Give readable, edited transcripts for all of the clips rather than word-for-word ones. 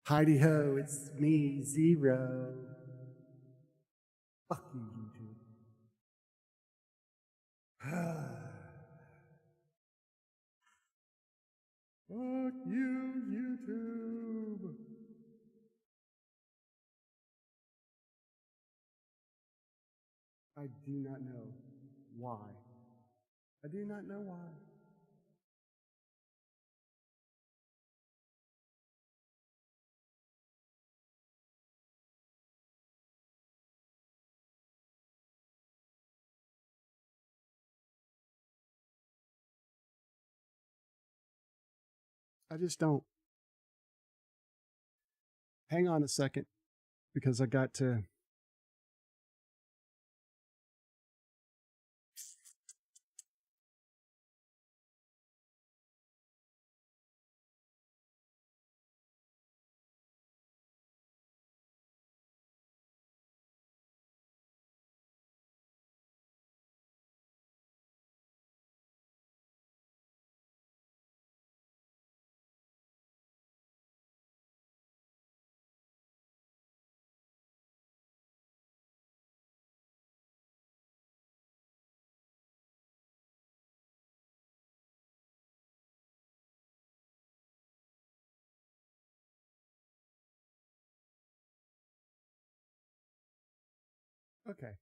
Heidi ho, it's me, Zero. Fuck you, YouTube. Fuck you, YouTube. I do not know why. I do not know why. I just don't. Hang on a second, because I got to. Okay.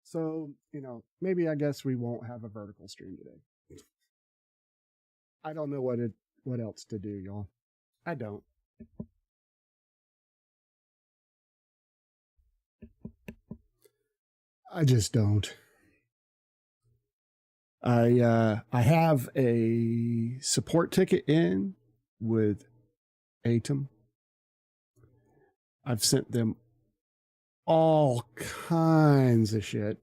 So, maybe I guess we won't have a vertical stream today. I don't know what else to do, y'all. I don't. I just don't. I have a support ticket in with AITA. I've sent them all kinds of shit.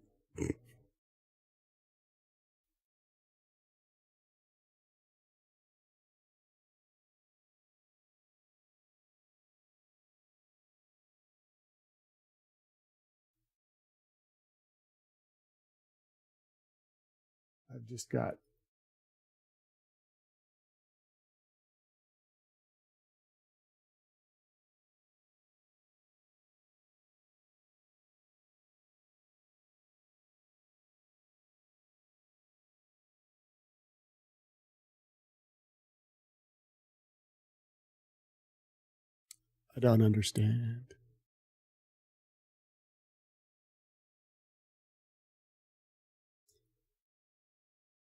I've just got I don't understand.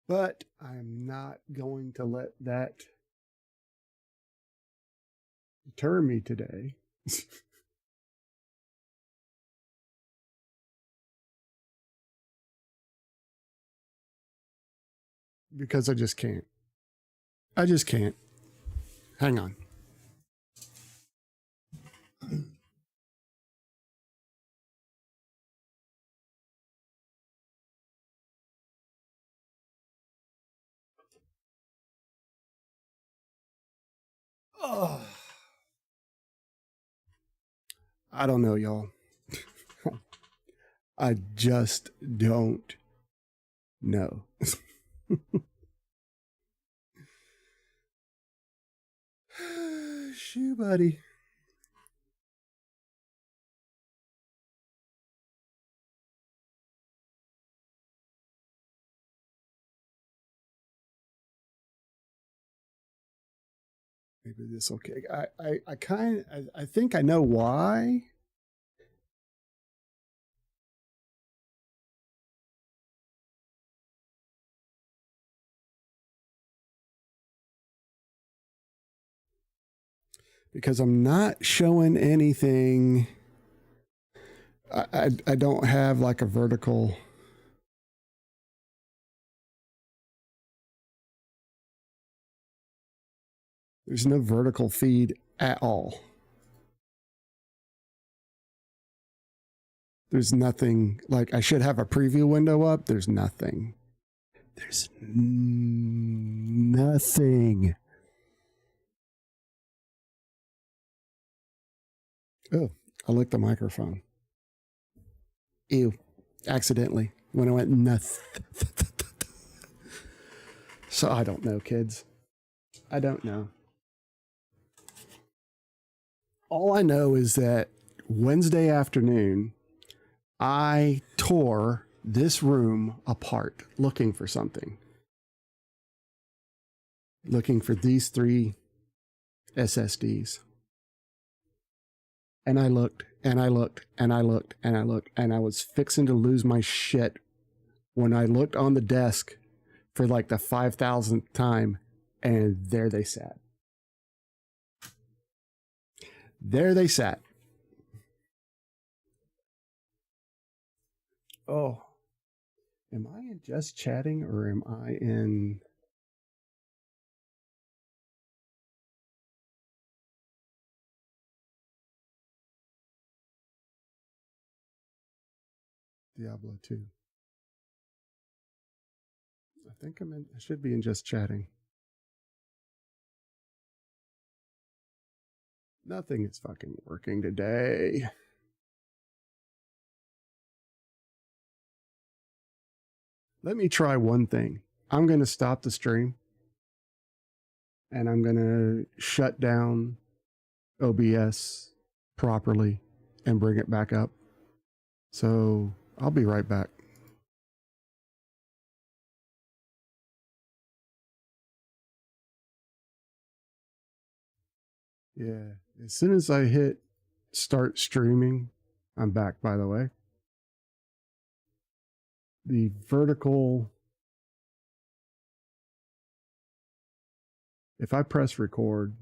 But I'm not going to let that deter me today. Because I just can't. I just can't. Hang on. Oh. I don't know, y'all. I just don't know. Shoo, buddy. Maybe this okay. I think I know why. Because I'm not showing anything. I don't have like a vertical. There's no vertical feed at all. There's nothing, like I should have a preview window up. There's nothing. There's nothing. Oh, I licked the microphone. Ew. Accidentally. When I went nothing. So I don't know, kids. I don't know. All I know is that Wednesday afternoon, I tore this room apart looking for something. Looking for these 3 SSDs. And I looked, and I looked, and I looked, and I looked, and I was fixing to lose my shit when I looked on the desk for like the 5,000th time, and there they sat. There they sat. Oh, am I in just chatting or am I in... Diablo 2? I think I should be in just chatting. Nothing is fucking working today. Let me try one thing. I'm going to stop the stream and I'm going to shut down OBS properly and bring it back up. So I'll be right back. Yeah, as soon as I hit start streaming, I'm back, by the way. The vertical, if I press record,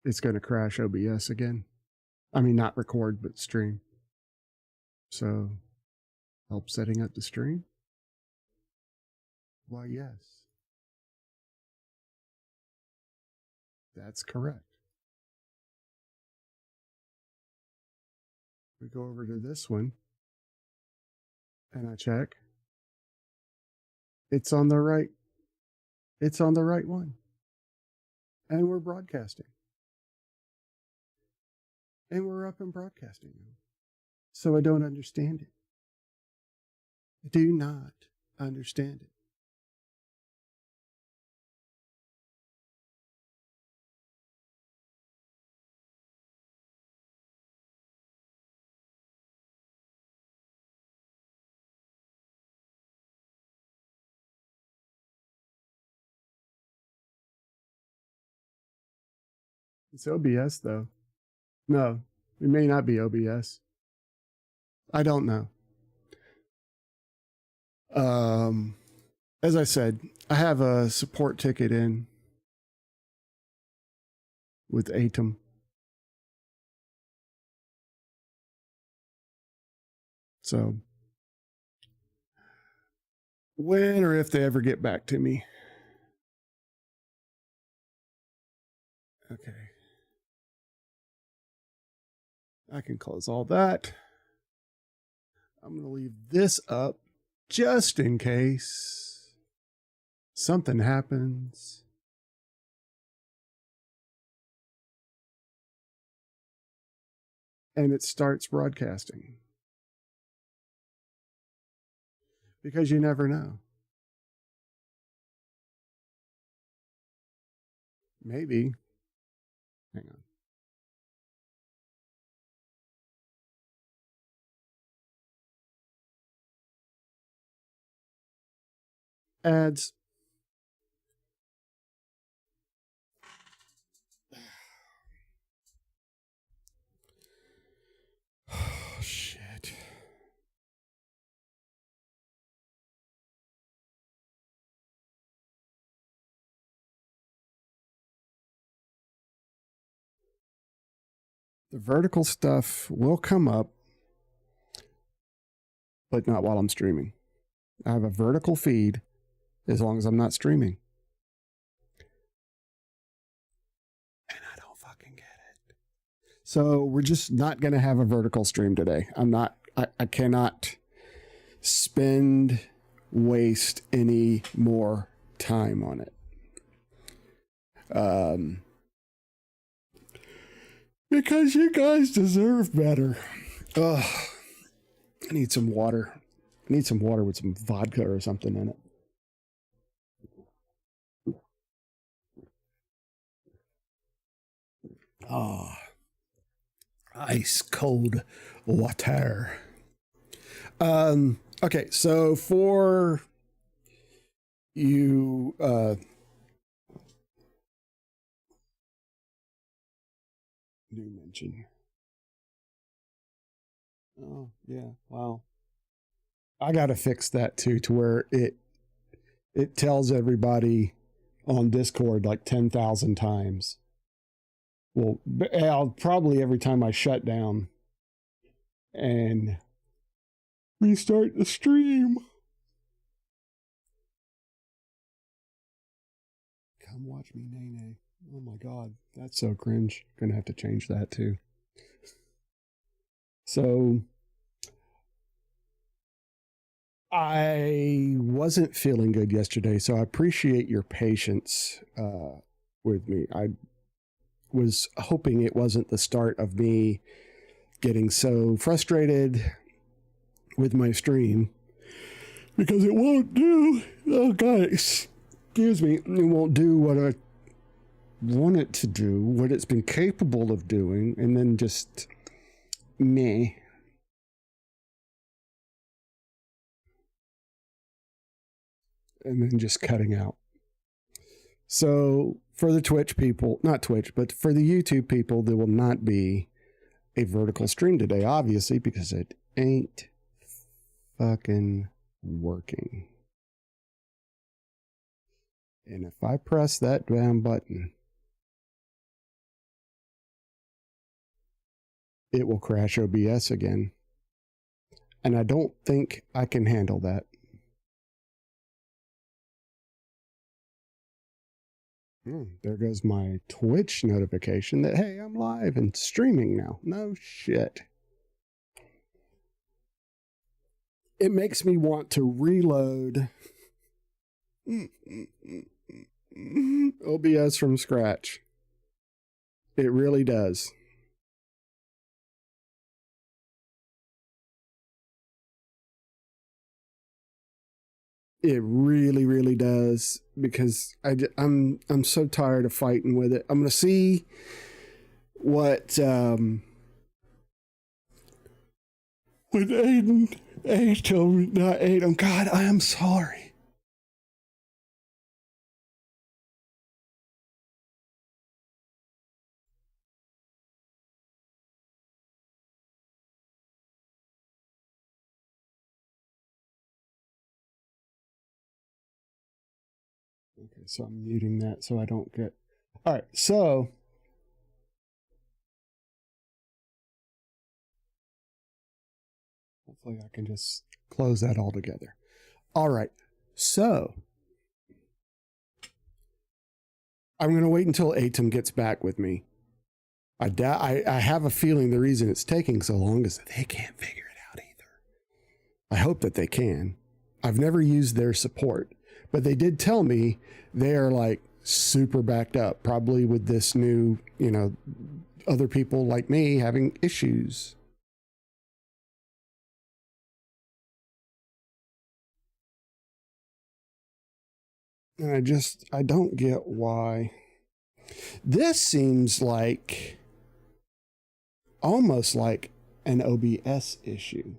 it's going to crash OBS again. I mean, not record, but stream. So, help setting up the stream? Why, yes. That's correct. We go over to this one, and I check. It's on the right. It's on the right one. And we're broadcasting. And we're up and broadcasting. So I don't understand it. I do not understand it. It's OBS, though. No, it may not be OBS. I don't know. As I said, I have a support ticket in with AITA. So, when or if they ever get back to me. Okay. I can close all that. I'm going to leave this up just in case something happens. And it starts broadcasting. Because you never know. Maybe. Hang on. Ads. Oh, shit. The vertical stuff will come up, but not while I'm streaming. I have a vertical feed as long as I'm not streaming. And I don't fucking get it. So we're just not going to have a vertical stream today. I cannot waste any more time on it. Because you guys deserve better. Ugh. I need some water. I need some water with some vodka or something in it. Ah, ice cold water. Okay, so for you, new mention. Oh yeah, wow. I got to fix that too, to where it tells everybody on Discord like 10,000 times. Well, I'll probably every time I shut down and restart the stream. Come watch me, Nene. Oh my god, that's so cringe. Gonna have to change that too. So I wasn't feeling good yesterday, so I appreciate your patience with me. I was hoping it wasn't the start of me getting so frustrated with my stream, because it won't do. Oh god, excuse me. It won't do what I want it to do, what it's been capable of doing, and then just meh. And then just cutting out. So for the Twitch people, not Twitch, but for the YouTube people, there will not be a vertical stream today, obviously, because it ain't fucking working. And if I press that damn button, it will crash OBS again. And I don't think I can handle that. There goes my Twitch notification that, hey, I'm live and streaming now. No shit. It makes me want to reload OBS from scratch. It really does. It really, really does, because I'm so tired of fighting with it. I'm gonna see what Aiden told me, not Aiden. God, I am sorry. Okay, so I'm muting that so I don't get. All right, so hopefully I can just close that all together. All right, so I'm going to wait until Atom gets back with me. I have a feeling the reason it's taking so long is that they can't figure it out either. I hope that they can. I've never used their support, but they did tell me they are like super backed up, probably with this new, other people like me having issues. And I don't get why. This seems like almost like an OBS issue.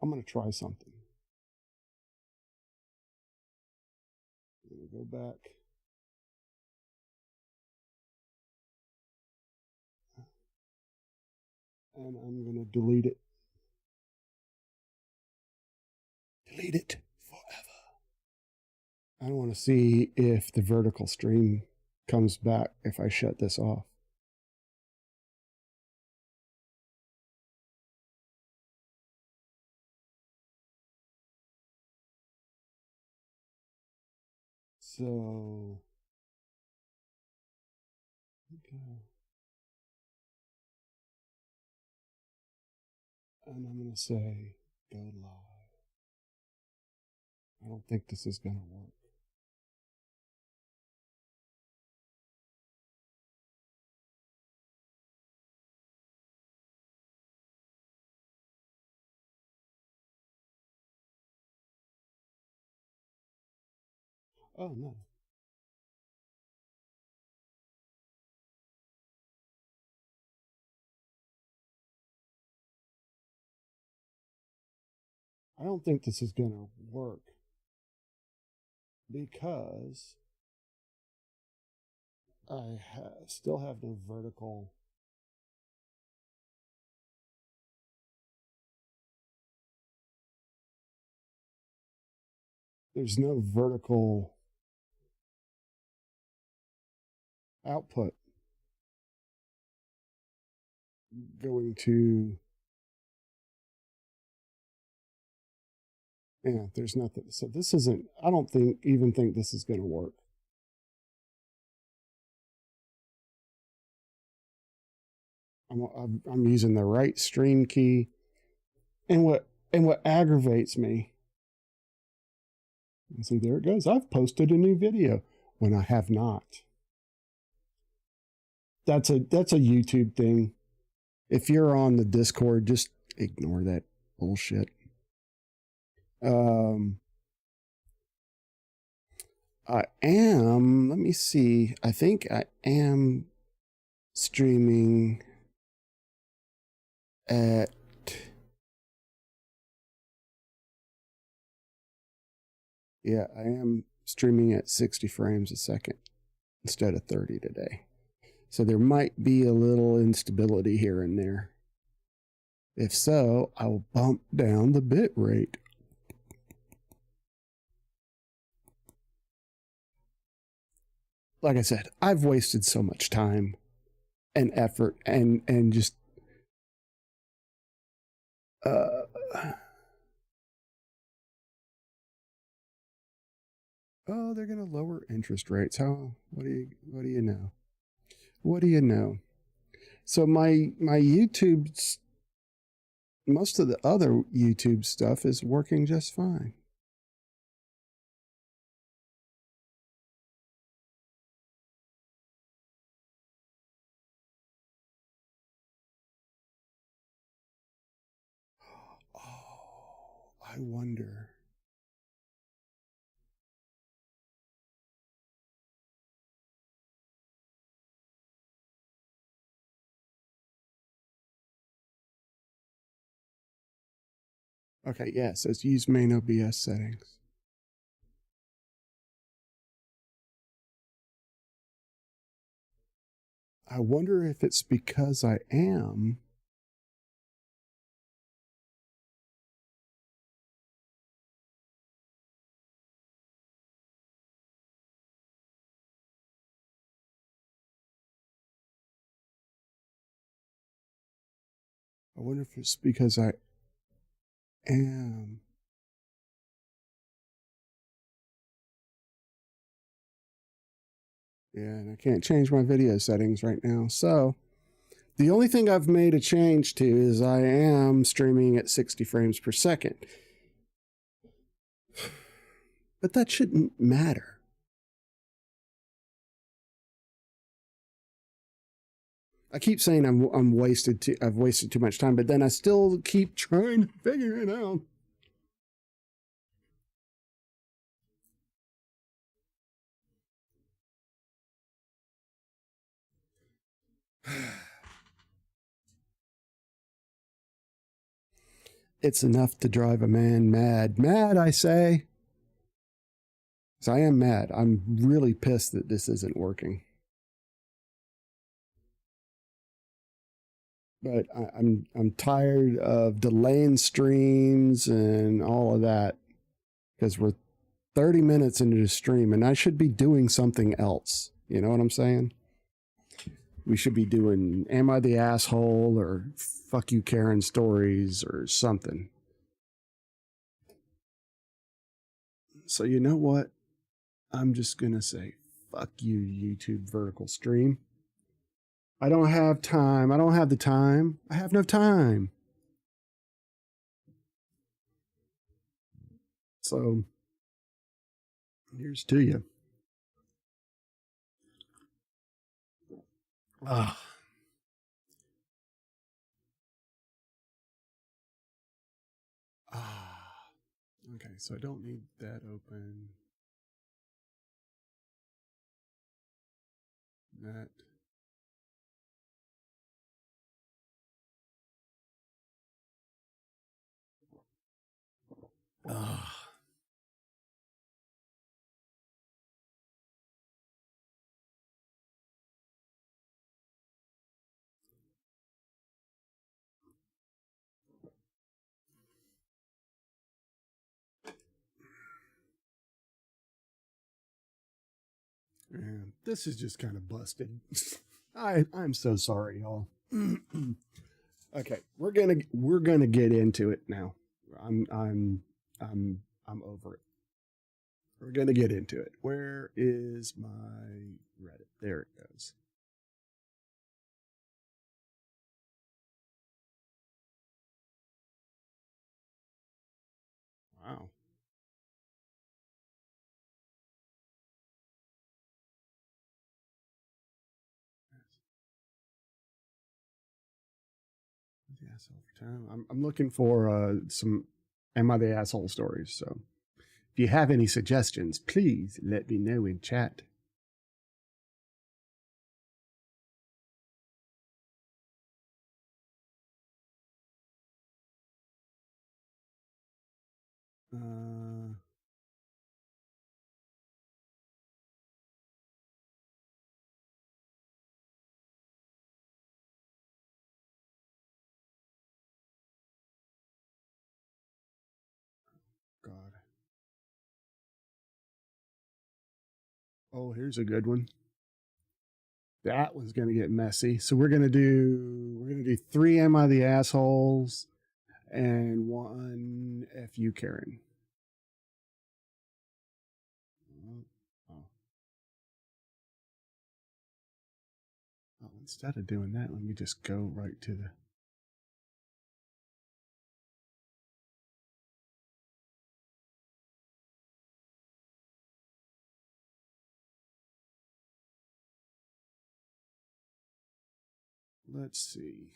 I'm going to try something. I'm going to go back. And I'm going to delete it. Delete it forever. I want to see if the vertical stream comes back if I shut this off. So, okay. And I'm going to say, go live. I don't think this is going to work. Oh, no. I don't think this is going to work because I still have no vertical. There's no vertical output going to. Yeah, there's nothing. So this isn't. I don't even think this is going to work. I'm using the right stream key, and what aggravates me. And see, there it goes. I've posted a new video when I have not. That's a YouTube thing. If you're on the Discord, just ignore that bullshit. I am. Let me see. I think I am streaming at. Yeah, I am streaming at 60 frames a second instead of 30 today. So there might be a little instability here and there. If so, I will bump down the bit rate. Like I said, I've wasted so much time and effort and just oh, they're going to lower interest rates. How? What do you know? What do you know? So my YouTube's, most of the other YouTube stuff is working just fine. Oh, I wonder. Okay, yeah, it says use main OBS settings. I wonder if it's because I am. I wonder if it's because I am. Yeah, and I can't change my video settings right now. So the only thing I've made a change to is I am streaming at 60 frames per second. But that shouldn't matter. I keep saying I've wasted too much time, but then I still keep trying to figure it out. It's enough to drive a man mad. Mad, I say. So I am mad. I'm really pissed that this isn't working. But I'm tired of delaying streams and all of that because we're 30 minutes into the stream and I should be doing something else. You know what I'm saying? We should be doing Am I the Asshole or Fuck You Karen stories or something. So you know what? I'm just going to say, fuck you, YouTube vertical stream. I don't have time. I don't have the time. I have no time. So here's to you. Ah. Okay, so I don't need that open. That. Ah. Yeah, this is just kind of busted. I'm so sorry, y'all. Okay, we're gonna get into it now. I'm over it. We're gonna get into it. Where is my Reddit? There it goes. Wow. The asshole for time. I'm looking for some Am I the Asshole stories. So if you have any suggestions, please let me know in chat. Uh, God. Oh, here's a good one. That one's gonna get messy. So we're gonna do 3 Am I the Assholes and 1 FU Karen. Oh. Oh, instead of doing that, let me just go right to the. Let's see.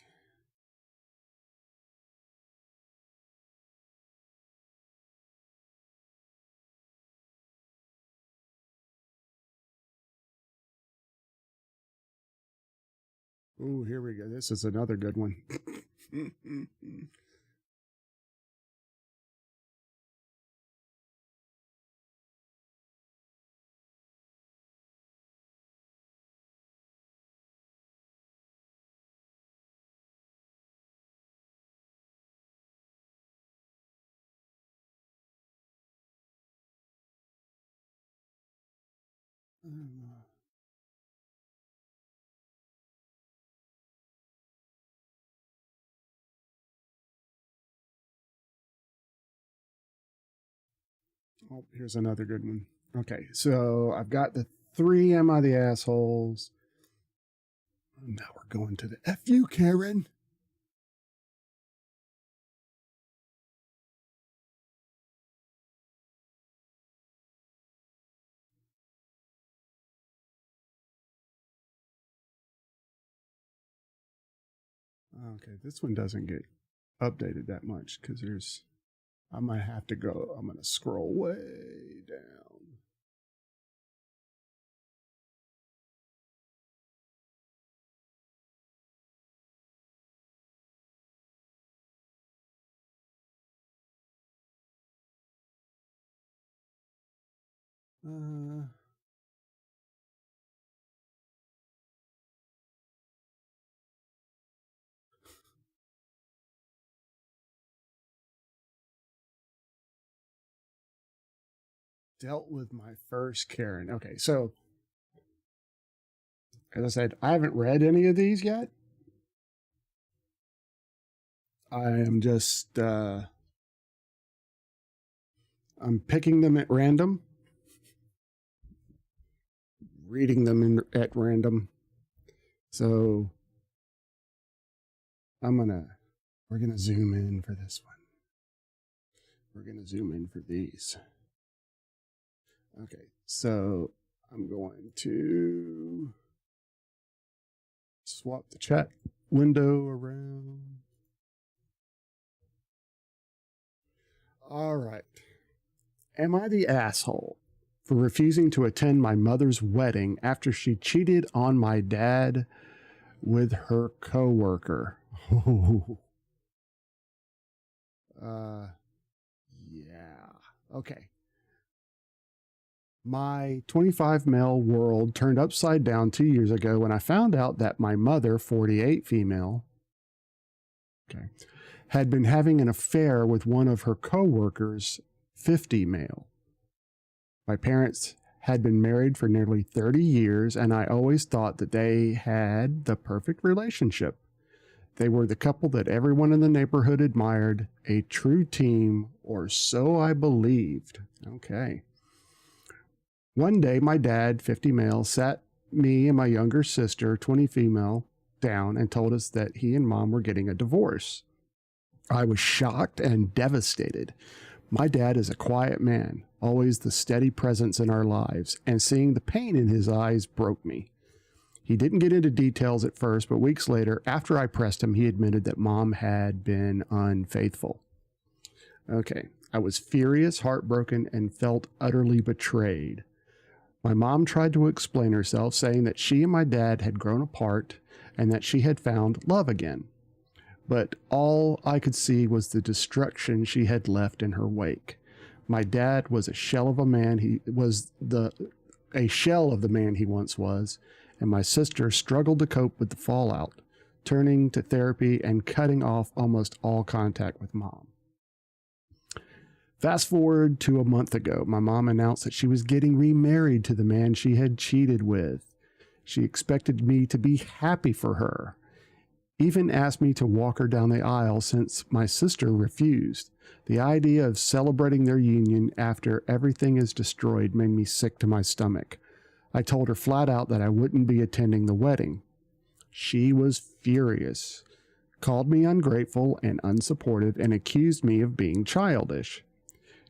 Oh, here we go. This is another good one. Oh, here's another good one. Okay, so I've got the 3 Am I the Assholes. Now we're going to the FU Karen. Okay, this one doesn't get updated that much because there's. I might have to go. I'm going to scroll way down. Uh, Dealt with my first Karen. Okay, so as I said, I haven't read any of these yet. I am just I'm picking them at random, reading them at random. So we're gonna zoom in for this one. We're gonna zoom in for these. Okay, so I'm going to swap the chat window around. All right. Am I the asshole for refusing to attend my mother's wedding after she cheated on my dad with her coworker. Yeah. Okay. My 25 male world turned upside down 2 years ago when I found out that my mother, 48 female, okay, had been having an affair with one of her coworkers, 50 male. My parents had been married for nearly 30 years, and I always thought that they had the perfect relationship. They were the couple that everyone in the neighborhood admired, a true team, or so I believed. Okay. One day, my dad, 50 male, sat me and my younger sister, 20 female, down and told us that he and mom were getting a divorce. I was shocked and devastated. My dad is a quiet man, always the steady presence in our lives, and seeing the pain in his eyes broke me. He didn't get into details at first, but weeks later, after I pressed him, he admitted that mom had been unfaithful. Okay, I was furious, heartbroken, and felt utterly betrayed. My mom tried to explain herself, saying that she and my dad had grown apart and that she had found love again. But all I could see was the destruction she had left in her wake. My dad was a shell of a man a shell of the man he once was, and my sister struggled to cope with the fallout, turning to therapy and cutting off almost all contact with mom. Fast forward to a month ago, my mom announced that she was getting remarried to the man she had cheated with. She expected me to be happy for her, even asked me to walk her down the aisle since my sister refused. The idea of celebrating their union after everything is destroyed made me sick to my stomach. I told her flat out that I wouldn't be attending the wedding. She was furious, called me ungrateful and unsupportive, and accused me of being childish.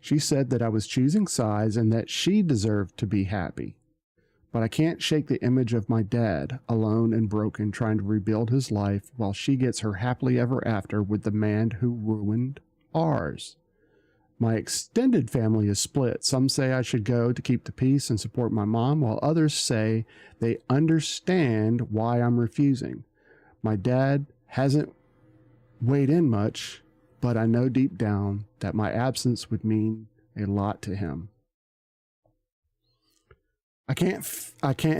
She said that I was choosing sides and that she deserved to be happy. But I can't shake the image of my dad, alone and broken, trying to rebuild his life while she gets her happily ever after with the man who ruined ours. My extended family is split. Some say I should go to keep the peace and support my mom, while others say they understand why I'm refusing. My dad hasn't weighed in much, but I know deep down that my absence would mean a lot to him. I can't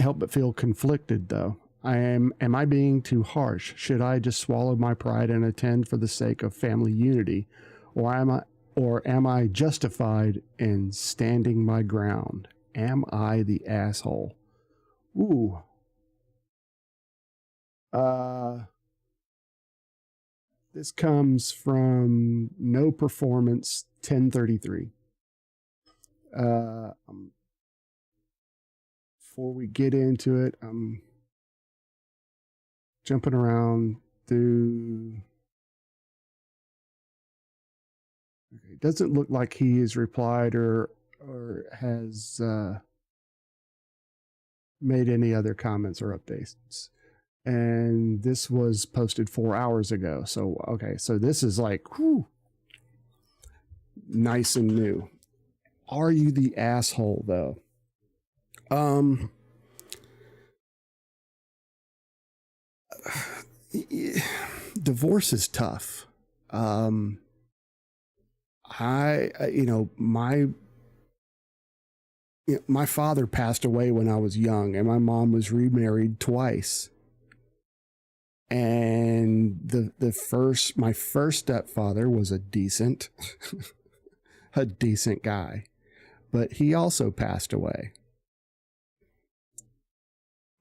help but feel conflicted, though. Am I being too harsh? Should I just swallow my pride and attend for the sake of family unity, or am I justified in standing my ground? Am I the asshole? Ooh. This comes from No Performance 1033. Before we get into it, I'm jumping around through. Okay, it doesn't look like he has replied or has made any other comments or updates. And this was posted 4 hours ago. So, okay, so this is like, whew, nice and new. Are you the asshole, though? Divorce is tough. My father passed away when I was young, and my mom was remarried twice. And my first stepfather was a decent guy, but he also passed away.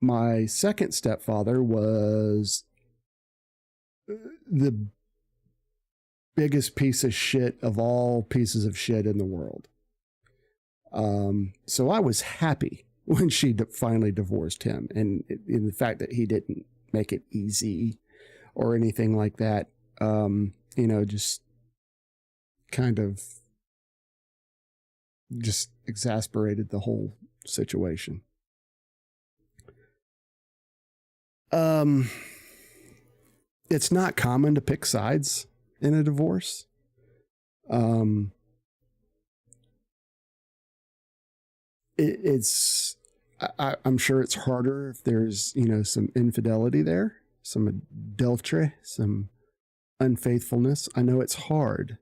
My second stepfather was the biggest piece of shit of all pieces of shit in the world. So I was happy when she finally divorced him, and in the fact that he didn't make it easy or anything like that. Just kind of just exasperated the whole situation. It's not common to pick sides in a divorce. I'm sure it's harder if there's, some infidelity there, some adultery, some unfaithfulness. I know it's hard.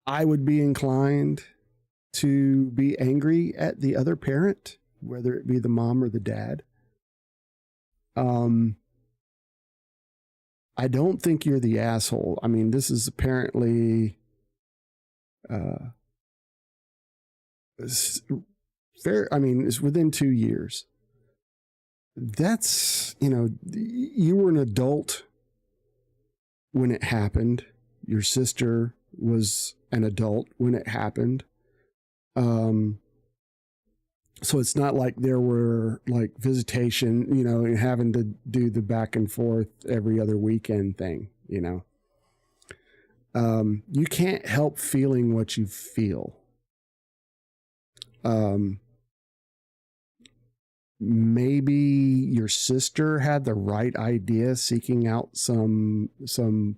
I would be inclined to be angry at the other parent, whether it be the mom or the dad. I don't think you're the asshole. I mean, this is apparently it's within 2 years. That's, you were an adult when it happened. Your sister was an adult when it happened. So it's not like there were like visitation, and having to do the back and forth every other weekend thing, you can't help feeling what you feel. Maybe your sister had the right idea seeking out some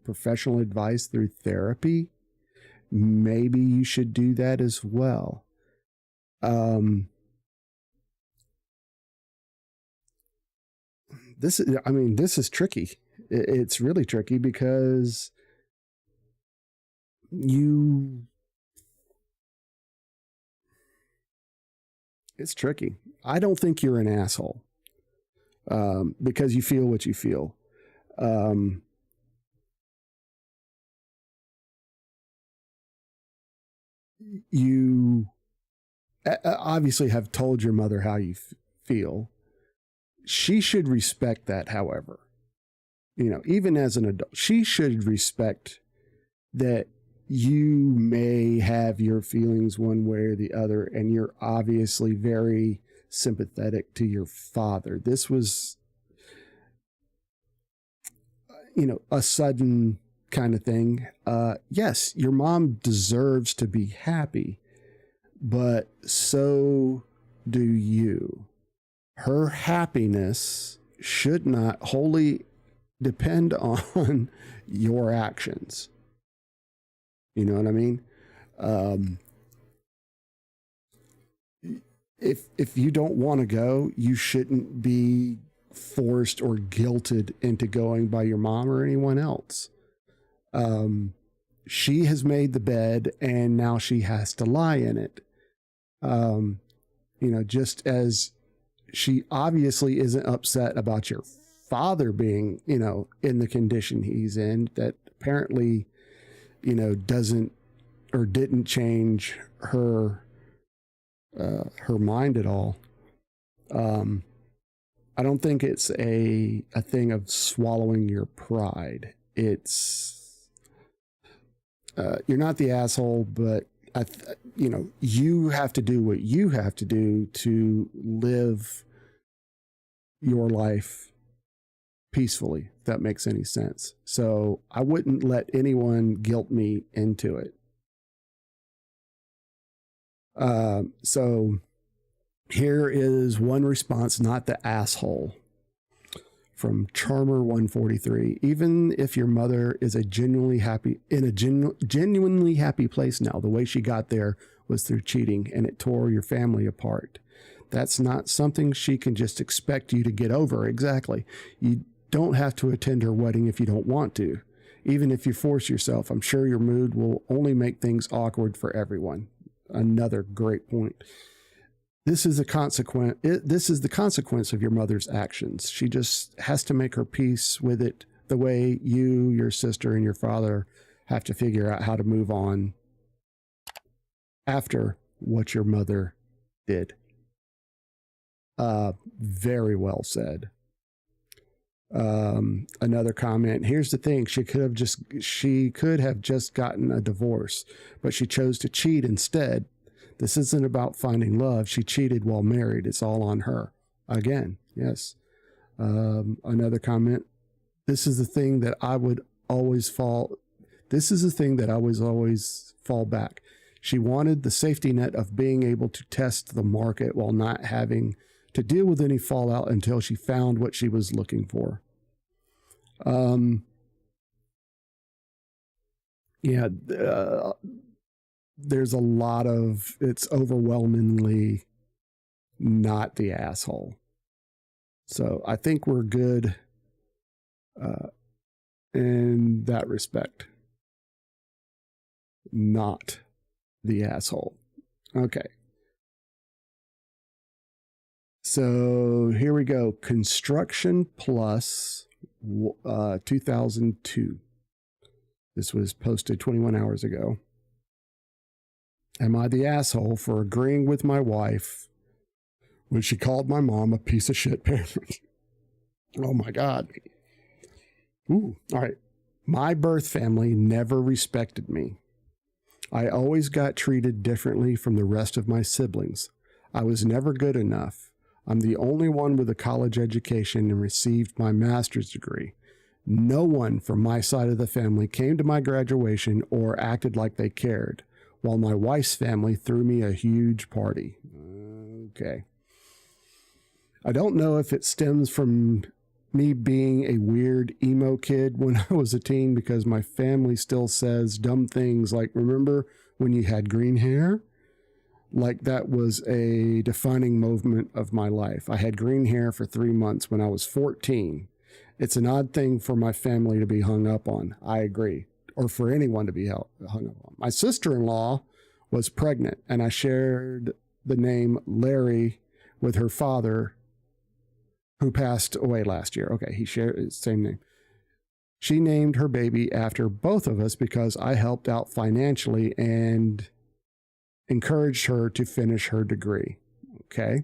professional advice through therapy. Maybe you should do that as well. This is tricky. It's really tricky because it's tricky. I don't think you're an asshole because you feel what you feel. You obviously have told your mother how you feel. She should respect that, however. Even as an adult, she should respect that you may have your feelings one way or the other, and you're obviously very sympathetic to your father. This was, a sudden kind of thing. Yes, your mom deserves to be happy, but so do you. Her happiness should not wholly depend on your actions. You know what I mean? If you don't want to go, you shouldn't be forced or guilted into going by your mom or anyone else. She has made the bed and now she has to lie in it. Just as she obviously isn't upset about your father being, in the condition he's in, that apparently, doesn't or didn't change her mind at all. I don't think it's a thing of swallowing your pride. It's you're not the asshole, but you have to do what you have to do to live your life peacefully, if that makes any sense. So I wouldn't let anyone guilt me into it. So here is one response, not the asshole, from Charmer 143. Even if your mother is genuinely happy place now, the way she got there was through cheating, and it tore your family apart. That's not something she can just expect you to get over. Exactly. You don't have to attend her wedding if you don't want to. Even if you force yourself, I'm sure your mood will only make things awkward for everyone. Another great point. This is the consequence of your mother's actions. She just has to make her peace with it, the way you, your sister, and your father have to figure out how to move on after what your mother did. Very well said. Another comment. Here's the thing. She could have just gotten a divorce, but she chose to cheat instead. This isn't about finding love. She cheated while married. It's all on her. Again, yes. Another comment. This is the thing that I would always fall back. She wanted the safety net of being able to test the market while not having to deal with any fallout until she found what she was looking for. there's a lot of, it's overwhelmingly not the asshole. So I think we're good in that respect. Not the asshole. Okay. So here we go. Construction Plus 2002. This was posted 21 hours ago. Am I the asshole for agreeing with my wife when she called my mom a piece of shit parent? Oh my God. Ooh, all right. My birth family never respected me. I always got treated differently from the rest of my siblings. I was never good enough. I'm the only one with a college education and received my master's degree. No one from my side of the family came to my graduation or acted like they cared, while my wife's family threw me a huge party. Okay. I don't know if it stems from me being a weird emo kid when I was a teen, because my family still says dumb things like, remember when you had green hair? Like that was a defining moment of my life. I had green hair for 3 months when I was 14. It's an odd thing for my family to be hung up on. I agree. Or for anyone to be hung up on. My sister-in-law was pregnant, and I shared the name Larry with her father, who passed away last year. Okay, he shared the same name. She named her baby after both of us because I helped out financially and encouraged her to finish her degree. Okay.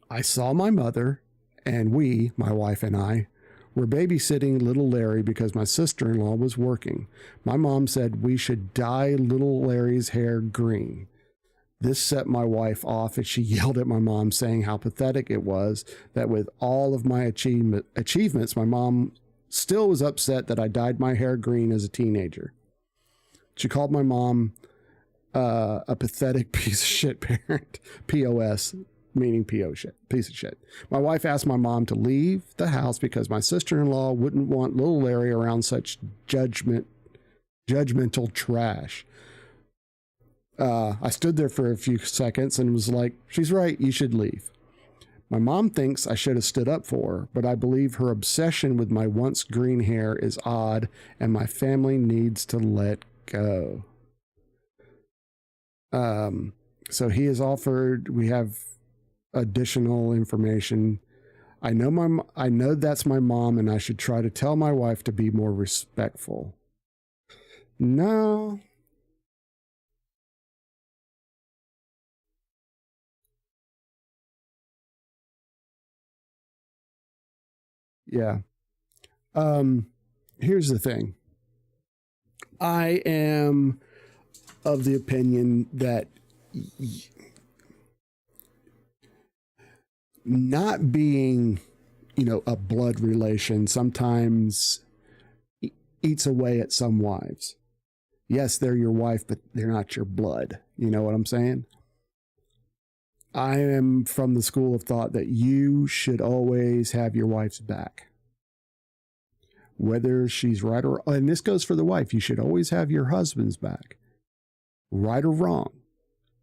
I saw my mother, and we, my wife and I, were babysitting little Larry because my sister-in-law was working. My mom said we should dye little Larry's hair green. This set my wife off, and she yelled at my mom, saying how pathetic it was that with all of my achievements, my mom still was upset that I dyed my hair green as a teenager. She called my mom a pathetic piece of shit parent, POS, meaning PO shit, piece of shit. My wife asked my mom to leave the house because my sister-in-law wouldn't want little Larry around such judgmental trash. I stood there for a few seconds and was like, she's right, you should leave. My mom thinks I should have stood up for her, but I believe her obsession with my once green hair is odd and my family needs to let go. So he has offered, we have additional information. I know that's my mom, and I should try to tell my wife to be more respectful. No. Yeah. Here's the thing. I am of the opinion that not being, a blood relation sometimes eats away at some wives. Yes, they're your wife, but they're not your blood. You know what I'm saying? I am from the school of thought that you should always have your wife's back. Whether she's right or, and this goes for the wife, you should always have your husband's back. Right or wrong,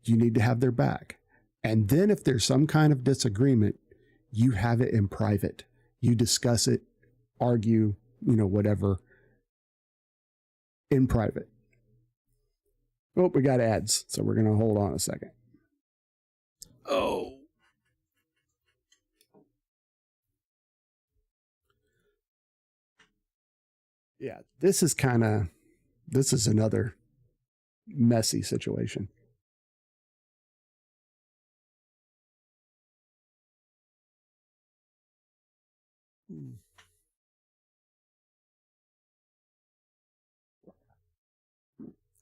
you need to have their back. And then if there's some kind of disagreement, you have it in private. You discuss it, argue, whatever, in private. Oh, we got ads, so we're going to hold on a second. Oh. Yeah, this is another messy situation.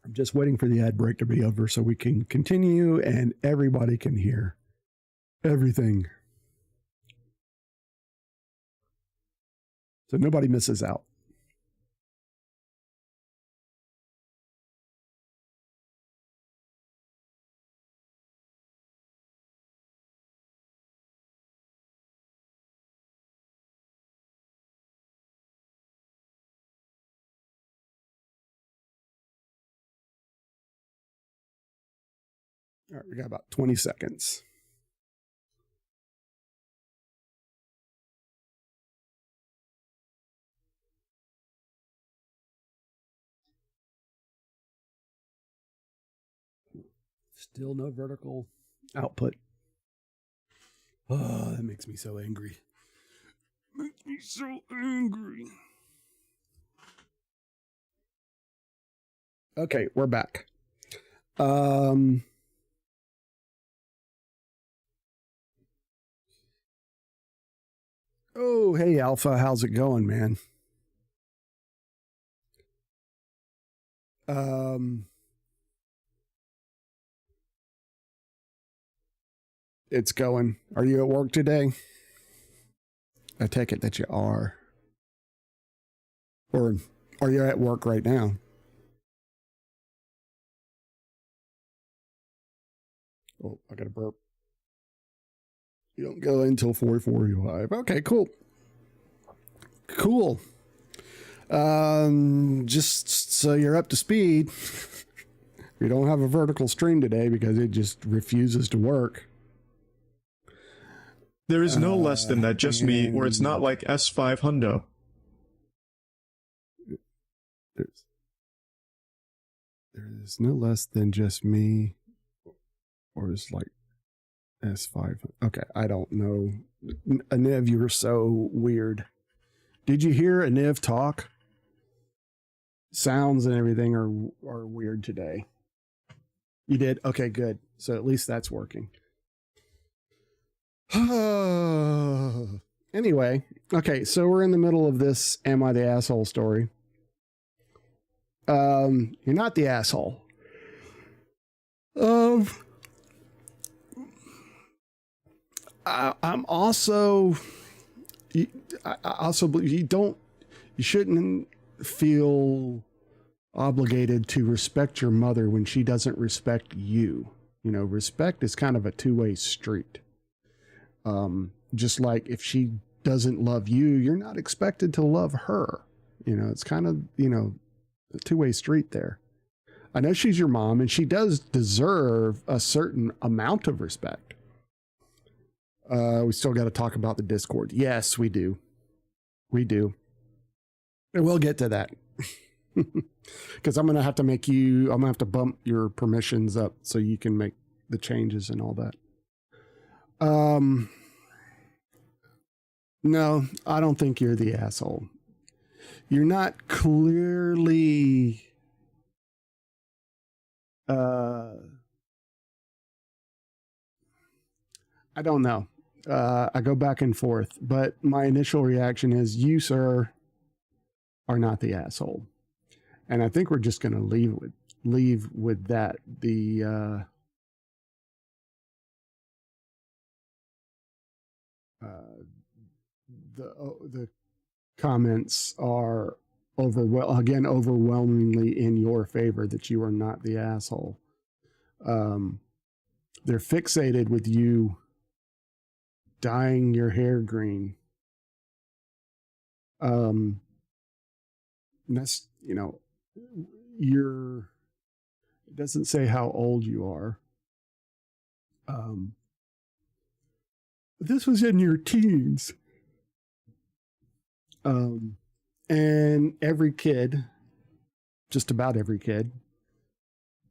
I'm just waiting for the ad break to be over so we can continue and everybody can hear everything. So nobody misses out. All right, we got about 20 seconds. Still no vertical output. Oh, that makes me so angry. Makes me so angry. Okay, we're back. Oh, hey Alpha, how's it going, man? It's going. Are you at work today? I take it that you are. Or are you at work right now? Oh, I got a burp. You don't go until 4:45. Okay, cool. Cool. Just so you're up to speed, we don't have a vertical stream today because it just refuses to work. There is no less than that, just me, or it's not like S5 Hundo. There's no less than just me, or it's like S5. Okay, I don't know. Aniv, you were so weird. Did you hear Aniv talk? Sounds and everything are weird today. You did? Okay, good. So at least that's working. Anyway, okay, so we're in the middle of this Am I the Asshole story. You're not the asshole. I'm also I also believe you shouldn't feel obligated to respect your mother when she doesn't respect you. You know, respect is kind of a two-way street. Just like if she doesn't love you, you're not expected to love her. You know, it's kind of, you know, a two-way street there. I know she's your mom and she does deserve a certain amount of respect. We still got to talk about the Discord. Yes, we do. We do. And we'll get to that. Because I'm going to have to bump your permissions up so you can make the changes and all that. No, I don't think you're the asshole. You're not clearly I don't know. I go back and forth, but my initial reaction is you, sir, are not the asshole. And I think we're just going to leave with that. The comments are overwhelmingly in your favor that you are not the asshole. They're fixated with you dyeing your hair green. That's, you know, it doesn't say how old you are. This was in your teens. And every kid, just about every kid,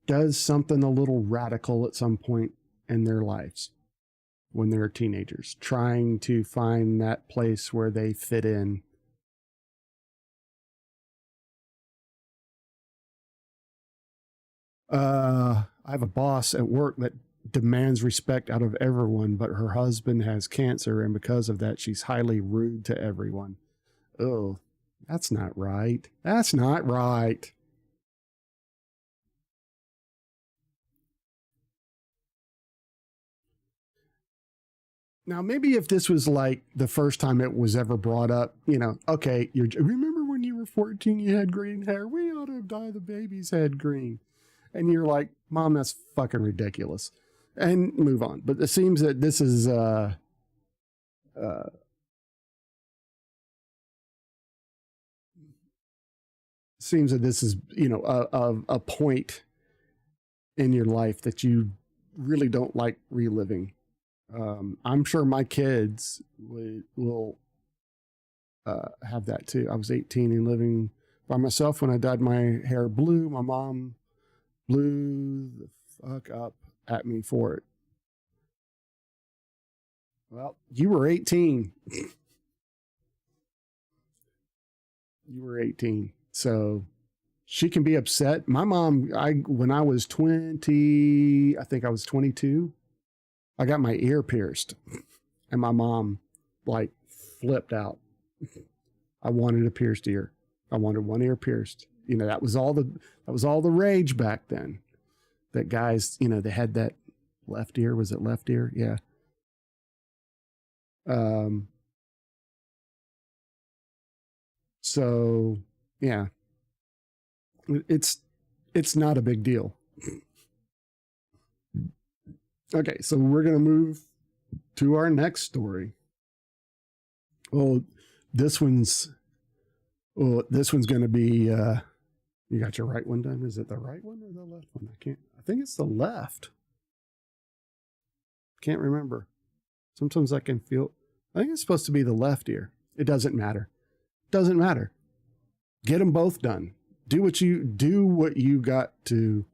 does something a little radical at some point in their lives when they're teenagers, trying to find that place where they fit in. I have a boss at work that demands respect out of everyone, but her husband has cancer, and because of that, she's highly rude to everyone. Oh, that's not right. That's not right. Now, maybe if this was like the first time it was ever brought up, you know, okay, remember when you were 14, you had green hair? We ought to dye the baby's head green. And you're like, Mom, that's fucking ridiculous. And move on. But it seems that this is, you know, a point in your life that you really don't like reliving. I'm sure my kids will have that too. I was 18 and living by myself when I dyed my hair blue. My mom blew the fuck up at me for it. Well, you were 18. You were 18. So she can be upset. My mom, when I was 20, I think I was 22, I got my ear pierced. And my mom like flipped out. I wanted a pierced ear. I wanted one ear pierced. You know, that was all the rage back then. That guys, you know, they had that left ear. Was it left ear? Yeah. So yeah, it's not a big deal. Okay, so we're going to move to our next story. Well, this one's going to be, you got your right one done? Is it the right one or the left one? I think it's the left. Can't remember. Sometimes I think it's supposed to be the left ear. It doesn't matter. Doesn't matter. Get them both done. Do what you got to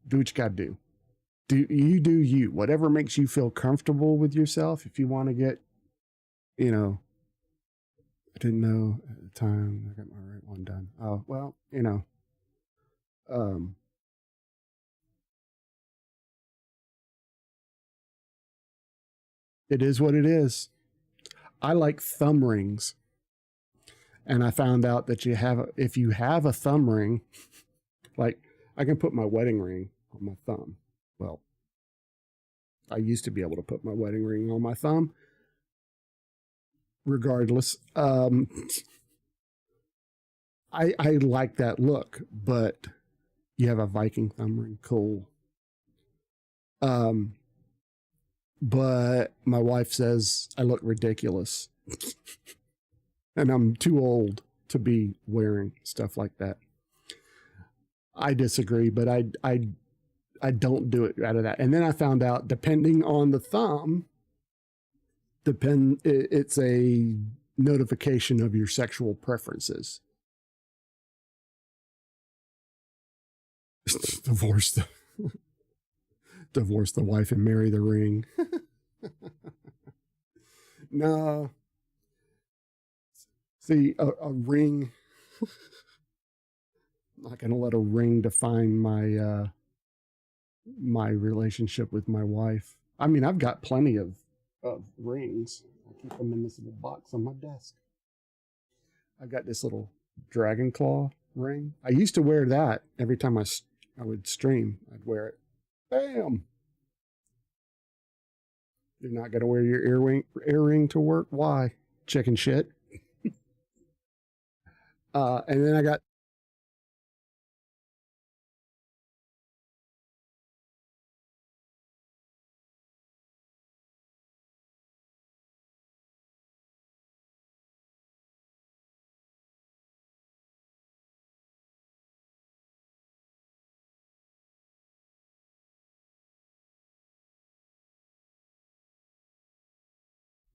do. What you got to do. Do you. Whatever makes you feel comfortable with yourself. If you want to get, you know, I didn't know at the time I got my right one done. Oh, well, you know, it is what it is. I like thumb rings. And I found out that if you have a thumb ring, like I can put my wedding ring on my thumb. Well, I used to be able to put my wedding ring on my thumb. Regardless, I like that look, but you have a Viking thumb ring, cool. But my wife says I look ridiculous. And I'm too old to be wearing stuff like that. I disagree, but I don't do it out of that. And then I found out, depending on the thumb, it's a notification of your sexual preferences. Divorce the wife and marry the ring. No. See, a ring. I'm not going to let a ring define my my relationship with my wife. I mean, I've got plenty of rings. I keep them in this little box on my desk. I've got this little dragon claw ring. I used to wear that every time I would stream. I'd wear it. Bam! You're not going to wear your earring to work? Why? Chicken shit. And then I got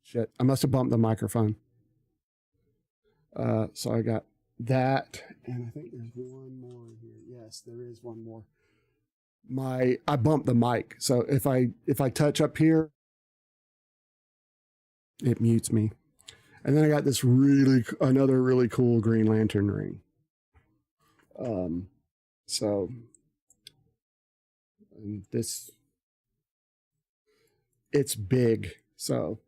shit. I must have bumped the microphone. So I got that, and I think there's one more here. Yes, there is one more. I bumped the mic, so if I touch up here, it mutes me. And then I got this another really cool Green Lantern ring. So, and it's big, so,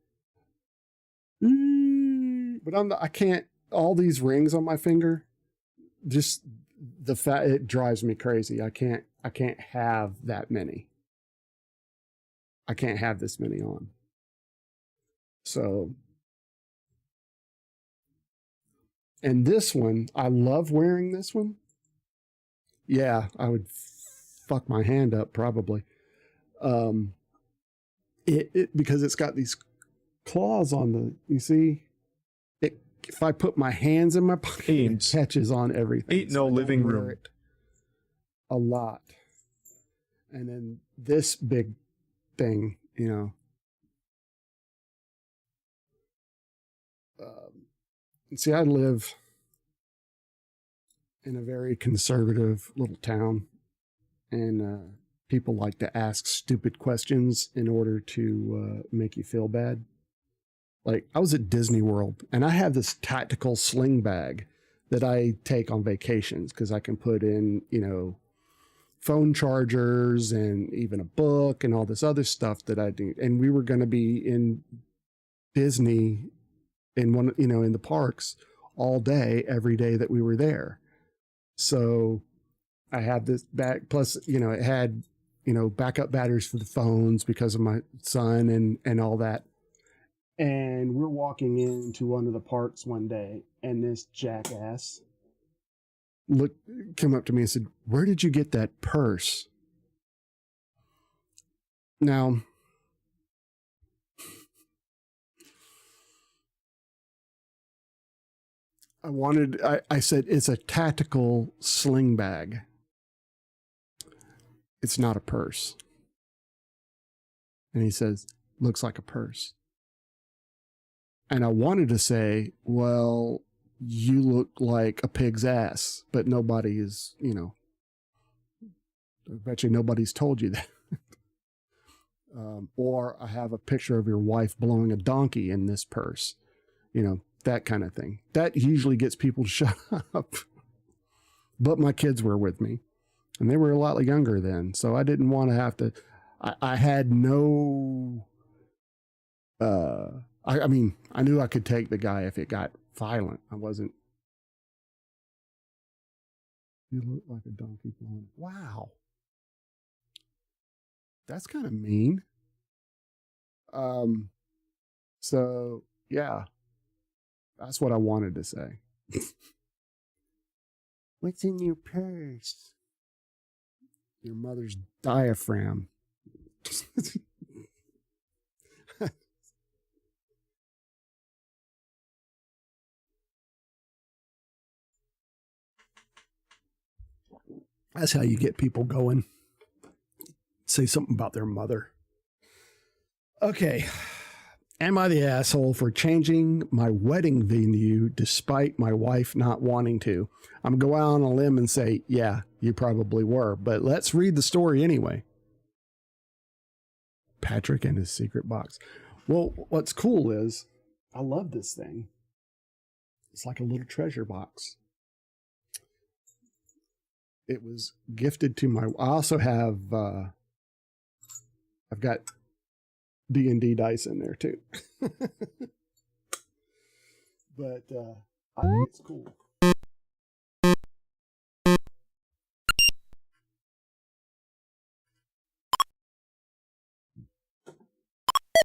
but I can't, all these rings on my finger, just the fact, it drives me crazy. I can't have that many. I can't have this many on. So, and this one, I love wearing this one. Yeah, I would fuck my hand up probably. Because it's got these claws on you see, if I put my hands in my pocket, it catches on everything. Ain't no living room. A lot. And then this big thing, you know. See, I live in a very conservative little town, and people like to ask stupid questions in order to make you feel bad. Like, I was at Disney World, and I have this tactical sling bag that I take on vacations because I can put in, you know, phone chargers and even a book and all this other stuff that I do. And we were going to be in Disney in one, you know, in the parks all day, every day that we were there. So I had this bag, plus, you know, it had, you know, backup batteries for the phones because of my son and all that. And we're walking into one of the parks one day, and this jackass came up to me and said, "Where did you get that purse?" Now, I said, "It's a tactical sling bag. It's not a purse." And he says, "Looks like a purse." And I wanted to say, "Well, you look like a pig's ass," but nobody is, you know, I bet you nobody's told you that. Or I have a picture of your wife blowing a donkey in this purse, you know, that kind of thing. That usually gets people to shut up. But my kids were with me, and they were a lot younger then. So I didn't want to have to, I had no, I mean, I knew I could take the guy if it got violent. I wasn't. You look like a donkey blowing. Wow. That's kind of mean. So yeah, that's what I wanted to say. What's in your purse? Your mother's diaphragm. That's how you get people going. Say something about their mother. Okay. Am I the asshole for changing my wedding venue despite my wife not wanting to? I'm going to go out on a limb and say, yeah, you probably were. But let's read the story anyway. Patrick and his secret box. Well, what's cool is I love this thing. It's like a little treasure box. It was gifted to my. I also have. I've got D&D dice in there too. But I think it's cool.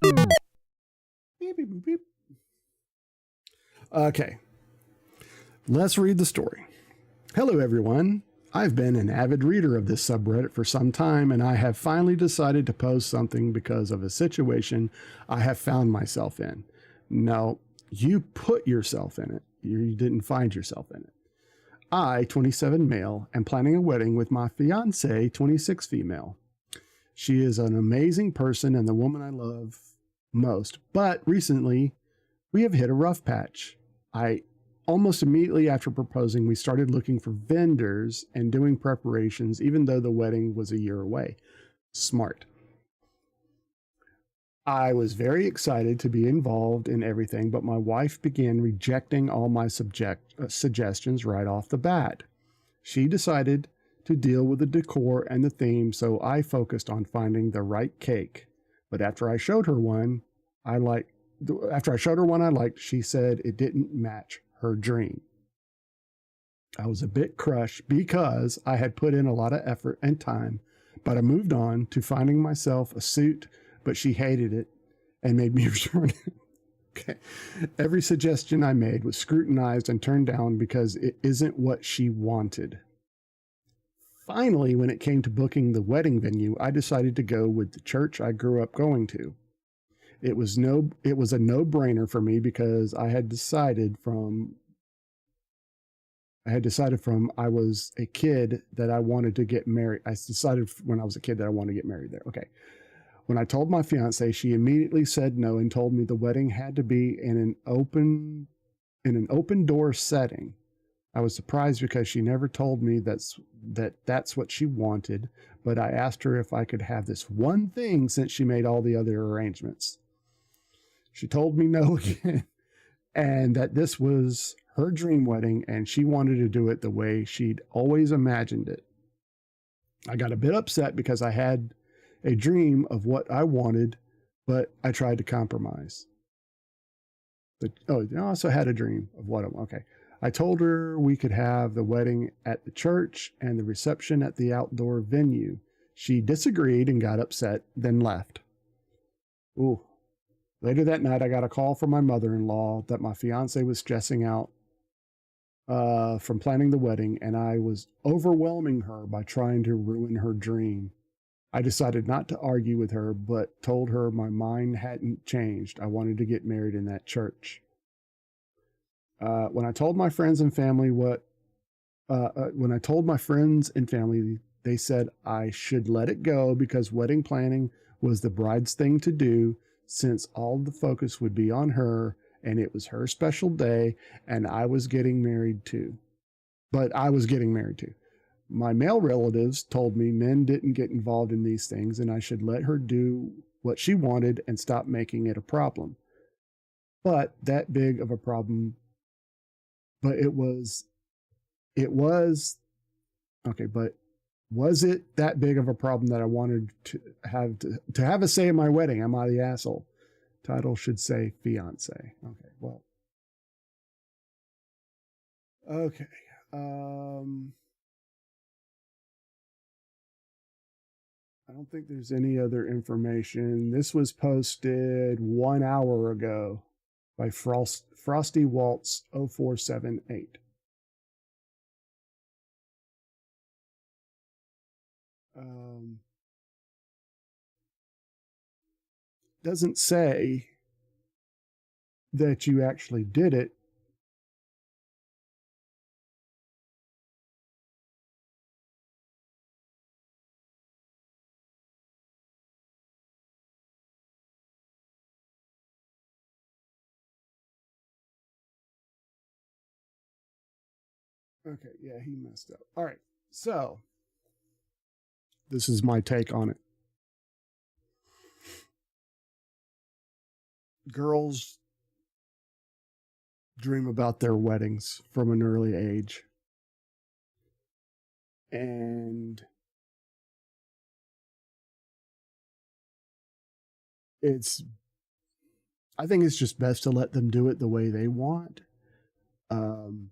Beep, beep, beep, beep. Okay. Let's read the story. Hello, everyone. I've been an avid reader of this subreddit for some time, and I have finally decided to post something because of a situation I have found myself in. No, you put yourself in it. You didn't find yourself in it. I, 27 male, am planning a wedding with my fiance, 26 female. She is an amazing person and the woman I love most, but recently we have hit a rough patch. Almost immediately after proposing, we started looking for vendors and doing preparations, even though the wedding was a year away. Smart. I was very excited to be involved in everything, but my wife began rejecting all my suggestions right off the bat. She decided to deal with the decor and the theme, so I focused on finding the right cake. But after I showed her one I liked, she said it didn't match her dream. I was a bit crushed because I had put in a lot of effort and time, but I moved on to finding myself a suit, but she hated it and made me return it. Okay. Every suggestion I made was scrutinized and turned down because it isn't what she wanted. Finally, when it came to booking the wedding venue, I decided to go with the church I grew up going to. It was a no-brainer for me because I had decided from I had decided from I was a kid that I wanted to get married. I decided when I was a kid that I wanted to get married there. Okay. When I told my fiance, she immediately said no and told me the wedding had to be in an open door setting. I was surprised because she never told me that's what she wanted, but I asked her if I could have this one thing since she made all the other arrangements. She told me no again, and that this was her dream wedding and she wanted to do it the way she'd always imagined it. I got a bit upset because I had a dream of what I wanted, but I tried to compromise. I also had a dream of what I want. Okay. I told her we could have the wedding at the church and the reception at the outdoor venue. She disagreed and got upset, then left. Ooh. Later that night, I got a call from my mother-in-law that my fiance was stressing out from planning the wedding, and I was overwhelming her by trying to ruin her dream. I decided not to argue with her, but told her my mind hadn't changed. I wanted to get married in that church. When I told my friends and family they said I should let it go because wedding planning was the bride's thing to do, since all the focus would be on her and it was her special day, and I was getting married too. My male relatives told me men didn't get involved in these things and I should let her do what she wanted and stop making it a problem. But that big of a problem But was it that big of a problem that I wanted to have a say in my wedding? Am I the asshole? Title should say fiance. Okay, well. Okay. I don't think there's any other information. This was posted 1 hour ago by Frosty Waltz 0478. Doesn't say that you actually did it. Okay, yeah, he messed up. All right, so this is my take on it. Girls dream about their weddings from an early age. And I think it's just best to let them do it the way they want. In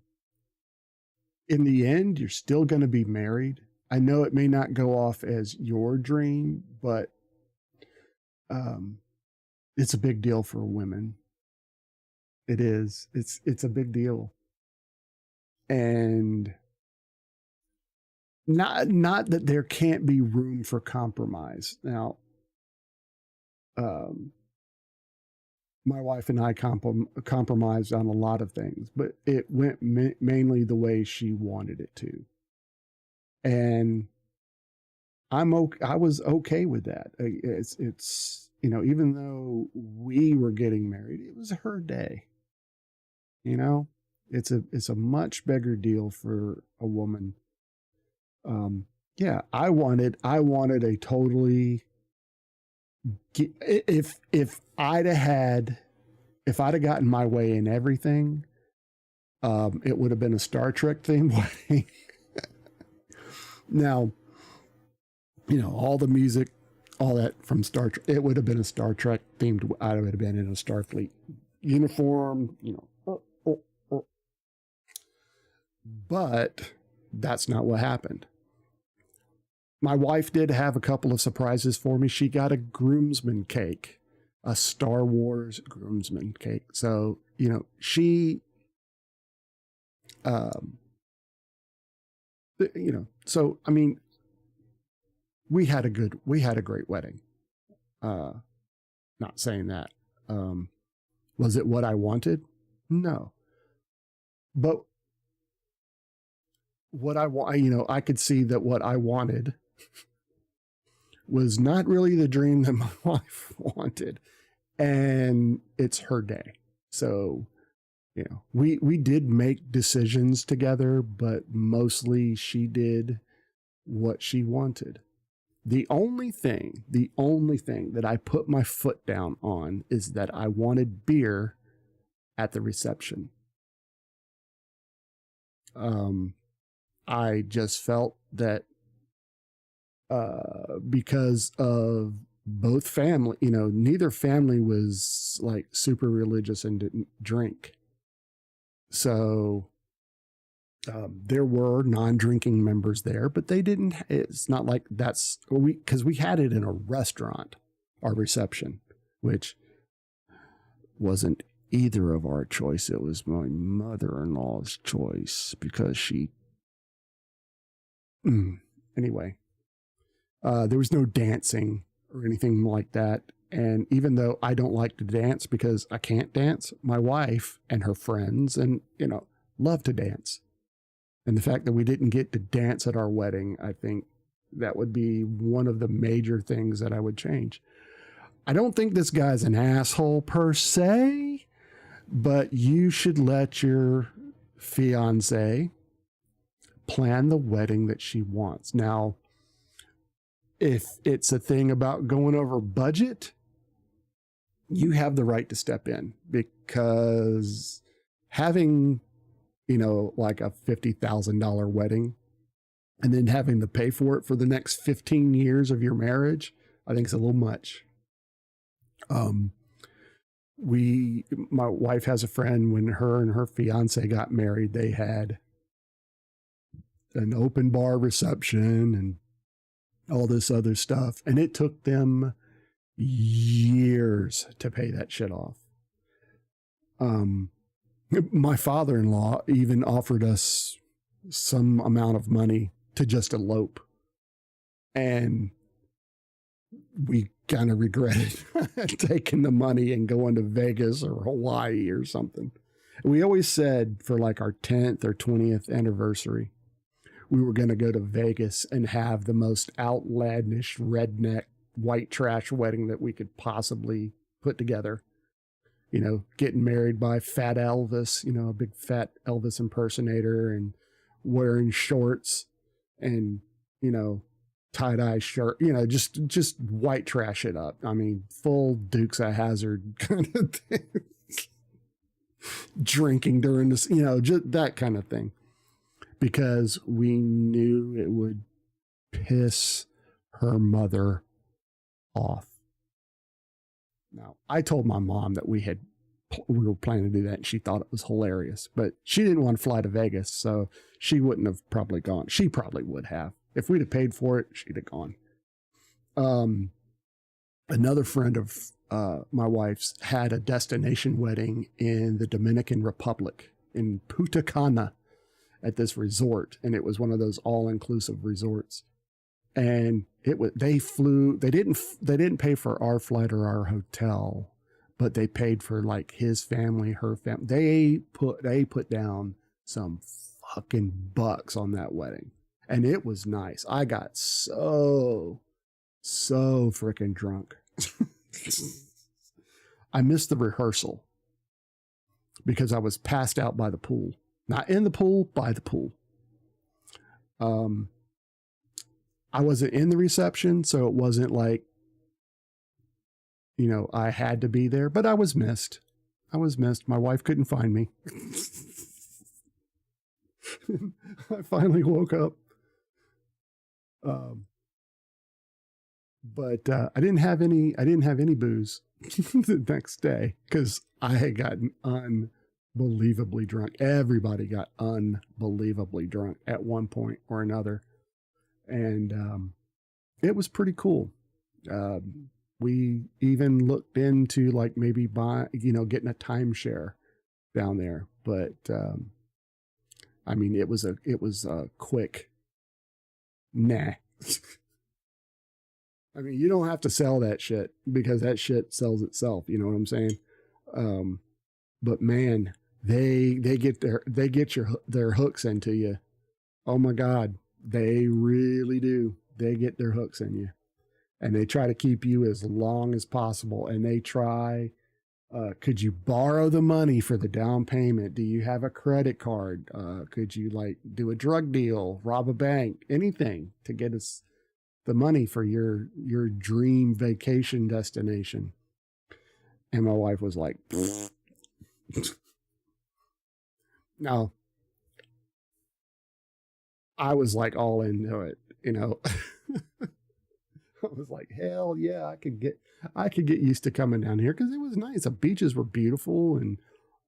the end, you're still going to be married. I know it may not go off as your dream, but it's a big deal for women. It is. It's a big deal. And not that there can't be room for compromise. Now, my wife and I compromised on a lot of things, but it went mainly the way she wanted it to. And I was okay with that. It's even though we were getting married, it was her day. It's a much bigger deal for a woman. Yeah, I wanted a totally, if I'd have gotten my way in everything, it would have been a Star Trek themed wedding. Now, all the music, all that from Star Trek, it would have been a Star Trek themed. I would have been in a Starfleet uniform, But that's not what happened. My wife did have a couple of surprises for me. She got a groomsman cake, a Star Wars groomsman cake. So, she, so, I mean, we had a great wedding. Not saying that. Was it what I wanted? No. But what I want, I could see that what I wanted was not really the dream that my wife wanted. And it's her day. So, we did make decisions together, but mostly she did what she wanted. The only thing that I put my foot down on is that I wanted beer at the reception. I just felt that because of both family, neither family was like super religious and didn't drink. So there were non-drinking members there, but they didn't. It's not like because we had it in a restaurant, our reception, which wasn't either of our choice. It was my mother-in-law's choice because she. Anyway, there was no dancing or anything like that. And even though I don't like to dance because I can't dance, my wife and her friends and, love to dance. And the fact that we didn't get to dance at our wedding, I think that would be one of the major things that I would change. I don't think this guy's an asshole per se, but you should let your fiance plan the wedding that she wants. Now, if it's a thing about going over budget, you have the right to step in, because having, like a $50,000 wedding and then having to pay for it for the next 15 years of your marriage, I think it's a little much. My wife has a friend, when her and her fiance got married, they had an open bar reception and all this other stuff. And it took them years to pay that shit off. My father-in-law even offered us some amount of money to just elope. And we kind of regretted taking the money and going to Vegas or Hawaii or something. We always said for like our 10th or 20th anniversary, we were going to go to Vegas and have the most outlandish redneck white trash wedding that we could possibly put together. Getting married by Fat Elvis, a big fat Elvis impersonator, and wearing shorts and, tie-dye shirt, just white trash it up. I mean, full Dukes of Hazzard kind of thing. Drinking during this, just that kind of thing. Because we knew it would piss her mother off. Now, I told my mom that we were planning to do that, and she thought it was hilarious, but she didn't want to fly to Vegas, so she wouldn't have probably gone. She probably would have. If we'd have paid for it, she'd have gone. Another friend of my wife's had a destination wedding in the Dominican Republic, in Punta Cana, at this resort, and it was one of those all-inclusive resorts. And they didn't pay for our flight or our hotel, but they paid for like his family, her family. They put down some fucking bucks on that wedding, and it was nice. I got so freaking drunk. I missed the rehearsal because I was passed out by the pool. Not in the pool, by the pool. I wasn't in the reception, so it wasn't like, I had to be there, but I was missed. My wife couldn't find me. I finally woke up. But I didn't have any booze the next day because I had gotten unbelievably drunk. Everybody got unbelievably drunk at one point or another. And it was pretty cool. We even looked into like maybe getting a timeshare down there. But I mean, it was a quick nah. I mean, you don't have to sell that shit because that shit sells itself. You know what I'm saying? But man, they get their hooks into you Oh my God. They really do. They get their hooks in you, and they try to keep you as long as possible. And they try, could you borrow the money for the down payment? Do you have a credit card? Could you like do a drug deal, rob a bank, anything to get us the money for your dream vacation destination? And my wife was like, no, I was like all into it, you know. I was like, hell yeah, I could get used to coming down here because it was nice. The beaches were beautiful and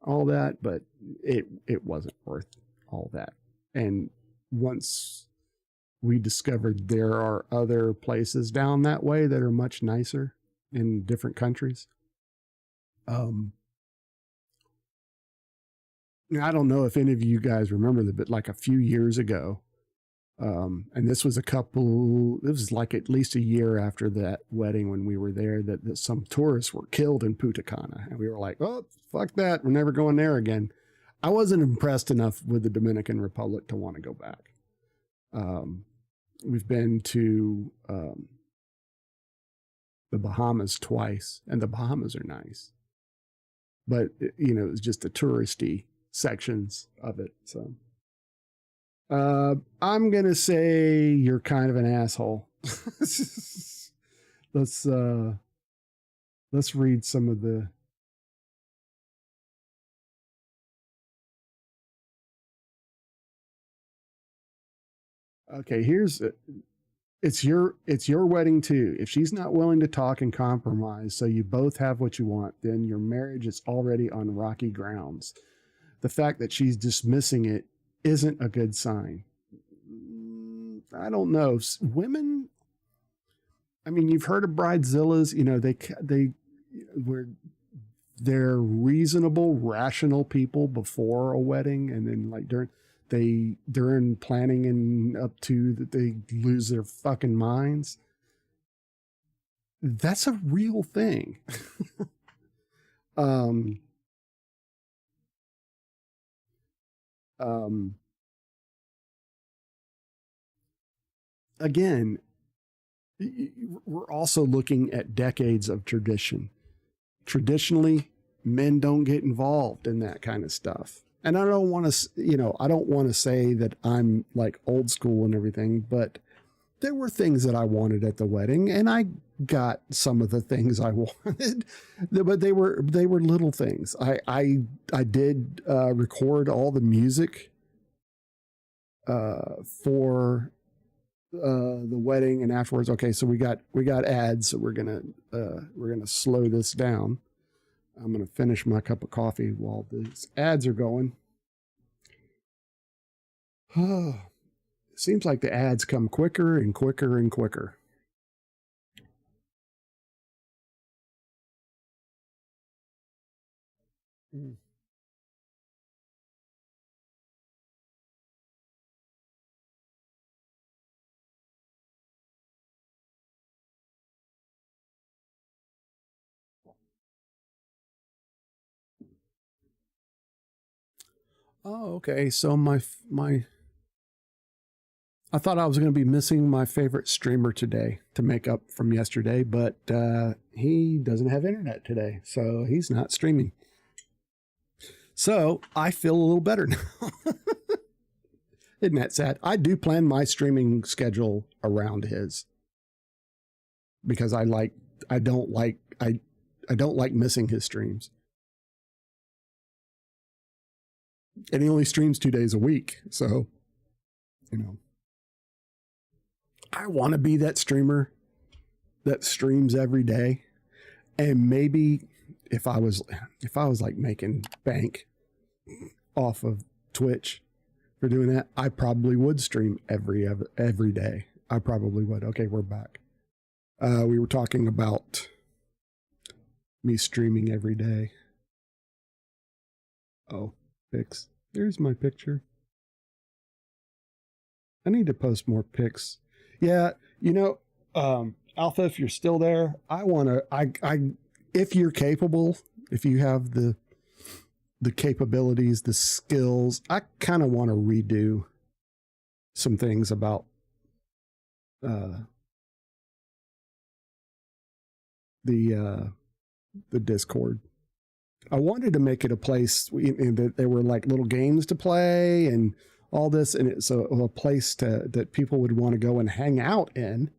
all that, but it wasn't worth all that. And once we discovered there are other places down that way that are much nicer in different countries. Now, I don't know if any of you guys remember that, but like a few years ago, and this was like at least a year after that wedding when we were there, that some tourists were killed in Punta Cana. And we were like, oh, fuck that. We're never going there again. I wasn't impressed enough with the Dominican Republic to want to go back. We've been to the Bahamas twice, and the Bahamas are nice. But, you know, it's just the touristy sections of it. So I'm going to say you're kind of an asshole. Let's read some of the. Okay, here's it. It's your wedding too. If she's not willing to talk and compromise so you both have what you want, then your marriage is already on rocky grounds. The fact that she's dismissing it isn't a good sign. I don't know. Women, I mean, you've heard of bridezillas, you know, they're reasonable, rational people before a wedding, and then like during planning and up to that they lose their fucking minds. That's a real thing. Again, we're also looking at decades of tradition. Traditionally, men don't get involved in that kind of stuff. And I don't want to say that I'm like old school and everything, but there were things that I wanted at the wedding, and I got some of the things I wanted, but they were little things. I did record all the music for the wedding and afterwards. Okay, so we got ads, so we're gonna slow this down. I'm gonna finish my cup of coffee while these ads are going. It seems like the ads come quicker and quicker and quicker. Oh, okay. So I thought I was going to be missing my favorite streamer today to make up from yesterday, but he doesn't have internet today, so he's not streaming. So I feel a little better now. Isn't that sad? I do plan my streaming schedule around his because I don't like missing his streams. And he only streams 2 days a week, so you know. I want to be that streamer that streams every day. And maybe if I was like making bank off of Twitch for doing that, I probably would stream every day. I probably would. Okay, we're back. We were talking about me streaming every day. Oh, pics. There's my picture. I need to post more pics. Yeah, you know, Alpha, if you're still there, if you're capable, if you have the capabilities, the skills, I kind of want to redo some things about the Discord. I wanted to make it a place that there were like little games to play and all this, and it's a place that people would want to go and hang out in.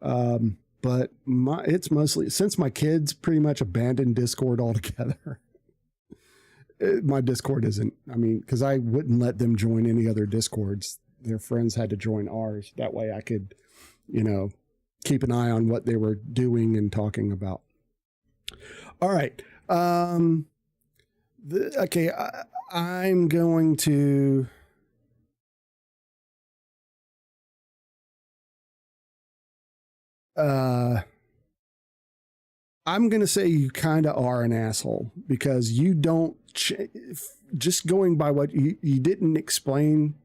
But it's mostly, since my kids pretty much abandoned Discord altogether. My Discord isn't, because I wouldn't let them join any other Discords. Their friends had to join ours. That way I could, keep an eye on what they were doing and talking about. All right. Okay. I'm going to, I'm going to say you kind of are an asshole because you don't just going by what you didn't explain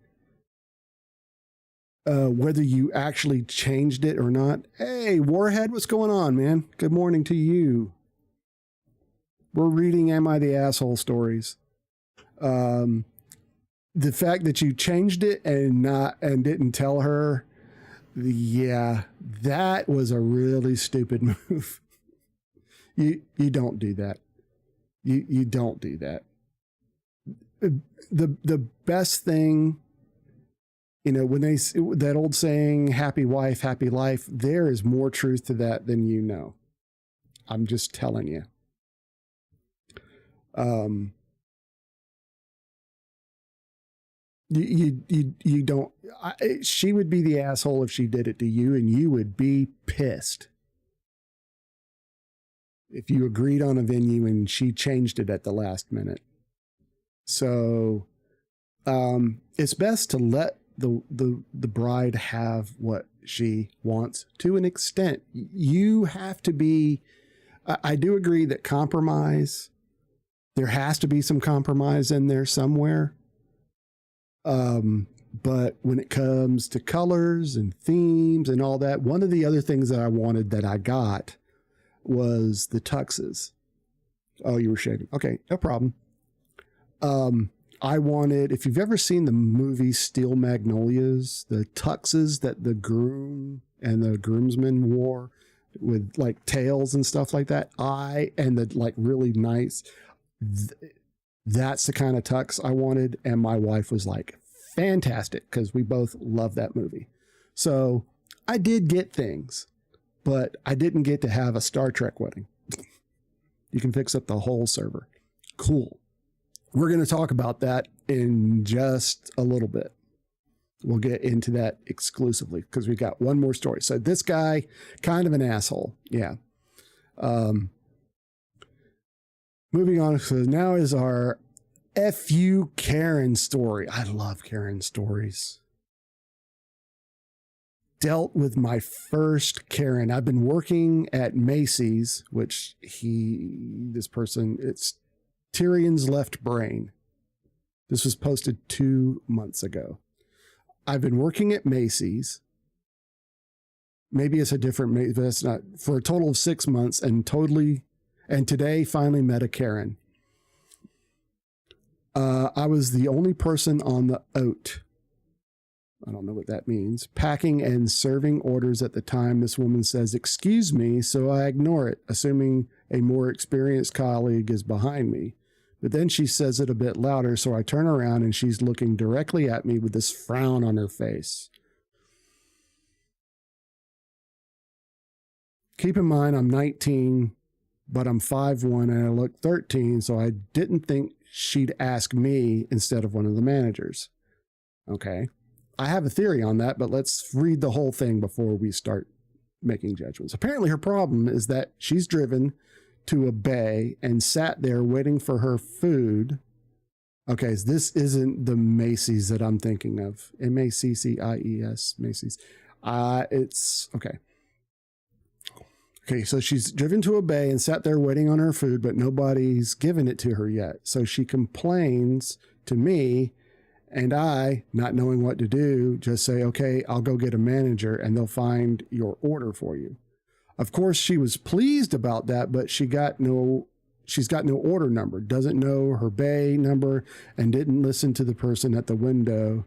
whether you actually changed it or not. Hey, Warhead, what's going on, man? Good morning to you. We're reading Am I the Asshole stories. The fact that you changed it and didn't tell her, yeah, that was a really stupid move. You don't do that. You don't do that. The best thing, when that old saying, happy wife, happy life, there is more truth to that than you know. I'm just telling you. You don't, she would be the asshole if she did it to you, and you would be pissed if you agreed on a venue and she changed it at the last minute. So, it's best to let the bride have what she wants to an extent. You have to be, I do agree that compromise, there has to be some compromise in there somewhere. But when it comes to colors and themes and all that, one of the other things that I wanted that I got was the tuxes. Oh, you were shaking. Okay, no problem. I wanted, if you've ever seen the movie Steel Magnolias, the tuxes that the groom and the groomsmen wore with like tails and stuff like that, and the like really nice, that's the kind of tux I wanted. And my wife was like, fantastic, because we both love that movie. So I did get things, but I didn't get to have a Star Trek wedding. You can fix up the whole server. Cool. We're going to talk about that in just a little bit. We'll get into that exclusively because we got one more story. So this guy, kind of an asshole. Yeah. Moving on. So now is our FU Karen story. I love Karen stories. Dealt with my first Karen. I've been working at Macy's, which it's Tyrion's left brain. This was posted 2 months ago. I've been working at Macy's. Maybe it's a different Macy's, but it's not, for a total of 6 months, and today finally met a Karen. I was the only person on the OAT. I don't know what that means. Packing and serving orders at the time. This woman says, "Excuse me," so I ignore it, assuming a more experienced colleague is behind me. But then she says it a bit louder, so I turn around and she's looking directly at me with this frown on her face. Keep in mind, I'm 19, but I'm 5'1", and I look 13, so I didn't think she'd ask me instead of one of the managers. Okay. I have a theory on that, but let's read the whole thing before we start making judgments. Apparently her problem is that she's driven to a bay and sat there waiting for her food. Okay, so this isn't the Macy's that I'm thinking of. Maccies, Macy's. It's okay. Okay, so she's driven to a bay and sat there waiting on her food, but nobody's given it to her yet. So she complains to me, and I, not knowing what to do, just say, "Okay, I'll go get a manager and they'll find your order for you." Of course, she was pleased about that, but she's got no order number, doesn't know her bay number, and didn't listen to the person at the window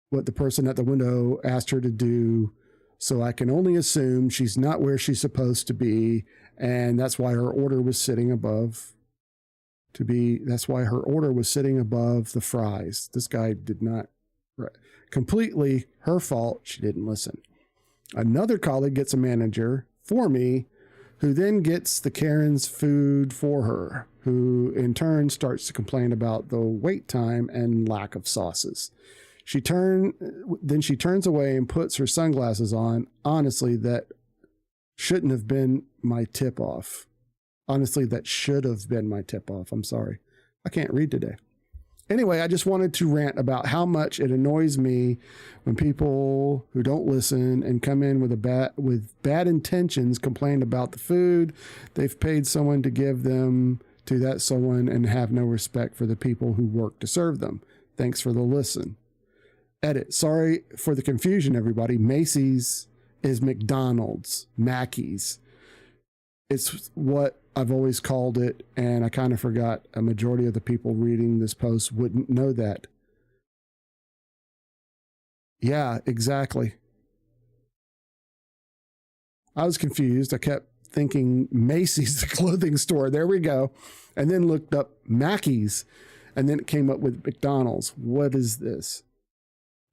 what the person at the window asked her to do. So I can only assume she's not where she's supposed to be. And that's why her order was sitting above that's why her order was sitting above the fries. This guy did not, completely her fault. She didn't listen. Another colleague gets a manager for me, who then gets the Karen's food for her, who in turn starts to complain about the wait time and lack of sauces. Then she turns away and puts her sunglasses on. Honestly, that shouldn't have been my tip off. Honestly, that should have been my tip off. I'm sorry. I can't read today. Anyway, I just wanted to rant about how much it annoys me when people who don't listen and come in with bad intentions complain about the food they've paid someone to give them to that someone and have no respect for the people who work to serve them. Thanks for the listen. Edit. Sorry for the confusion, everybody. Macy's is McDonald's. Mackey's. It's what I've always called it, and I kind of forgot a majority of the people reading this post wouldn't know that. Yeah, exactly. I was confused. I kept thinking Macy's, the clothing store. There we go. And then looked up Mackey's, and then it came up with McDonald's. What is this?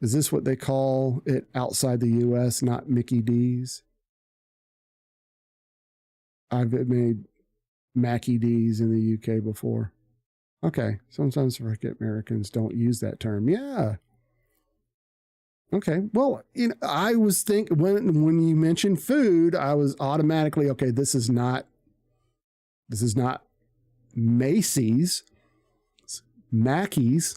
Is this what they call it outside the U.S., not Mickey D's? I've made Mackie D's in the UK before. Okay. Sometimes I forget Americans don't use that term. Yeah. Okay. Well, I was thinking when you mentioned food, I was automatically, okay, this is not Macy's, it's Mackey's.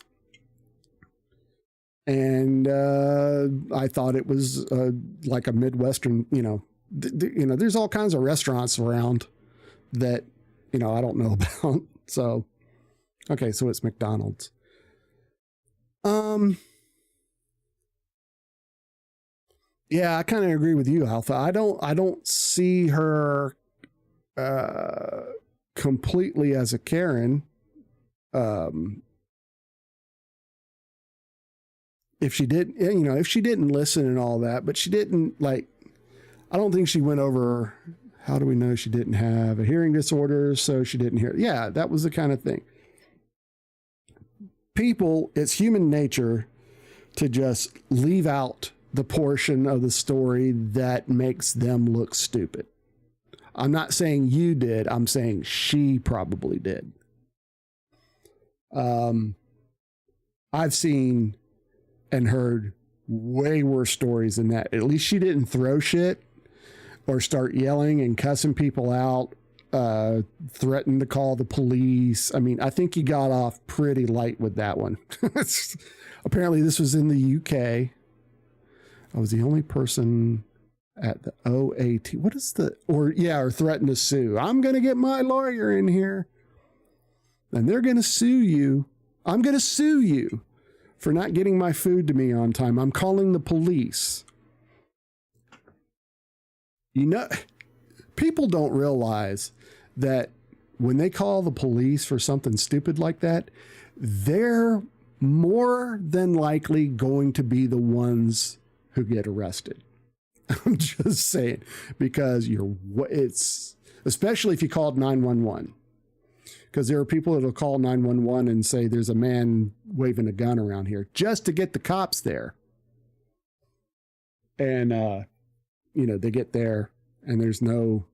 And I thought it was like a Midwestern, there's all kinds of restaurants around that, I don't know about. So, okay, so it's McDonald's. Yeah, I kind of agree with you, Alpha. I don't see her completely as a Karen. If she didn't listen and all that, but she didn't I don't think she went over, how do we know she didn't have a hearing disorder? So she didn't hear. Yeah, that was the kind of thing. People, it's human nature to just leave out the portion of the story that makes them look stupid. I'm not saying you did. I'm saying she probably did. I've seen and heard way worse stories than that. At least she didn't throw shit or start yelling and cussing people out, threaten to call the police. I mean, I think you got off pretty light with that one. Apparently this was in the UK. I was the only person at the OAT. What is or threaten to sue. I'm going to get my lawyer in here and they're going to sue you. I'm going to sue you for not getting my food to me on time. I'm calling the police. People don't realize that when they call the police for something stupid like that, they're more than likely going to be the ones who get arrested. I'm just saying, because it's especially if you called 911, because there are people that'll call 911 and say there's a man waving a gun around here just to get the cops there. And, they get there and there's no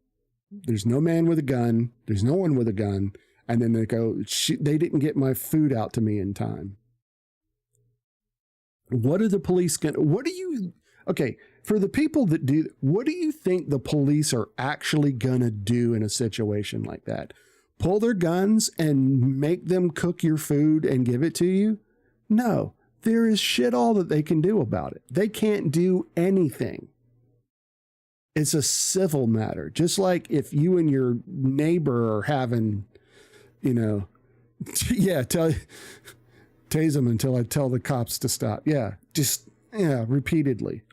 man with a gun. There's no one with a gun. And then they go, they didn't get my food out to me in time. What are the police okay, for the people that do, what do you think the police are actually going to do in a situation like that? Pull their guns and make them cook your food and give it to you? No, there is shit all that they can do about it. They can't do anything. It's a civil matter. Just like if you and your neighbor are having, tase them until I tell the cops to stop. Yeah, repeatedly.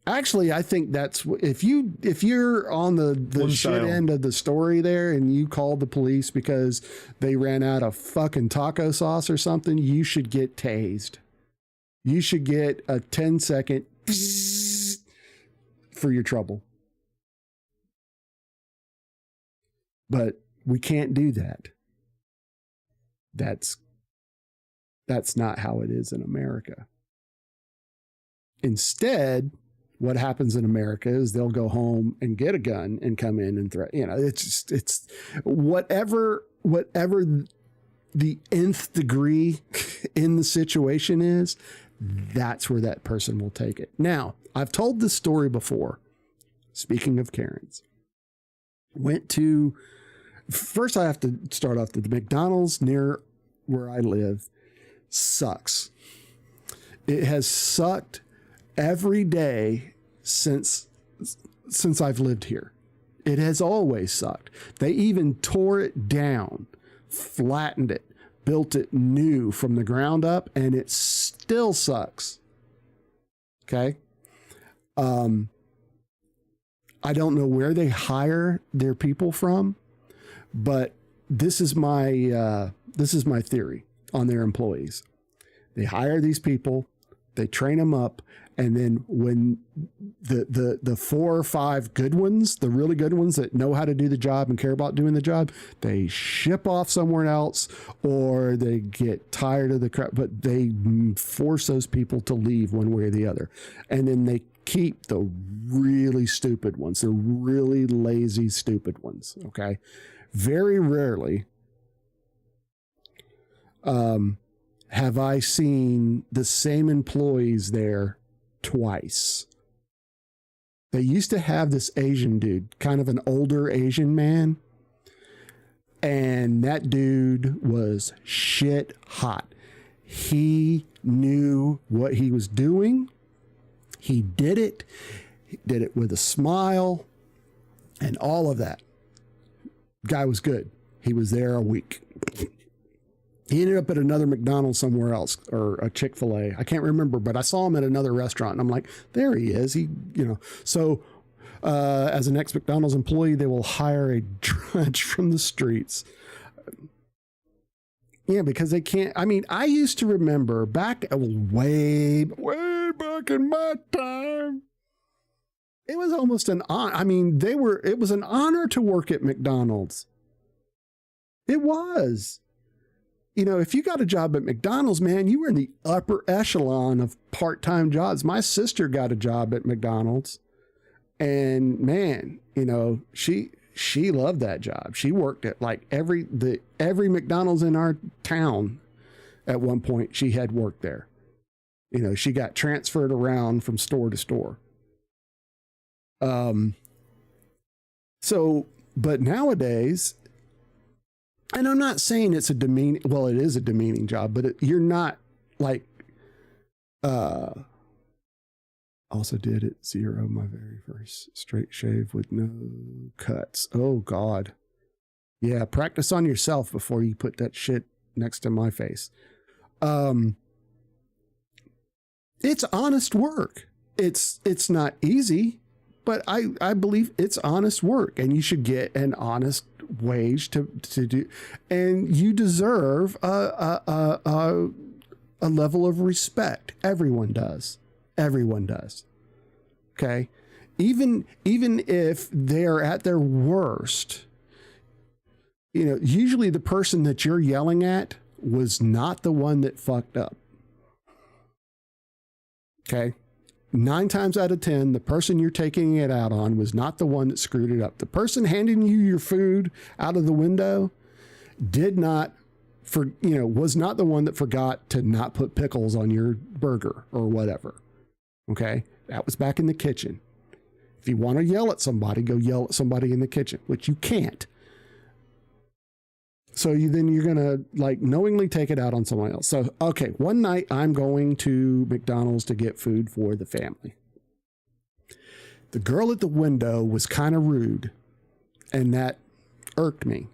Actually, I think that's if you're on the shit style. end of the story there and you called the police because they ran out of fucking taco sauce or something, you should get tased. You should get a 10-second for your trouble. But we can't do that. That's not how it is in America. Instead, what happens in America is they'll go home and get a gun and come in and threaten. You know, it's whatever the nth degree in the situation is, that's where that person will take it. Now, I've told this story before. Speaking of Karens, first I have to start off that the McDonald's near where I live sucks. It has sucked every day since I've lived here. It has always sucked. They even tore it down, flattened it, built it new from the ground up, and it still sucks. Okay. I don't know where they hire their people from, but this is my theory on their employees. They hire these people, they train them up, and then when the 4 or 5 good ones, the really good ones that know how to do the job and care about doing the job, they ship off somewhere else, or they get tired of the crap, but they force those people to leave one way or the other. And then they keep the really stupid ones, the really lazy, stupid ones. Okay. Very rarely have I seen the same employees there twice. They used to have this Asian dude, kind of an older Asian man, and that dude was shit hot. He knew what he was doing. He did it. He did it with a smile and all of that. Guy was good. He was there a week. He ended up at another McDonald's somewhere else, or a Chick-fil-A. I can't remember, but I saw him at another restaurant, and I'm like, there he is. So as an ex-McDonald's employee, they will hire a drudge from the streets. Yeah, because they can't. I mean, I used to remember way back in my time, it was almost an honor. I mean, it was an honor to work at McDonald's. It was. You know, if you got a job at McDonald's, man, you were in the upper echelon of part-time jobs. My sister got a job at McDonald's, and man, you know, she loved that job. She worked at like every McDonald's in our town. At one point, she had worked there. You know, she got transferred around from store to store. But nowadays, and I'm not saying it's it is a demeaning job, but you're not like, also did at 0, my very first straight shave with no cuts. Oh God. Yeah. Practice on yourself before you put that shit next to my face. It's honest work. It's not easy, but I believe it's honest work, and you should get an honest wage to do, and you deserve a level of respect. Everyone does. Okay. Even if they're at their worst, you know, usually the person that you're yelling at was not the one that fucked up. Okay. 9 times out of 10, the person you're taking it out on was not the one that screwed it up. The person handing you your food out of the window was not the one that forgot to not put pickles on your burger or whatever. Okay. That was back in the kitchen. If you want to yell at somebody, go yell at somebody in the kitchen, which you can't. So then you're going to like knowingly take it out on someone else. So, okay, one night I'm going to McDonald's to get food for the family. The girl at the window was kind of rude, and that irked me.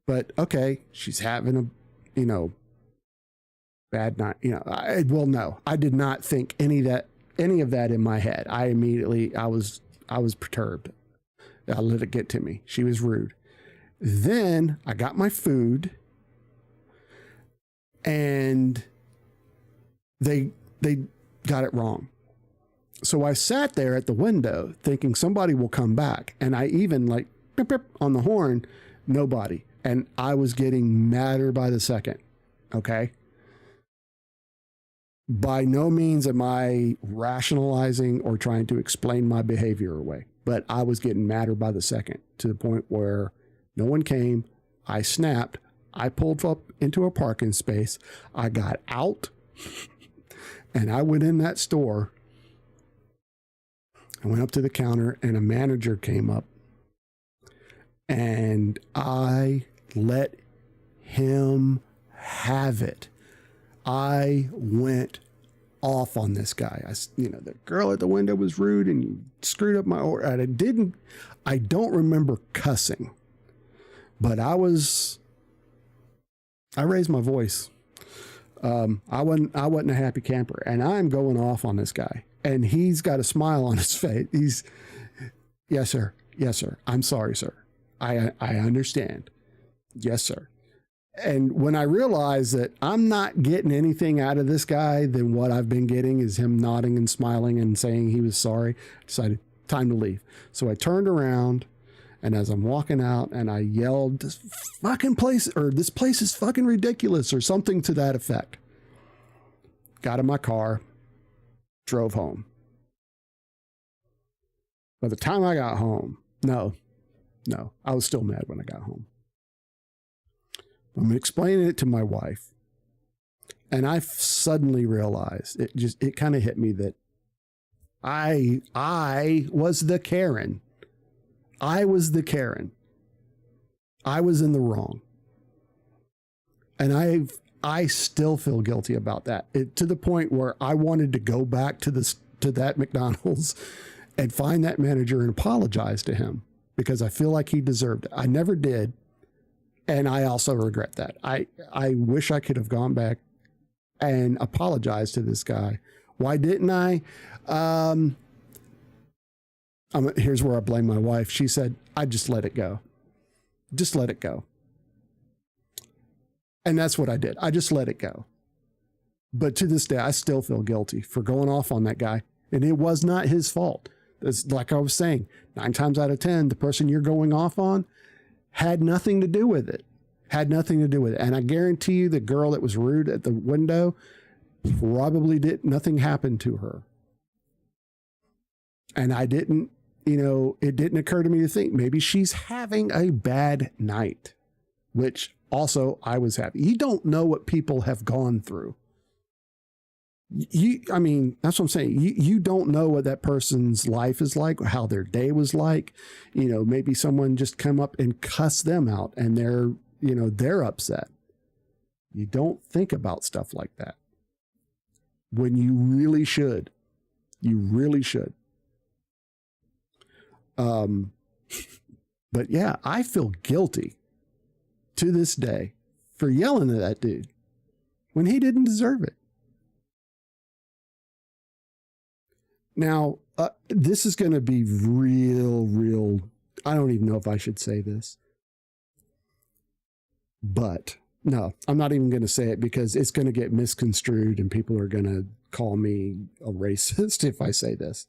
But okay, she's having a, bad night. No, I did not think any of that any of that in my head. I was perturbed. I let it get to me. She was rude. Then I got my food, and they got it wrong. So I sat there at the window thinking somebody will come back. And I even like beep, beep, on the horn, nobody. And I was getting madder by the second. Okay. By no means am I rationalizing or trying to explain my behavior away, but I was getting madder by the second, to the point where no one came. I snapped. I pulled up into a parking space. I got out and I went in that store. I went up to the counter and a manager came up, and I let him have it. I went off on this guy. The girl at the window was rude and you screwed up my order. I don't remember cussing, but I raised my voice. I wasn't a happy camper, and I'm going off on this guy, and he's got a smile on his face. Yes, sir. Yes, sir. I'm sorry, sir. I understand. Yes, sir. And when I realized that I'm not getting anything out of this guy than what I've been getting is him nodding and smiling and saying he was sorry, I decided time to leave. So I turned around, and as I'm walking out, and I yelled, this place is fucking ridiculous, or something to that effect. Got in my car, drove home. By the time I got home, no, I was still mad when I got home. I'm explaining it to my wife, and I suddenly realized it kind of hit me that I was the Karen. I was the Karen. I was in the wrong. And I still feel guilty about that, to the point where I wanted to go back to that McDonald's and find that manager and apologize to him, because I feel like he deserved it. I never did. And I also regret that. I wish I could have gone back and apologized to this guy. Why didn't I? Here's where I blame my wife. She said, I just let it go. Just let it go. And that's what I did. I just let it go. But to this day, I still feel guilty for going off on that guy. And it was not his fault. It's like I was saying, 9 times out of 10, the person you're going off on had nothing to do with it. And I guarantee you the girl that was rude at the window probably nothing happened to her. And it didn't occur to me to think maybe she's having a bad night, which also I was having. You don't know what people have gone through. That's what I'm saying. You don't know what that person's life is like, how their day was like. Maybe someone just come up and cuss them out and they're upset. You don't think about stuff like that when you really should. You really should. But yeah, I feel guilty to this day for yelling at that dude when he didn't deserve it. Now, this is going to be real. I don't even know if I should say this. But no, I'm not even going to say it, because it's going to get misconstrued and people are going to call me a racist if I say this.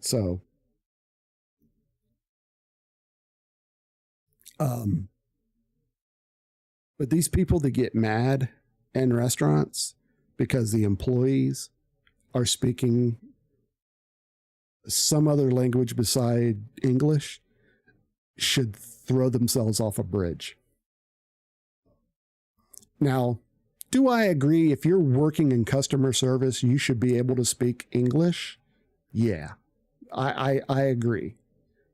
So, but these people that get mad in restaurants because the employees are speaking some other language beside English should throw themselves off a bridge. Now, do I agree if you're working in customer service, you should be able to speak English? Yeah, I agree.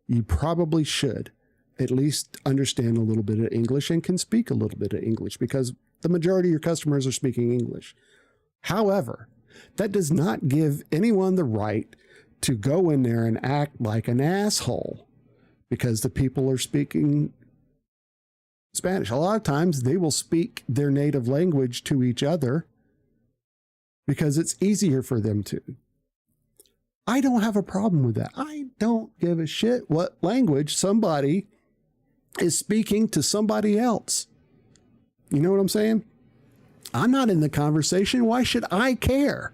You probably should at least understand a little bit of English and can speak a little bit of English, because the majority of your customers are speaking English. However, that does not give anyone the right to go in there and act like an asshole because the people are speaking Spanish. A lot of times they will speak their native language to each other because it's easier for them to. I don't have a problem with that. I don't give a shit what language somebody is speaking to somebody else. You know what I'm saying? I'm not in the conversation. Why should I care?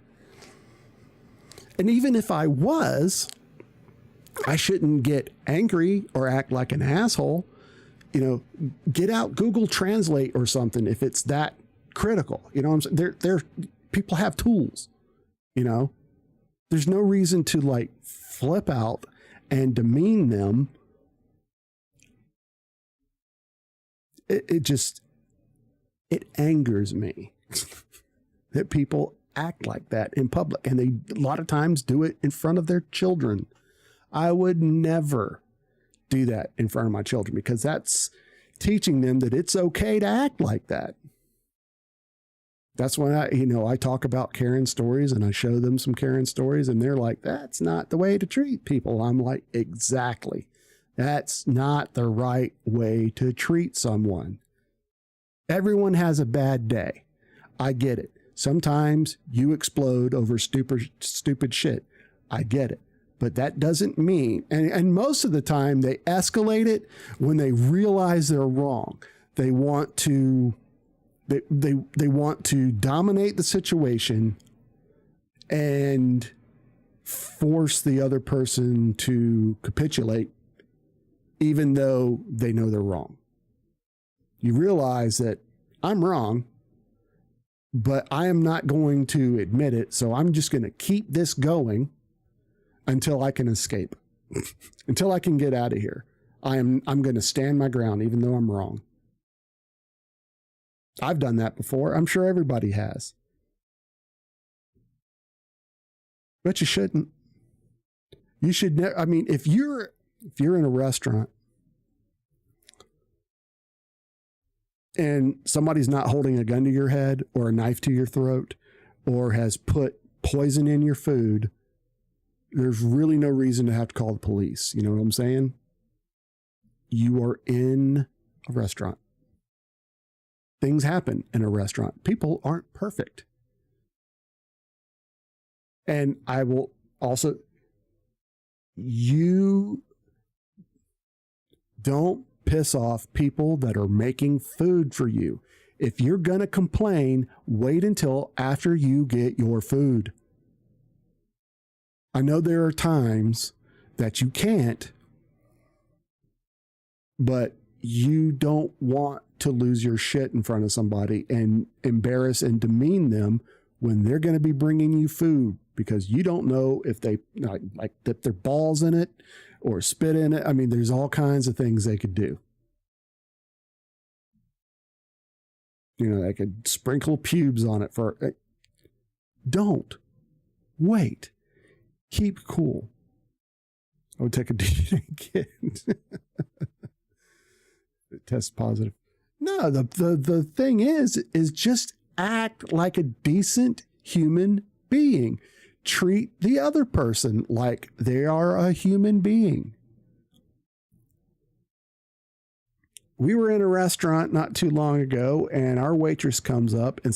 And even if I was, I shouldn't get angry or act like an asshole. You know, get out Google Translate or something if it's that critical. You know what I'm saying? They're people have tools, you know. There's no reason to like flip out and demean them. It angers me that people act like that in public, and they a lot of times do it in front of their children. I would never do that in front of my children, because that's teaching them that it's okay to act like that. That's when I talk about Karen stories, and I show them some Karen stories, and they're like, that's not the way to treat people. I'm like, exactly. That's not the right way to treat someone. Everyone has a bad day. I get it. Sometimes you explode over stupid shit. I get it. But that doesn't mean, and most of the time they escalate it when they realize they're wrong. They want to they want to dominate the situation and force the other person to capitulate, even though they know they're wrong. You realize that I'm wrong, but I am not going to admit it. So I'm just going to keep this going until I can escape, until I can get out of here. I'm going to stand my ground, even though I'm wrong. I've done that before. I'm sure everybody has. But you shouldn't. You should never. I mean, if you're in a restaurant and somebody's not holding a gun to your head or a knife to your throat or has put poison in your food, there's really no reason to have to call the police. You know what I'm saying? You are in a restaurant. Things happen in a restaurant. People aren't perfect. And I will also, you don't piss off people that are making food for you. If you're going to complain, wait until after you get your food. I know there are times that you can't, but you don't want to lose your shit in front of somebody and embarrass and demean them when they're going to be bringing you food, because you don't know if they like dip their balls in it or spit in it. I mean, there's all kinds of things they could do. You know, they could sprinkle pubes on it don't wait. Keep cool. I would take a again. Test positive. No, the thing is just act like a decent human being. Treat the other person like they are a human being. We were in a restaurant not too long ago, and our waitress comes up and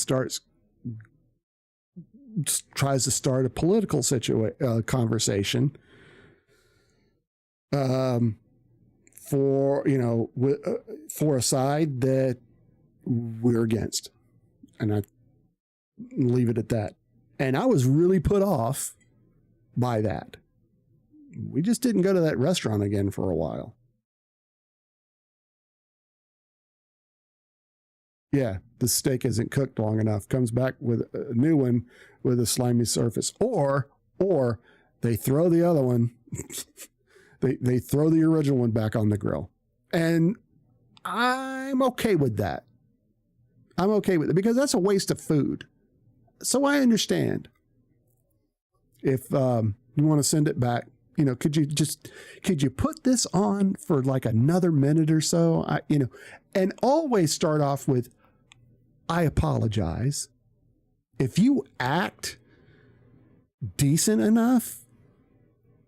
tries to start a political conversation for a side that we're against, and I leave it at that. And I was really put off by that. We just didn't go to that restaurant again for a while. Yeah, the steak isn't cooked long enough. Comes back with a new one with a slimy surface. Or they throw the other one. they throw the original one back on the grill. And I'm okay with that. I'm okay with it because that's a waste of food. So I understand. If you want to send it back, could you put this on for like another minute or so? And always start off with, I apologize. If you act decent enough,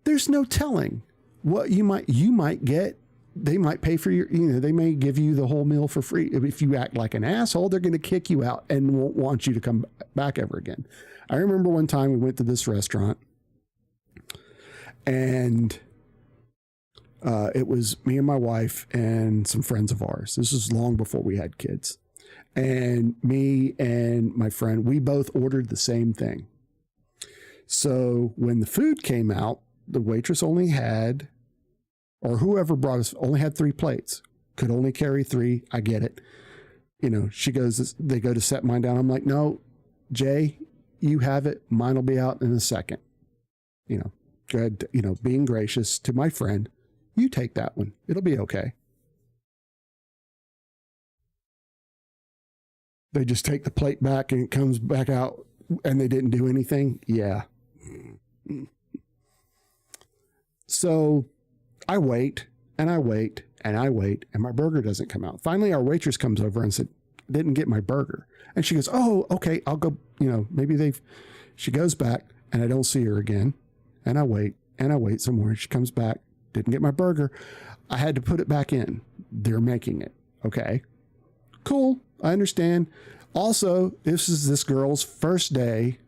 there's no telling what you might get. They might pay for they may give you the whole meal for free. If you act like an asshole, they're going to kick you out and won't want you to come back ever again. I remember one time we went to this restaurant And it was me and my wife and some friends of ours. This was long before we had kids. And me and my friend, we both ordered the same thing. So when the food came out, the waitress only had, or whoever brought us, only had 3 plates. Could only carry 3. I get it. You know, she goes, they go to set mine down. I'm like, no, Jay, you have it. Mine will be out in a second. You know, go ahead, you know, being gracious to my friend. You take that one. It'll be okay. They just take the plate back and it comes back out and they didn't do anything. Yeah. So I wait and I wait and I wait and my burger doesn't come out. Finally, our waitress comes over and said, didn't get my burger. And she goes, oh, okay, I'll go, you know, she goes back and I don't see her again. And I wait some more. She comes back, didn't get my burger. I had to put it back in. They're making it. Okay, cool. I understand. Also, this is this girl's first day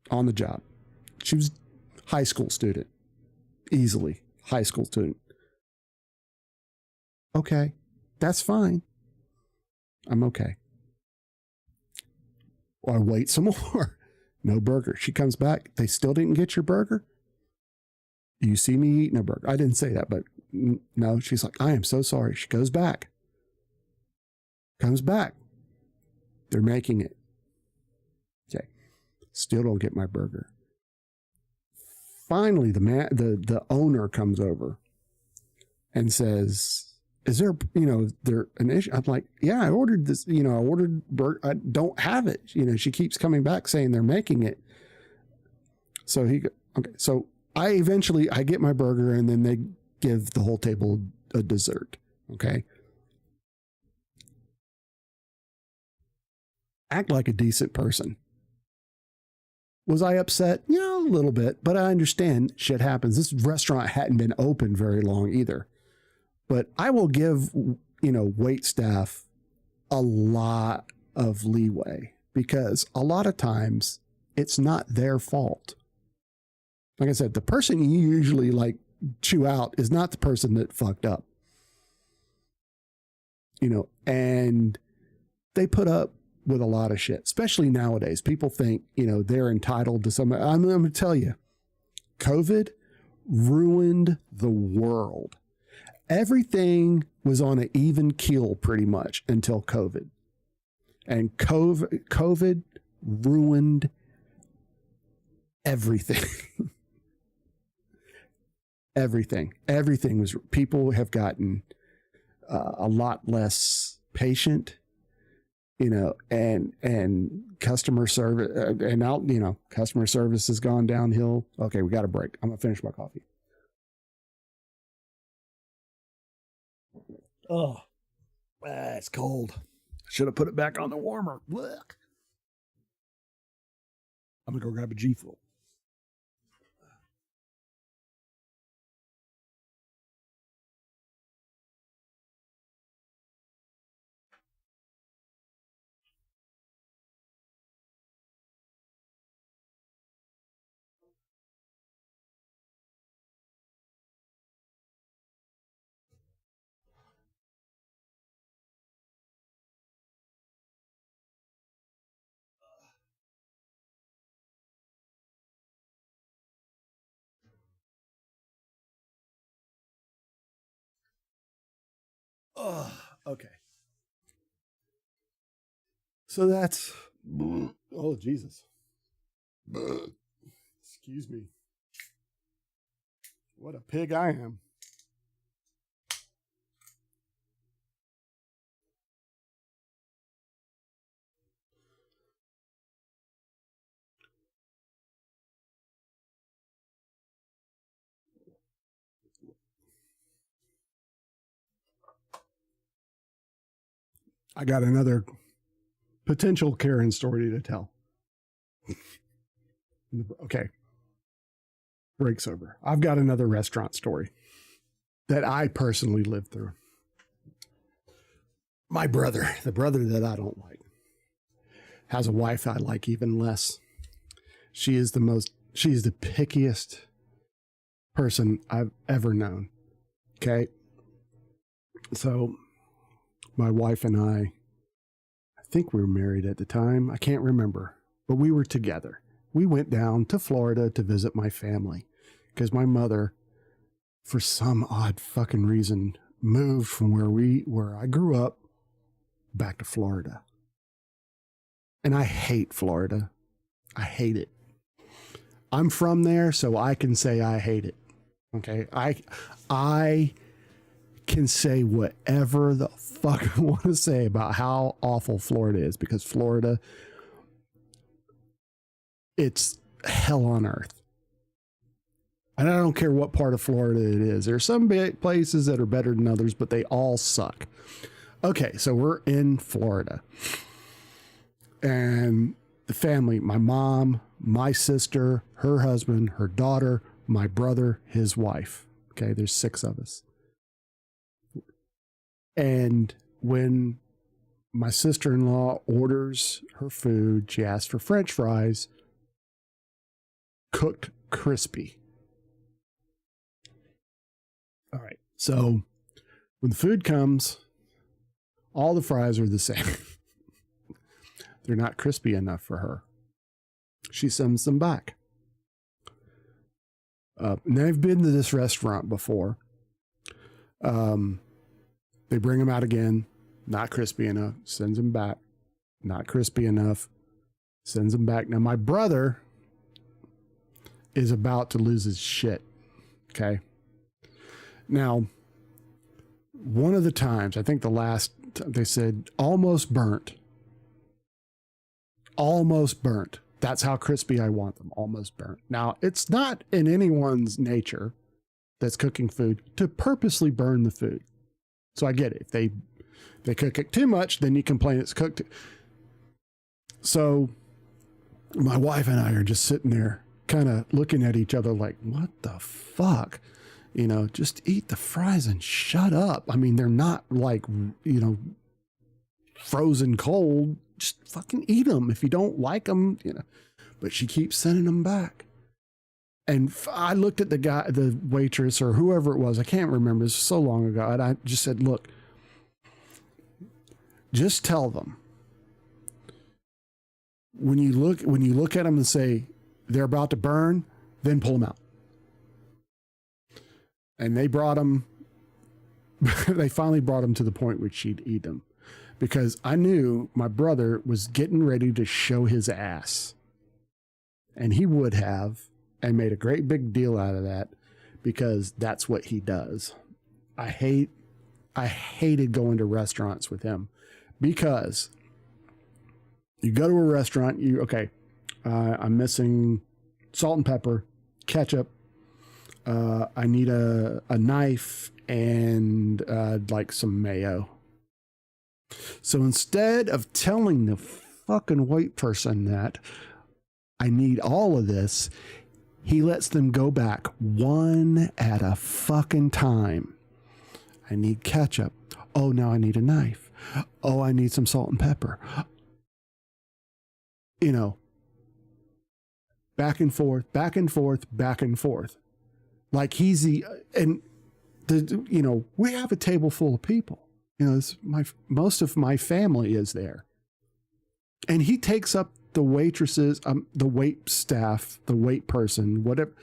on the job. She was a high school student, easily high school student. Okay, that's fine. I'm okay. Well, I wait some more. No burger. She comes back. They still didn't get your burger? You see me eating a burger. I didn't say that, but no. She's like, I am so sorry. She goes back. Comes back. They're making it. Okay. Still don't get my burger. Finally, the owner comes over and says, is there, you know, there an issue? I'm like, yeah, I ordered this, you know, I ordered burger. I don't have it. You know, she keeps coming back saying they're making it. So okay. So I get my burger and then they give the whole table a dessert. Okay. Act like a decent person. Was I upset? Yeah, a little bit, but I understand shit happens. This restaurant hadn't been open very long either. But I will give, you know, wait staff a lot of leeway because a lot of times it's not their fault. Like I said, the person you usually like chew out is not the person that fucked up. You know, and they put up with a lot of shit, especially nowadays. People think, you know, they're entitled to some. I'm going to tell you, COVID ruined the world. Everything was on an even keel pretty much until COVID. And COVID ruined everything. Everything was, people have gotten a lot less patient, you know, and customer service, and now, you know, customer service has gone downhill. Okay, we got a break. I'm gonna finish my coffee. Oh, it's cold. Should have put it back on the warmer. Look, I'm gonna go grab a G Fuel. Oh, okay. So that's, oh, Jesus. Excuse me. What a pig I am. I got another potential Karen story to tell. Okay. Break's over. I've got another restaurant story that I personally lived through. My brother, the brother that I don't like, has a wife I like even less. She is the pickiest person I've ever known. Okay. So my wife and I think we were married at the time. I can't remember, but we were together. We went down to Florida to visit my family because my mother, for some odd fucking reason, moved from where I grew up back to Florida. And I hate Florida. I hate it. I'm from there, so I can say I hate it. Okay. I can say whatever the fuck I want to say about how awful Florida is, because Florida, it's hell on earth. And I don't care what part of Florida it is. There are some places that are better than others, but they all suck. Okay, so we're in Florida. And the family, my mom, my sister, her husband, her daughter, my brother, his wife. Okay, there's 6 of us. And when my sister-in-law orders her food, she asks for French fries, cooked crispy. All right. So when the food comes, all the fries are the same. They're not crispy enough for her. She sends them back. And I've been to this restaurant before. They bring them out again, not crispy enough, sends them back, not crispy enough, sends them back. Now, my brother is about to lose his shit. Okay. Now, one of the times, I think the last, they said almost burnt. Almost burnt. That's how crispy I want them. Almost burnt. Now, it's not in anyone's nature that's cooking food to purposely burn the food. So I get it. If they cook it too much, then you complain it's cooked. So my wife and I are just sitting there kind of looking at each other like, what the fuck? You know, just eat the fries and shut up. I mean, they're not like, you know, frozen cold. Just fucking eat them. If you don't like them, you know. But she keeps sending them back. And I looked at the waitress or whoever it was. I can't remember. It was so long ago. And I just said, look, just tell them when you look at them and say they're about to burn, then pull them out. And they brought them. They finally brought them to the point where she'd eat them, because I knew my brother was getting ready to show his ass, and he would have. And made a great big deal out of that, because that's what he does. I hated going to restaurants with him, because you go to a restaurant, I'm missing salt and pepper, ketchup. I need a knife and like some mayo. So instead of telling the fucking white person that I need all of this, he lets them go back one at a fucking time. I need ketchup. Oh, now I need a knife. Oh, I need some salt and pepper. You know, back and forth, back and forth, back and forth. Like we have a table full of people. You know, most of my family is there. And he takes up the waitresses, the wait staff, the wait person, whatever,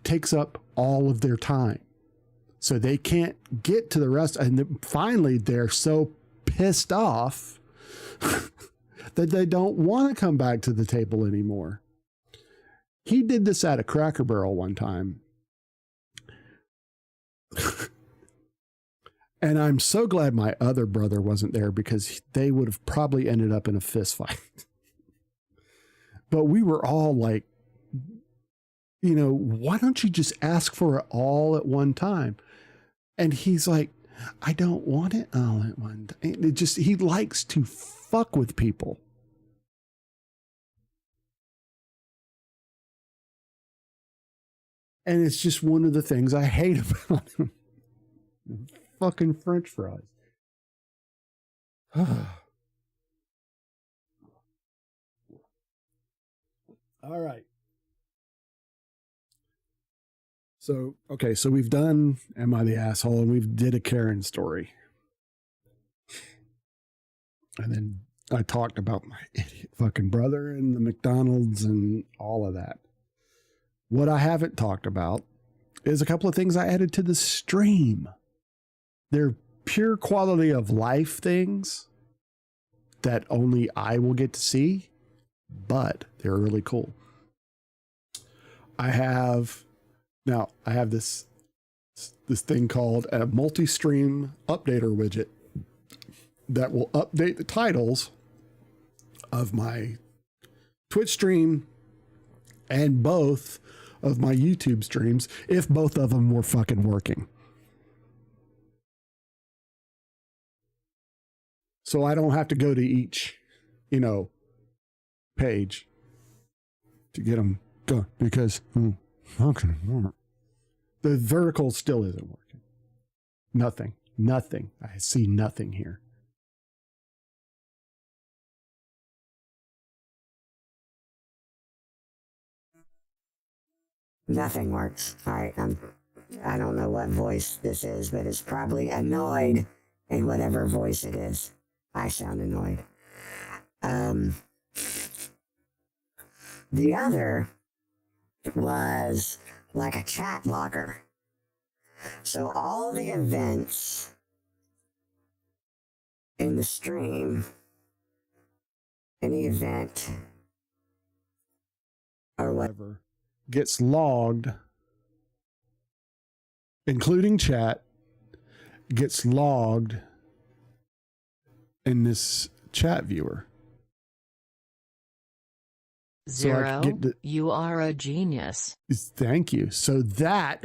takes up all of their time. So they can't get to the rest. And finally, they're so pissed off that they don't want to come back to the table anymore. He did this at a Cracker Barrel one time. And I'm so glad my other brother wasn't there, because they would have probably ended up in a fist fight. But we were all like, you know, why don't you just ask for it all at one time? And he's like, I don't want it all at one time. He likes to fuck with people. And it's just one of the things I hate about him. Fucking French fries. All right. So, okay, so we've done Am I the Asshole, and we've did a Karen story. And then I talked about my idiot fucking brother and the McDonald's and all of that. What I haven't talked about is a couple of things I added to the stream. They're pure quality of life things that only I will get to see, but they're really cool. I have this thing called a multi-stream updater widget that will update the titles of my Twitch stream and both of my YouTube streams if both of them were fucking working. So I don't have to go to each, page to get them done because the vertical still isn't working. Nothing. I see nothing here. Nothing works. All right, I don't know what voice this is, but it's probably annoyed in whatever voice it is. I sound annoyed. The other was like a chat logger. So all the events in the stream, any event or whatever, gets logged, including chat, gets logged in this chat viewer. Zero, you are a genius. Thank you. So that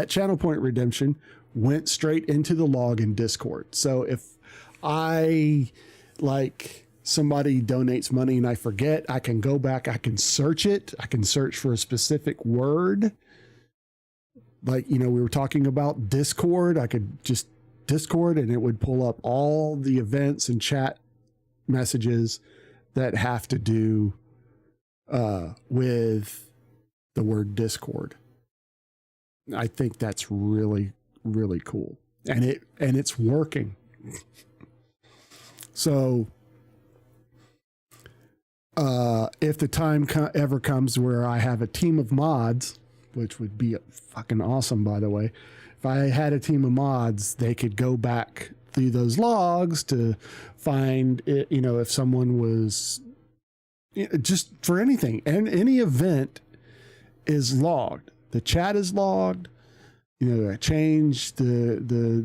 channel point redemption went straight into the log in Discord. So if somebody donates money and I forget, I can go back, I can search it. I can search for a specific word. We were talking about Discord. I could just Discord and it would pull up all the events and chat messages that have to do with the word Discord. I think that's really, really cool. And it's working. So if the time ever comes where I have a team of mods, which would be fucking awesome, by the way, if I had a team of mods, they could go back through those logs to find it, if someone was just for anything, and any event is logged. The chat is logged. I change the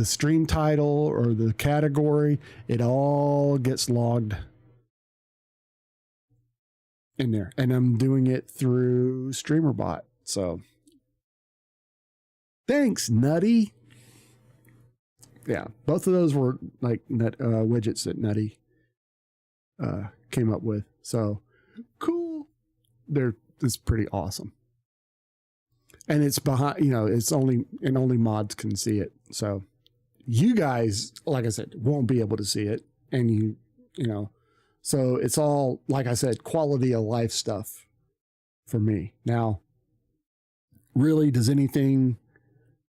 stream title or the category. It all gets logged in there, and I'm doing it through StreamerBot. So thanks, Nutty. Yeah, both of those were widgets that Nutty came up with. So cool. It's pretty awesome. And it's behind, it's only mods can see it. So you guys, like I said, won't be able to see it. And so it's all, like I said, quality of life stuff for me. Now, really, does anything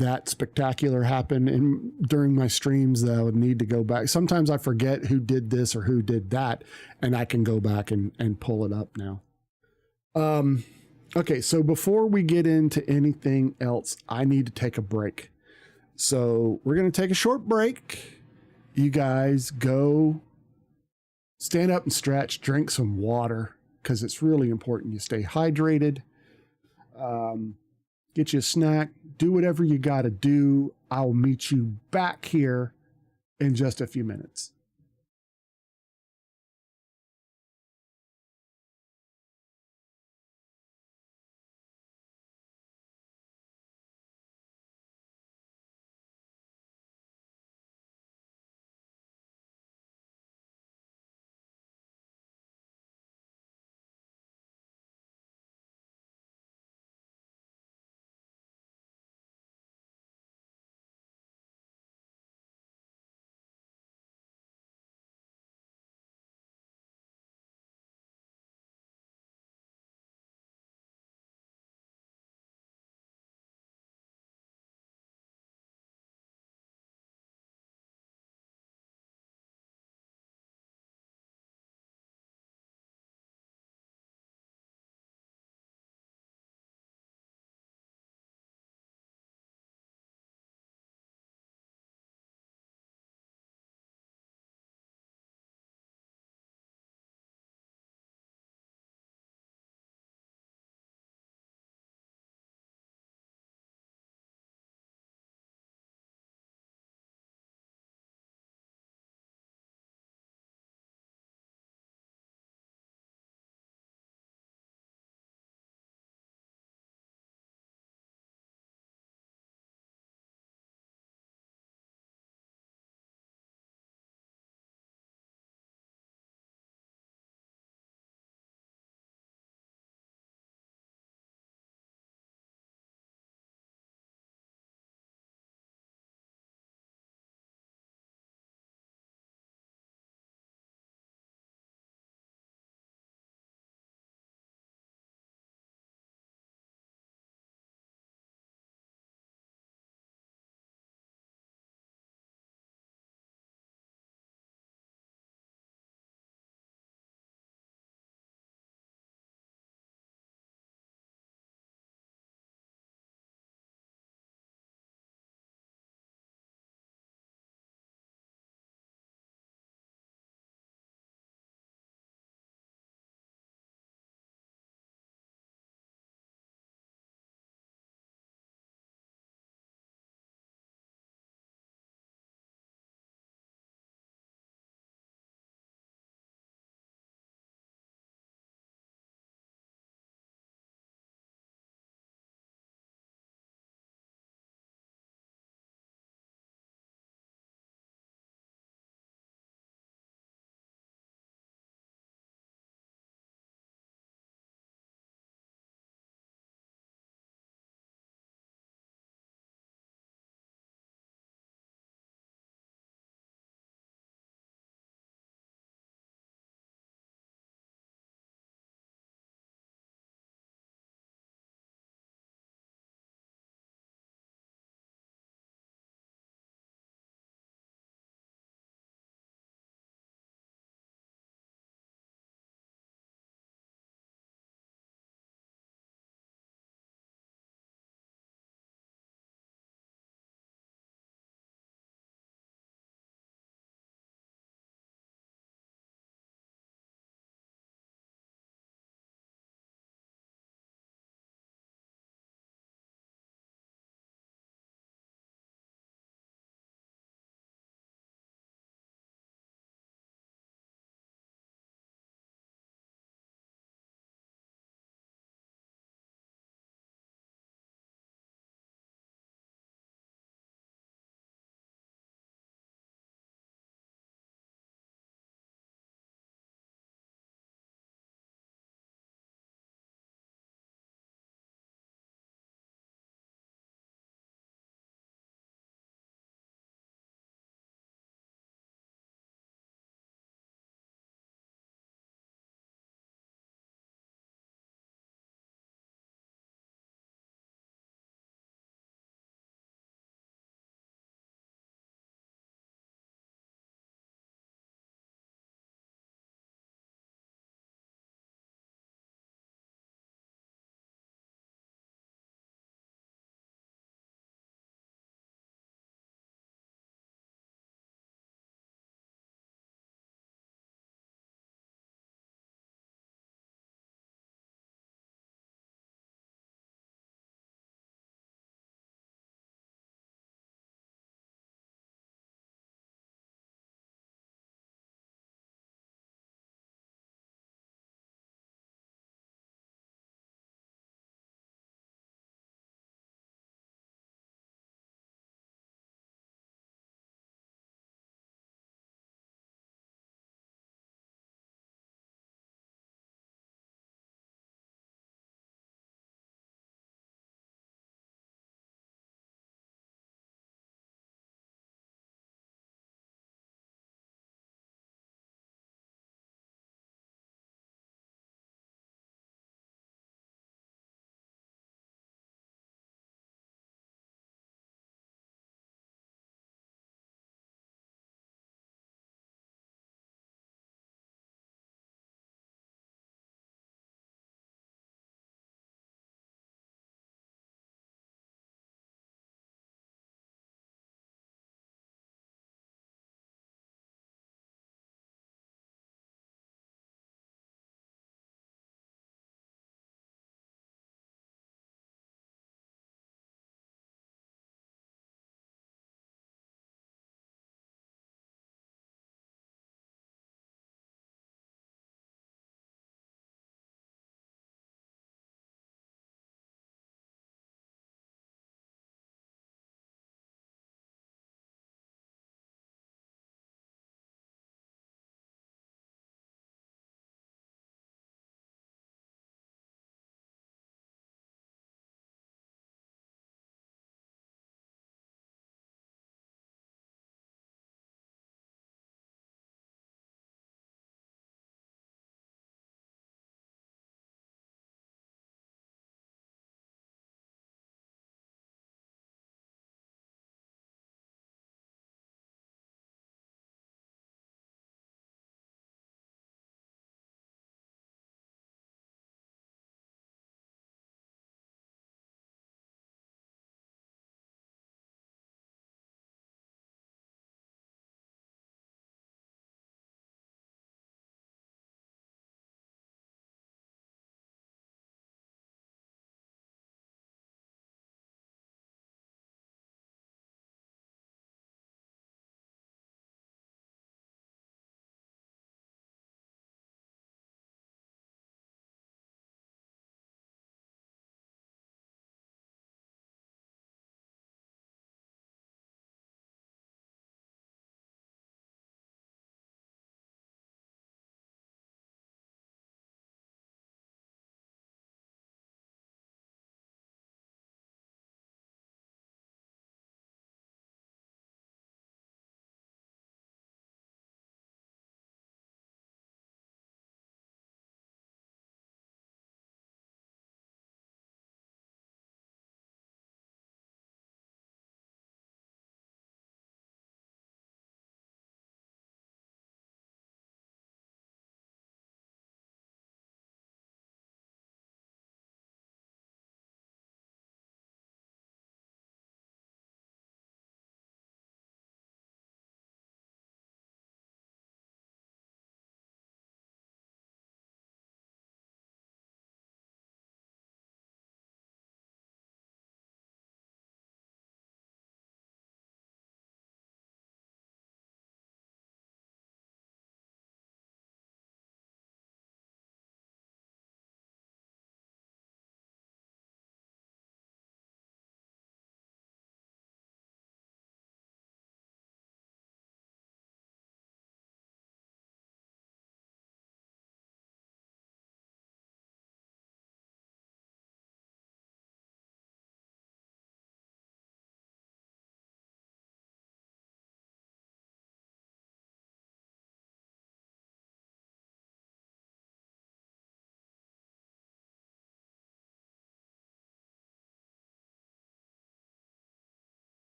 that spectacular happen during my streams that I would need to go back? Sometimes I forget who did this or who did that, and I can go back and pull it up now. Okay, so before we get into anything else, I need to take a break. So we're going to take a short break. You guys go stand up and stretch, drink some water, because it's really important you stay hydrated. Get you a snack, do whatever you got to do. I'll meet you back here in just a few minutes.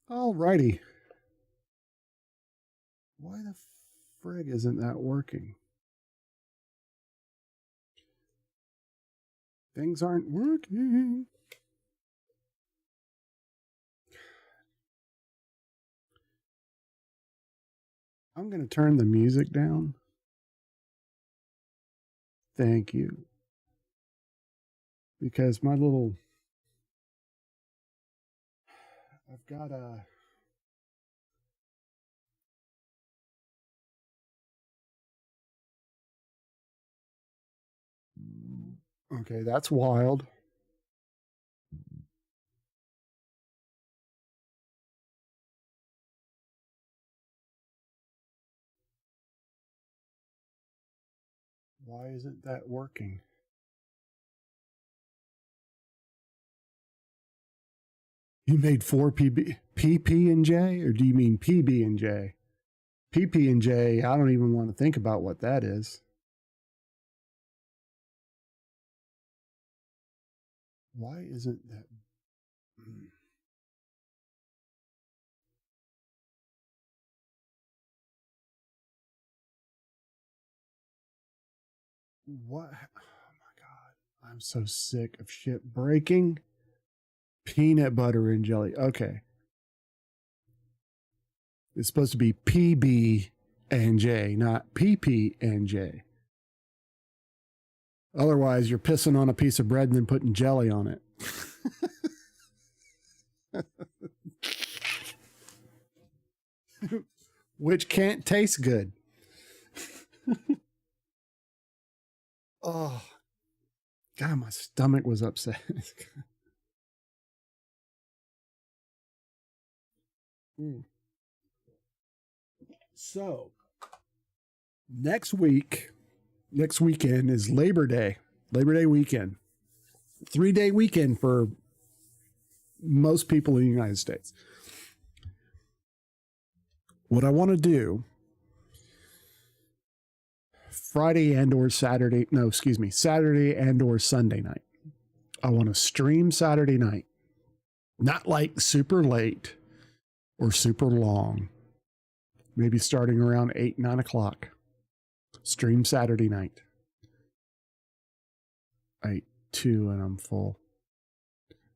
Alrighty. Why the frig isn't that working? Things aren't working. I'm going to turn the music down. Thank you. Because my little... I've got a... Okay, that's wild. Why isn't that working? You made 4 PP and J, or do you mean PB and J? PP and J, I don't even want to think about what that is. Why isn't that? What? Oh my God. I'm so sick of shit breaking. Peanut butter and jelly. Okay. It's supposed to be PB and J, not PP and J. Otherwise, you're pissing on a piece of bread and then putting jelly on it. Which can't taste good. Oh, God, my stomach was upset. So, next weekend is Labor Day weekend. 3-day weekend for most people in the United States. What I want to do Saturday and or Sunday night. I want to stream Saturday night. Not like super late or super long. Maybe starting around 8, 9 o'clock. Stream Saturday night. I ate 2 and I'm full.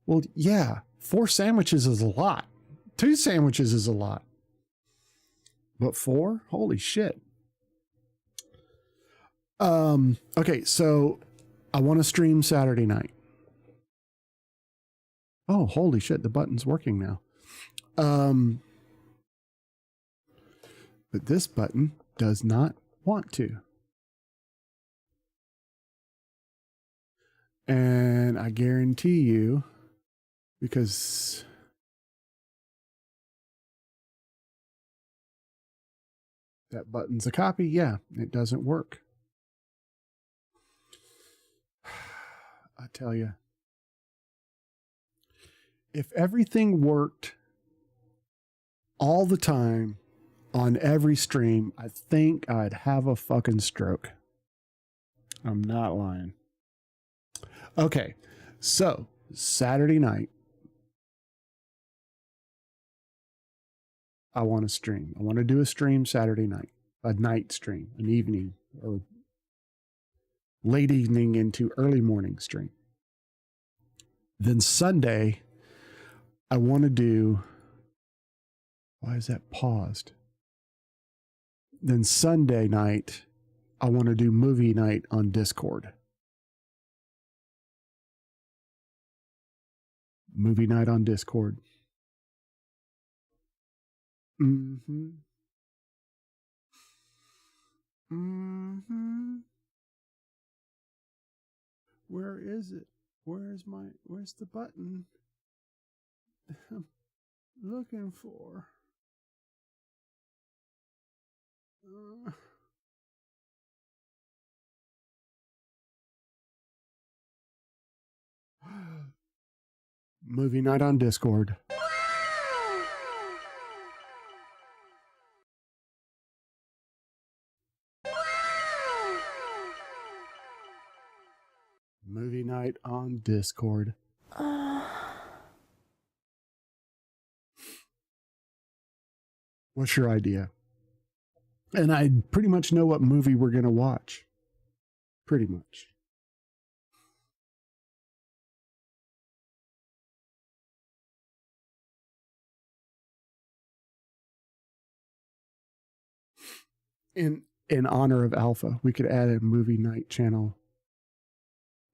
Well, yeah, 4 sandwiches is a lot. 2 sandwiches is a lot. But 4? Holy shit. Okay, so I want to stream Saturday night. Oh, holy shit, the button's working now. But this button does not want to. And I guarantee you, because that button's a copy, yeah, it doesn't work. I tell you, if everything worked all the time on every stream, I think I'd have a fucking stroke. I'm not lying. Okay, so Saturday night, I want to stream. I want to do a stream Saturday night, a night stream, an evening or late evening into early morning stream. Then Sunday, I want to do, why is that paused? Then Sunday night, I want to do movie night on Discord. Movie night on Discord. Mm-hmm. Mm-hmm. Where is it? Where's the button I'm looking for? Movie night on Discord. Movie night on Discord. What's your idea? And I pretty much know what movie we're going to watch. Pretty much. In honor of Alpha, we could add a movie night channel.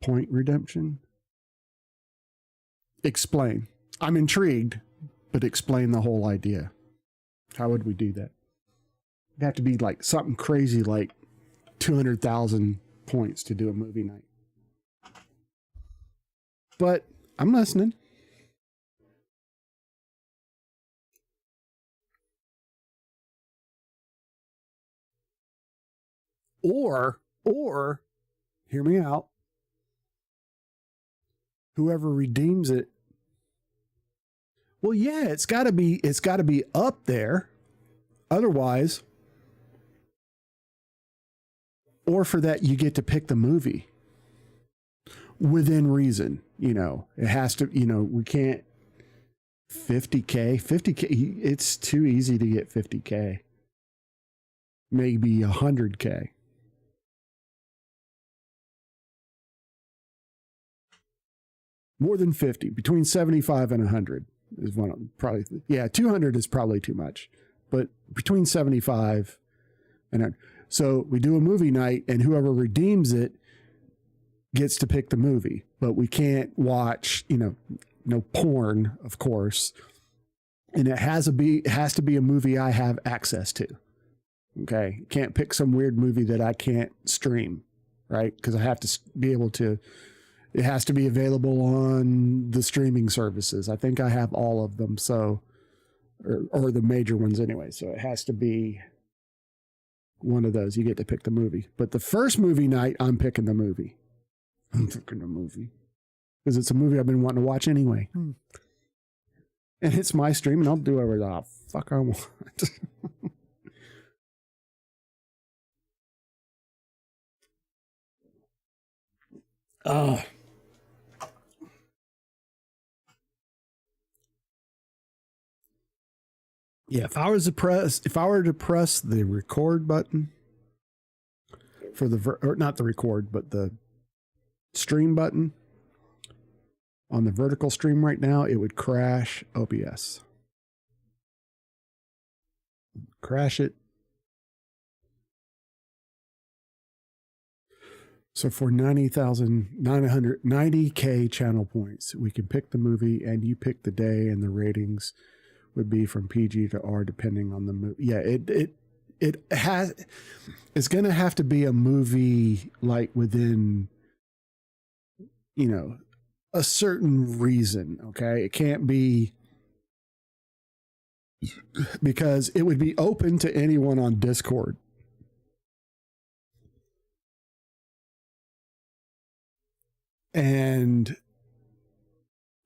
Point redemption. Explain. I'm intrigued, but explain the whole idea. How would we do that? It'd have to be like something crazy like 200,000 points to do a movie night. But I'm listening. Or, hear me out. Whoever redeems it. Well, yeah, it's got to be up there. Otherwise, or for that, you get to pick the movie within reason. You know, it has to, you know, we can't 50K, it's too easy to get 50K. Maybe 100K. More than 50, between 75 and 100 is one probably. Yeah, 200 is probably too much, but between 75 and 100. So we do a movie night, and whoever redeems it gets to pick the movie. But we can't watch, you know, no porn, of course, and it has to be a movie I have access to. Okay, can't pick some weird movie that I can't stream, right? Because I have to be able to. It has to be available on the streaming services. I think I have all of them, so or the major ones anyway. So it has to be one of those. You get to pick the movie. But the first movie night, I'm picking the movie. I'm picking the movie because it's a movie I've been wanting to watch anyway. And it's my stream, and I'll do whatever the fuck I want. Yeah, if I were to press the record button for or not the record, but the stream button on the vertical stream right now, it would crash OBS. Crash it. So for 90K channel points, we can pick the movie, and you pick the day, and the ratings would be from PG to R depending on the movie. Yeah, it's going to have to be a movie like within, you know, a certain reason. Okay, it can't be because it would be open to anyone on Discord. And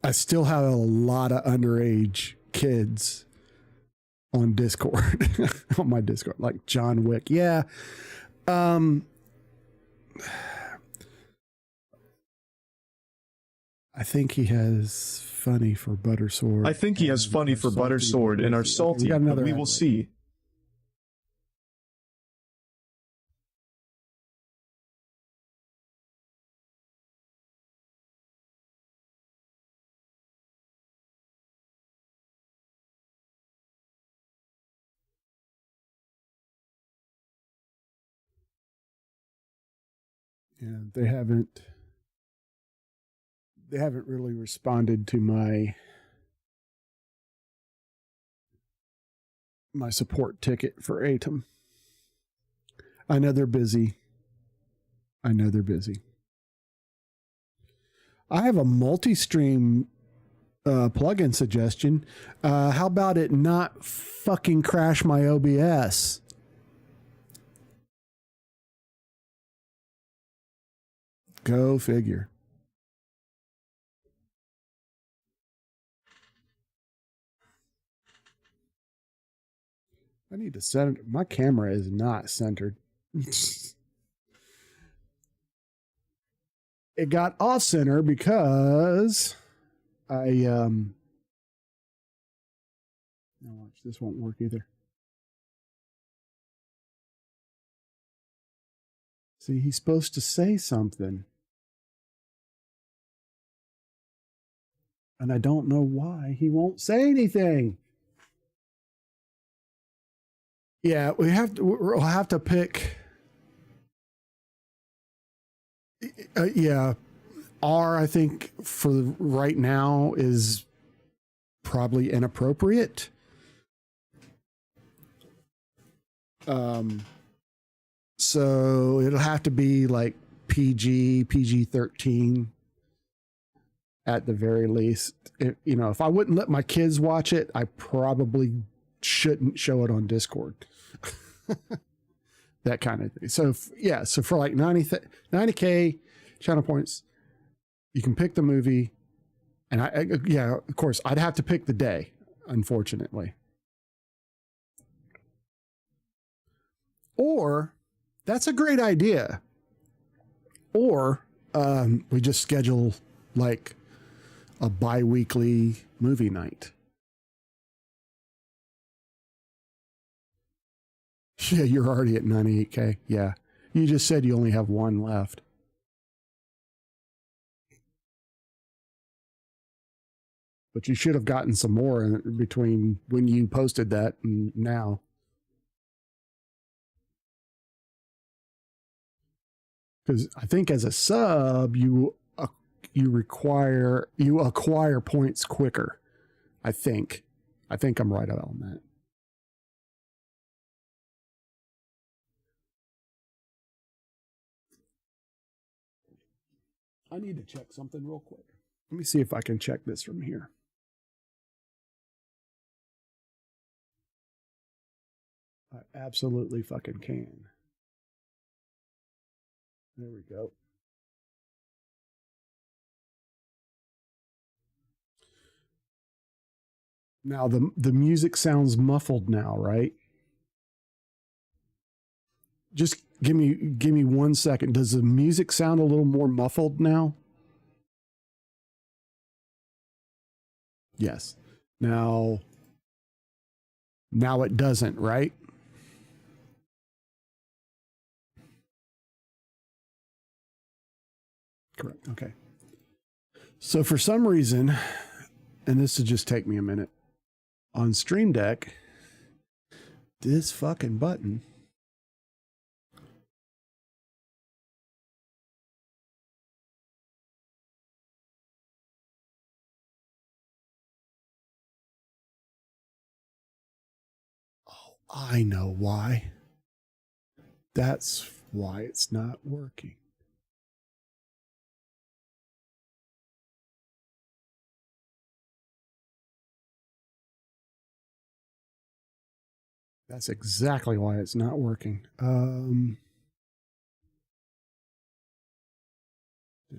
I still have a lot of underage kids on Discord, on my Discord, like John Wick. Yeah. I think he has funny for Butter Sword. I think he has funny for Butter Sword and are salty, but we will see. Yeah, they haven't really responded to my support ticket for AITA. I know they're busy. I have a multi-stream plugin suggestion. How about it not fucking crash my OBS? Go figure. I need to center. My camera is not centered. It got off center because no, watch, this won't work either. See, he's supposed to say something. And I don't know why he won't say anything. Yeah, we'll have to pick. Yeah, R, I think for right now is probably inappropriate. So it'll have to be like PG-13 at the very least. If I wouldn't let my kids watch it, I probably shouldn't show it on Discord. That kind of thing. So so for like 90K channel points, you can pick the movie. And of course, I'd have to pick the day, unfortunately. Or, that's a great idea. Or, we just schedule like a bi-weekly movie night. Yeah, you're already at 98K. Yeah. You just said you only have one left. But you should have gotten some more in between when you posted that and now. Because I think as a sub, you acquire points quicker. I think I'm right on that. I need to check something real quick. Let me see if I can check this from here. I absolutely fucking can. There we go. Now the music sounds muffled now, right? Just give me 1 second. Does the music sound a little more muffled now? Yes. Now it doesn't, right? Correct. Okay. So for some reason, and this will just take me a minute, on Stream Deck, this fucking button I know why. That's why it's not working. That's exactly why it's not working. Did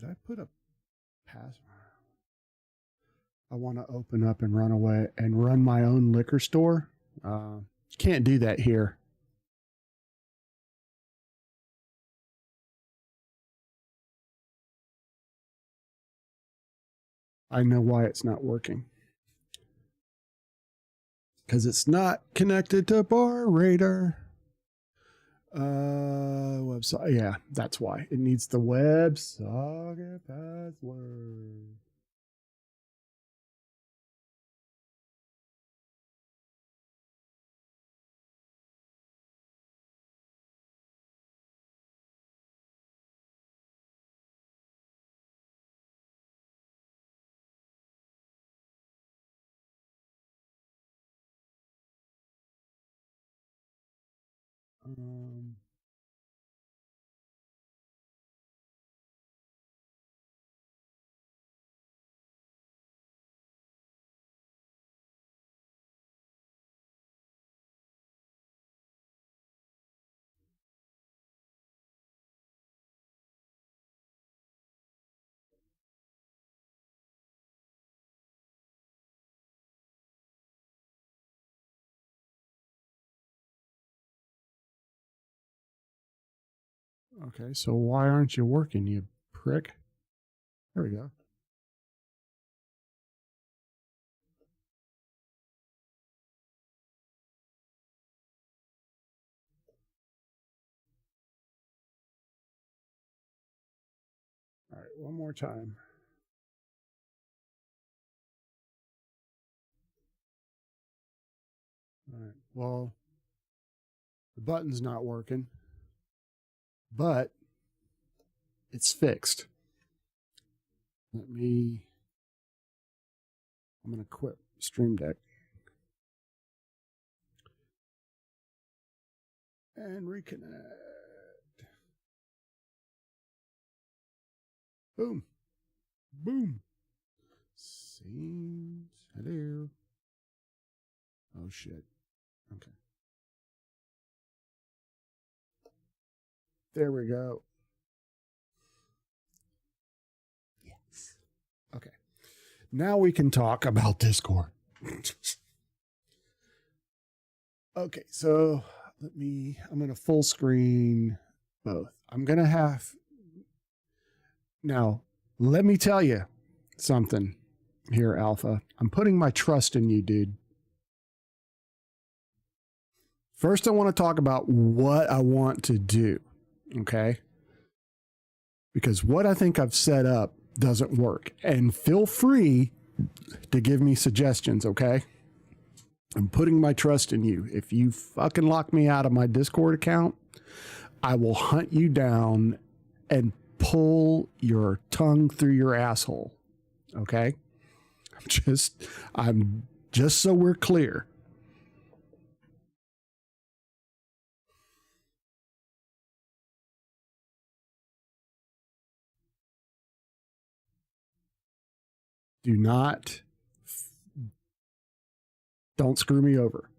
I put a password? I want to open up and run away and run my own liquor store. Can't do that here. I know why it's not working. Because it's not connected to Bar Radar. Website. Yeah, that's why. It needs the WebSocket password. Okay, so why aren't you working, you prick? There we go. one more time. All right. Well, the button's not working, but it's fixed. I'm going to quit Stream Deck and reconnect. Boom. Boom. Seems. Hello. Oh, shit. Okay. There we go. Yes. Okay. Now we can talk about Discord. Okay, so I'm going to full screen both. Now, let me tell you something here, Alpha. I'm putting my trust in you, dude. First, I want to talk about what I want to do, okay? Because what I think I've set up doesn't work. And feel free to give me suggestions, okay? I'm putting my trust in you. If you fucking lock me out of my Discord account, I will hunt you down and pull your tongue through your asshole, okay? I'm just so we're clear. Don't screw me over.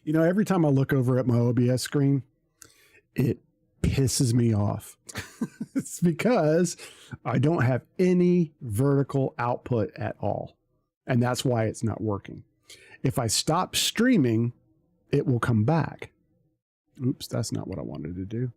You know, every time I look over at my OBS screen, it pisses me off. It's because I don't have any vertical output at all. And that's why it's not working. If I stop streaming, it will come back. Oops, that's not what I wanted to do.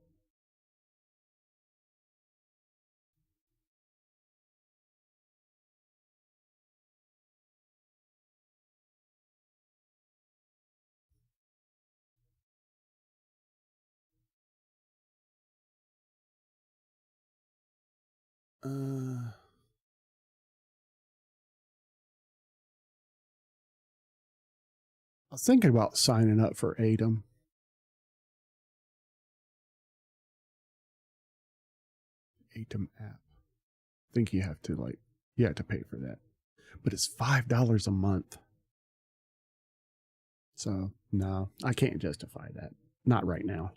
I was thinking about signing up for AITA. AITA app. I think you have to pay for that. But it's $5 a month. So no, I can't justify that. Not right now.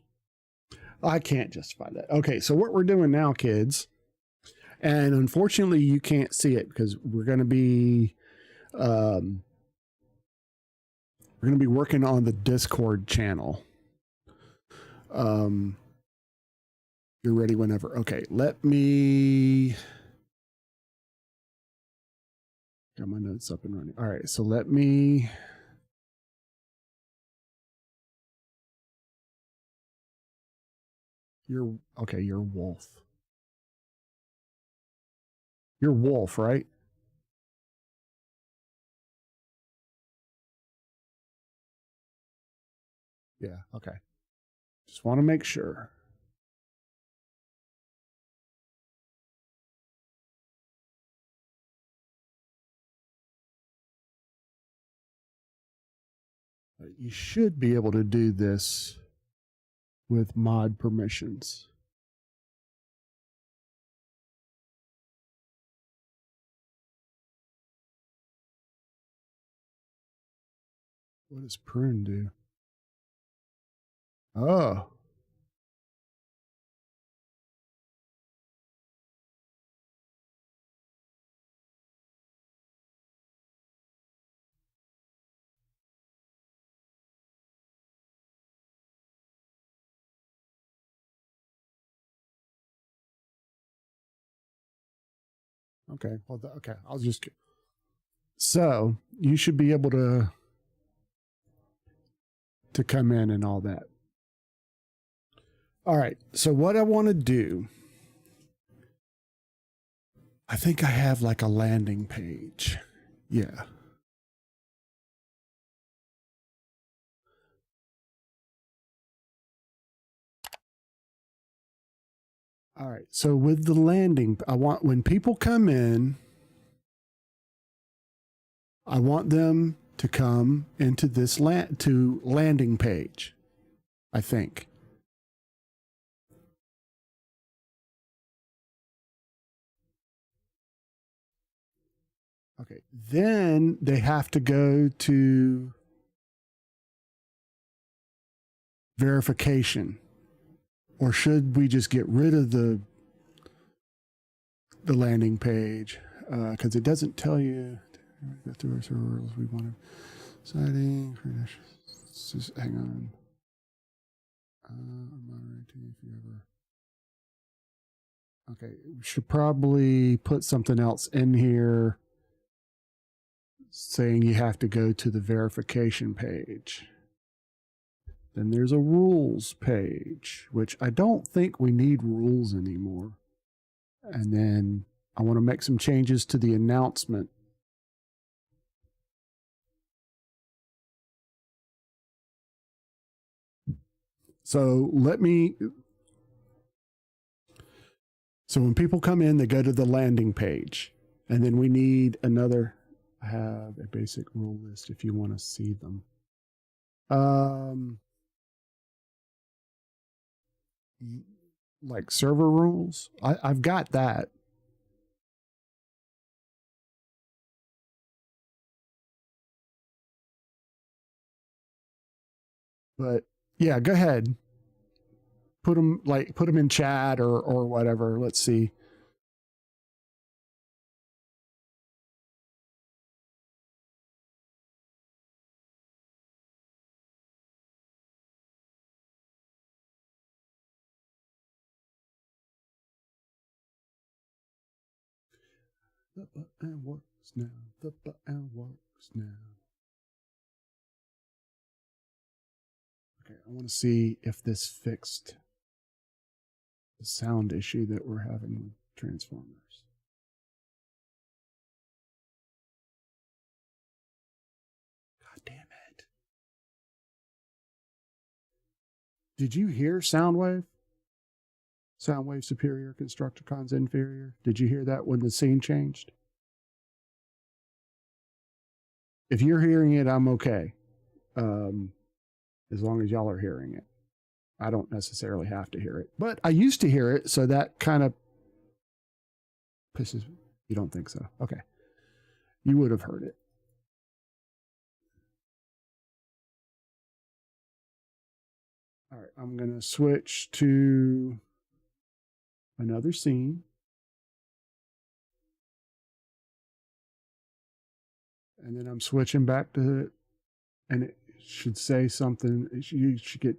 I can't justify that. Okay, so what we're doing now, kids, and unfortunately you can't see it because we're going to be working on the Discord channel. You're ready whenever. Okay, let me got my notes up and running. All right, so you're Wolf. You're Wolf, right? Yeah, okay. Just want to make sure. You should be able to do this with mod permissions. What does prune do? Oh. Okay. Well, okay. So you should be able to come in and all that. All right. So what I want to do, I think I have like a landing page. Yeah. All right. So with the landing, I want when people come in, I want them to come into this landing page, I think. Okay. Then they have to go to verification. Or should we just get rid of the landing page? Because it doesn't tell you go through our rules. We want to citing. Just hang on. Moderating if you ever. Okay, we should probably put something else in here saying you have to go to the verification page. Then there's a rules page, which I don't think we need rules anymore. And then I want to make some changes to the announcement. So when people come in, they go to the landing page. And then we need another, I have a basic rule list if you want to see them. Like server rules. I've got that. But yeah, go ahead. Put them in chat or whatever. Let's see. The button works now. The button works now. Okay, I want to see if this fixed the sound issue that we're having with Transformers. God damn it. Did you hear Soundwave? Soundwave superior, Constructicons inferior. Did you hear that when the scene changed? If you're hearing it, I'm okay. As long as y'all are hearing it. I don't necessarily have to hear it. But I used to hear it, so that kind of pisses me. You don't think so? Okay. You would have heard it. All right, I'm going to switch to another scene. And then I'm switching back to it. And it should say something. You should get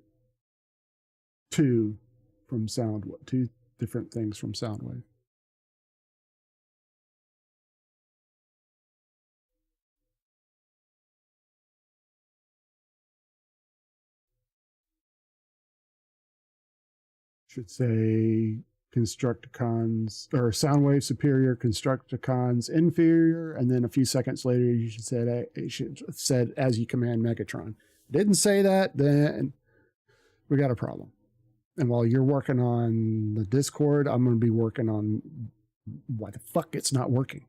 two different things from Soundwave. Should say Constructicons or Soundwave superior, Constructicons inferior, and then a few seconds later you should say it should have said as you command Megatron. Didn't say that, then we got a problem. And while you're working on the Discord, I'm going to be working on why the fuck it's not working.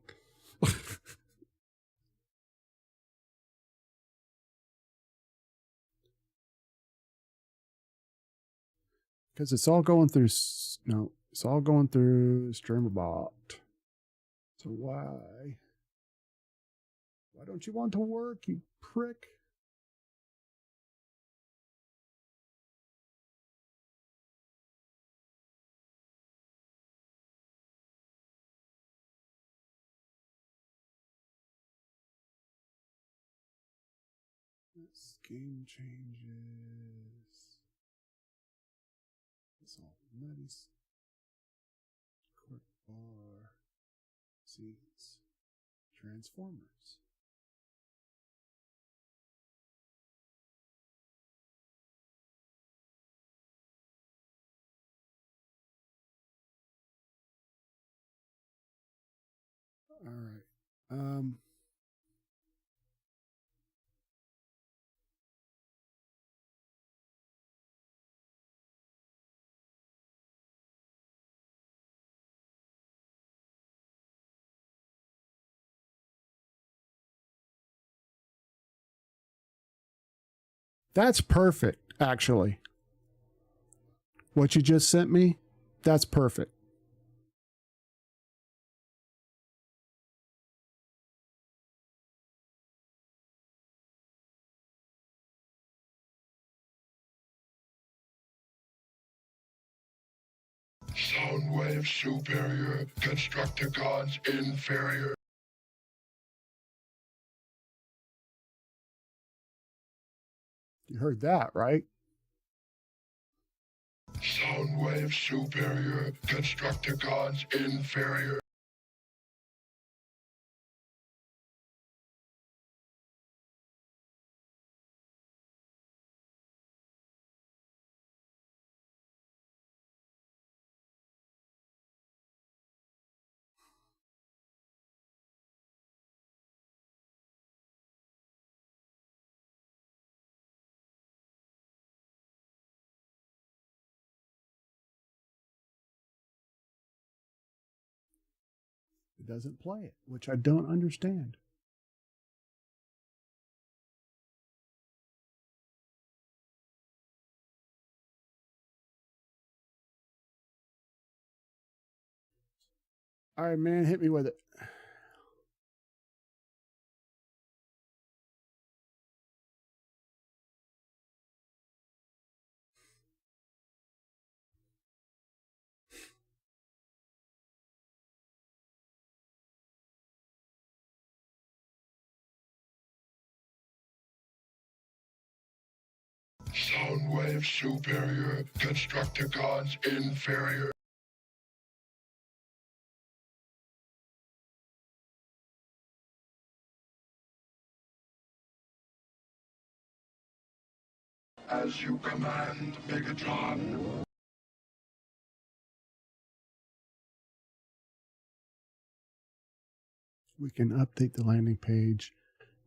Because it's all going through StreamerBot. So why don't you want to work, you prick? This game changes. It's all nice. Quick bar. Seats. Transformers. All right. That's perfect, actually. What you just sent me, that's perfect. Soundwave superior, Constructicons inferior. You heard that, right? Soundwave superior, Constructicons inferior. It doesn't play it, which I don't understand. All right, man, hit me with it. Soundwave superior, Constructicons inferior. As you command, Megatron. We can update the landing page,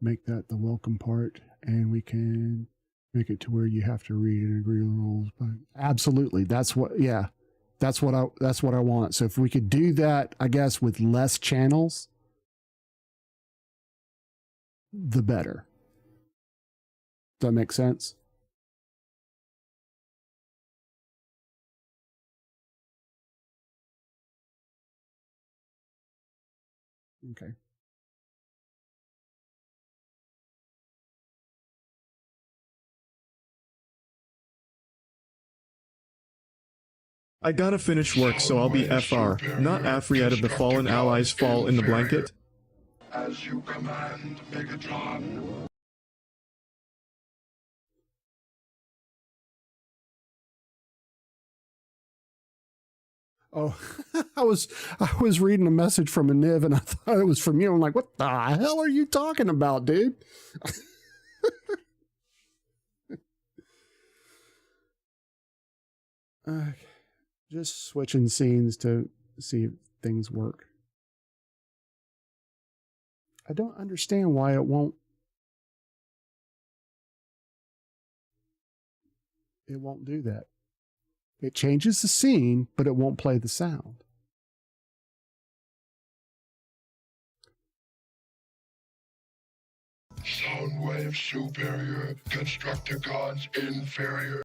make that the welcome part, and we can make it to where you have to read and agree on the rules. But absolutely, that's what I want. So if we could do that, I guess with less channels, the better. Does that make sense? Okay. I gotta finish work, so I'll be FR, not Afriette of the fallen allies fall in the blanket. As you command, Megatron. Oh, I was reading a message from a Niv and I thought it was from you. I'm like, what the hell are you talking about, dude? Just switching scenes to see if things work. I don't understand why it won't do that. It changes the scene, but it won't play the sound. Soundwave superior, Constructicons inferior.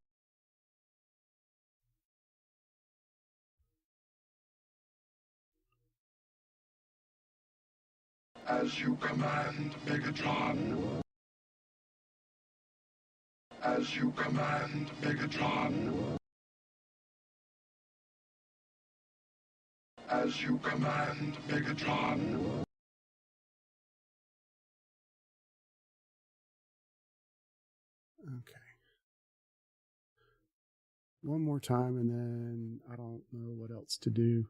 As you command, Megatron. As you command, Megatron. As you command, Megatron. Okay. One more time and then I don't know what else to do.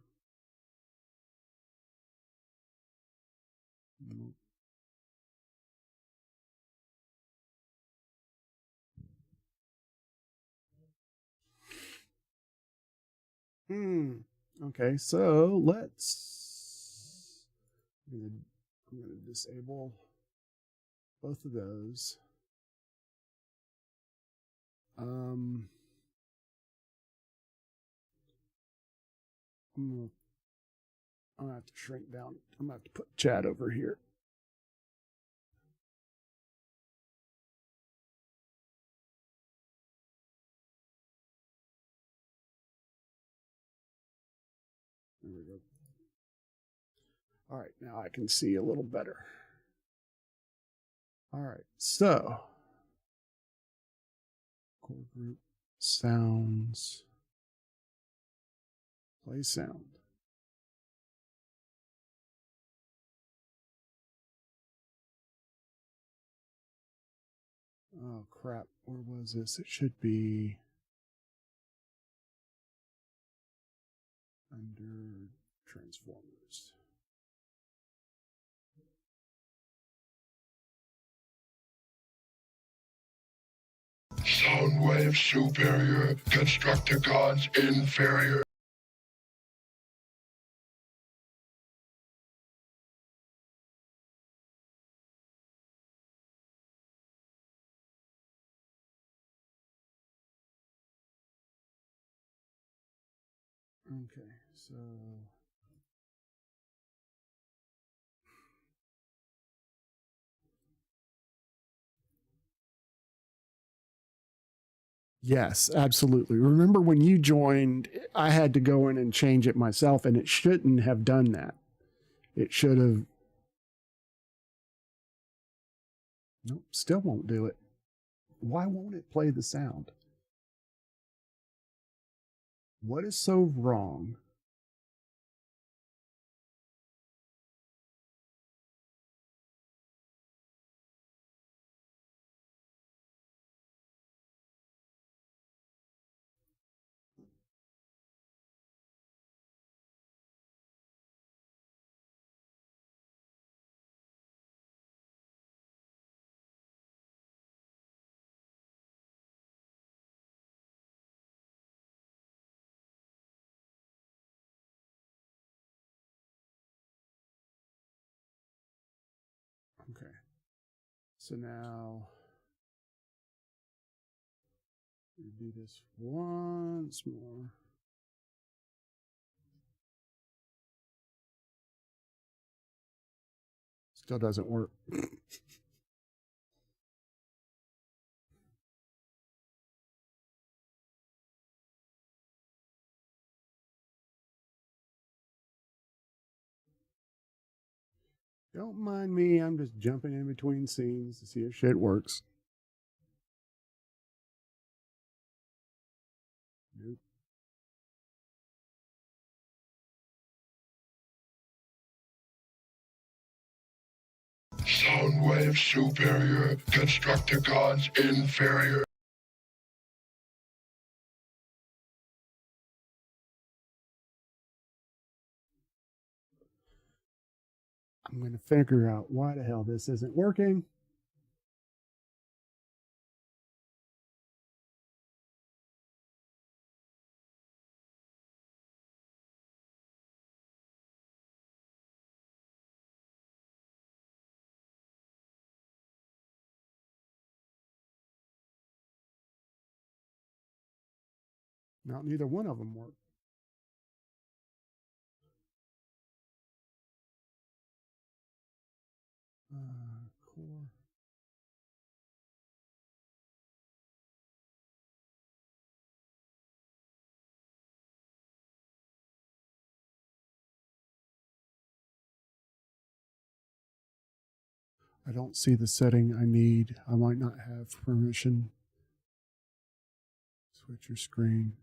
Okay, so let's. I'm gonna disable both of those. I'm gonna have to shrink down. I'm gonna have to put chat over here. There we go. All right, now I can see a little better. All right, so core group sounds, play sound. Oh crap, where was this? It should be under transformers. Soundwave superior, Constructicons inferior. Okay, so yes, absolutely. Remember when you joined, I had to go in and change it myself, and it shouldn't have done that. It should have. Nope, still won't do it. Why won't it play the sound? What is so wrong? Okay. So now we do this once more. Still doesn't work. Don't mind me, I'm just jumping in between scenes to see if shit works. Nope. Soundwave superior, Constructicons inferior. I'm going to figure out why the hell this isn't working. Now, neither one of them work. Core. I don't see the setting I need. I might not have permission. Switch your screen.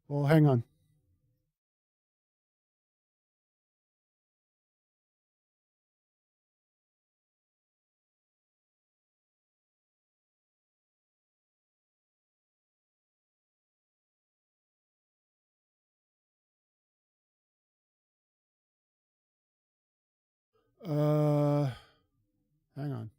Well, hang on. Hang on.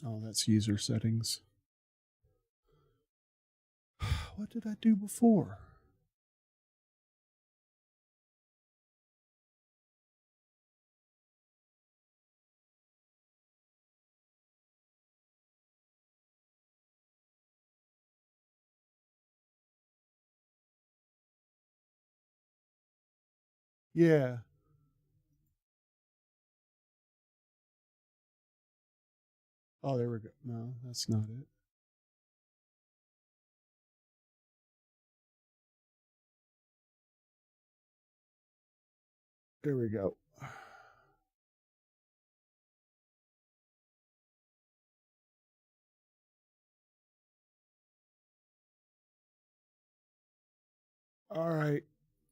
Oh, that's user settings. What did I do before? Yeah. Oh, there we go. No, that's not it. There we go. All right.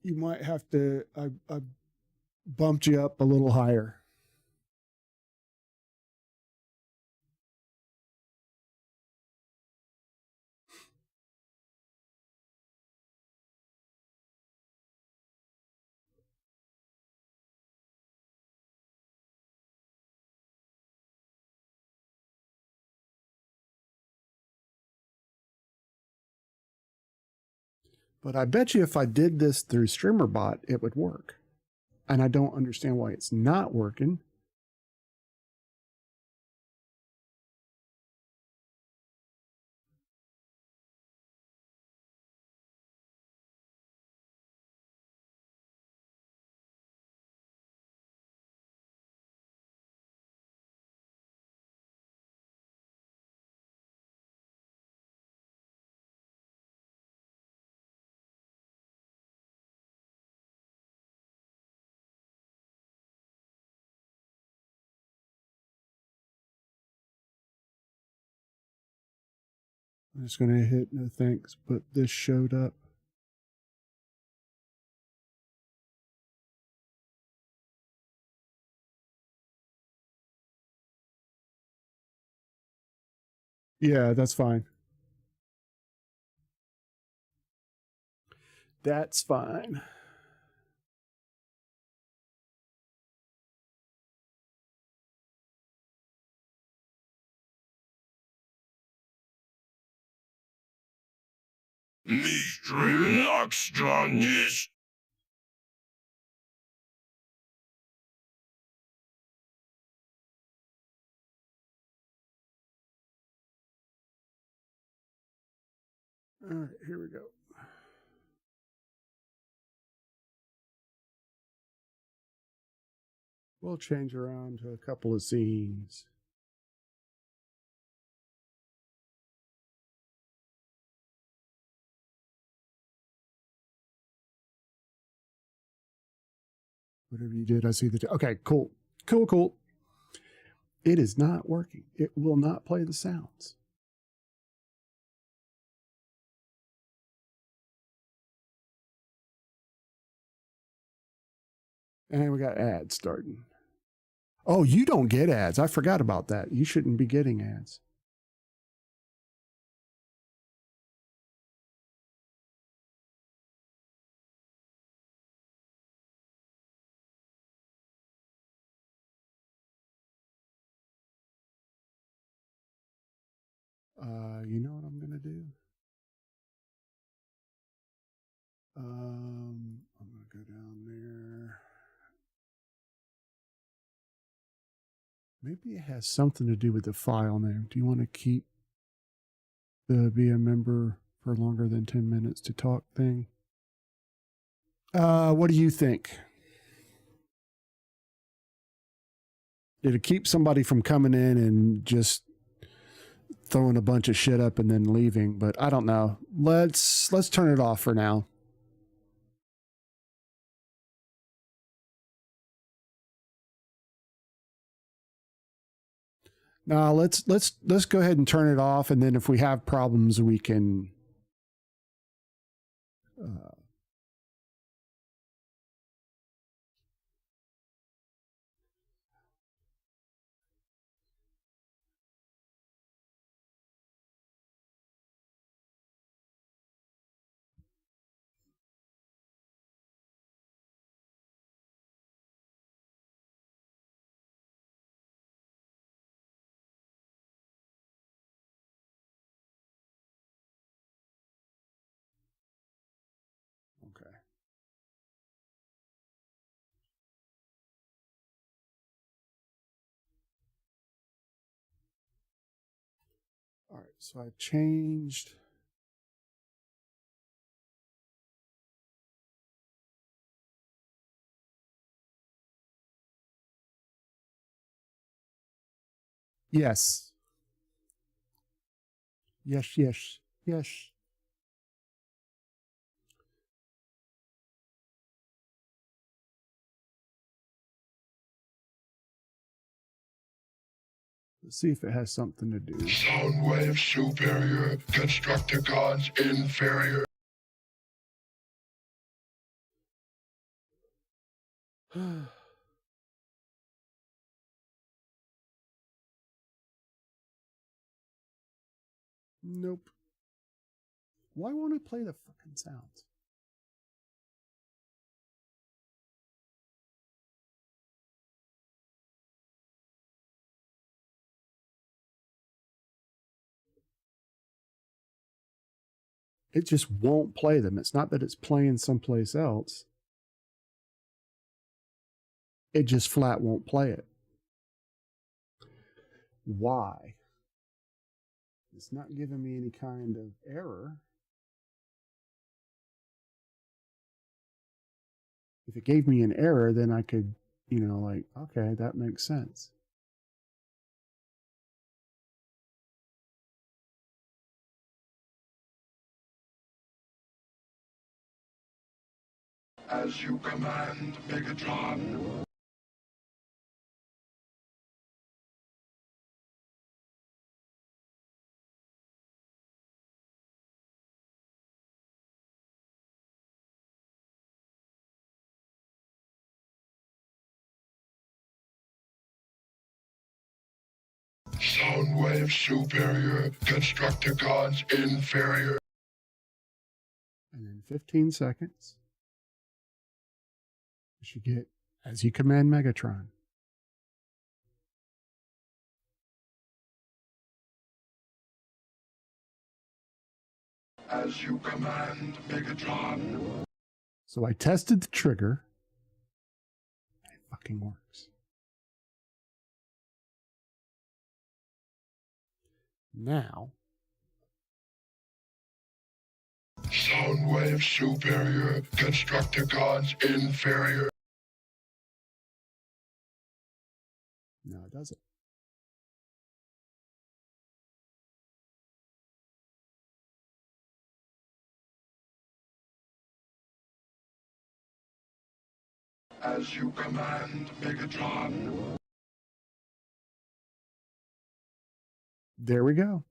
You might have to, I bumped you up a little higher. But I bet you if I did this through StreamerBot, it would work. And I don't understand why it's not working. I'm just going to hit no thanks, but this showed up. Yeah, that's fine. That's fine. Mystery Oxygenis. All right, here we go. We'll change around to a couple of scenes. Whatever you did, I see the... Okay, cool. Cool. It is not working. It will not play the sounds. And we got ads starting. Oh, you don't get ads. I forgot about that. You shouldn't be getting ads. You know what I'm going to do? I'm going to go down there. Maybe it has something to do with the file name. Do you want to keep the be a member for longer than 10 minutes to talk thing? What do you think? It'll keep somebody from coming in and just throwing a bunch of shit up and then leaving, but I don't know. Let's turn it off for now. Now let's go ahead and turn it off, and then if we have problems, we can. Okay. All right. So I changed. Yes. Yes, yes, yes. Let's see if it has something to do. Soundwave superior, Constructicons inferior. Nope. Why won't it play the fucking sounds? It just won't play them. It's not that it's playing someplace else. It just flat won't play it. Why? It's not giving me any kind of error. If it gave me an error, then I could, like, okay, that makes sense. As you command, Megatron. Soundwave superior, Constructicons inferior. And in 15 seconds, you should get as you command Megatron. As you command, Megatron. So I tested the trigger. It fucking works. Now, Soundwave superior, Constructicons inferior. no, it doesn't. As you command, Megatron. There we go.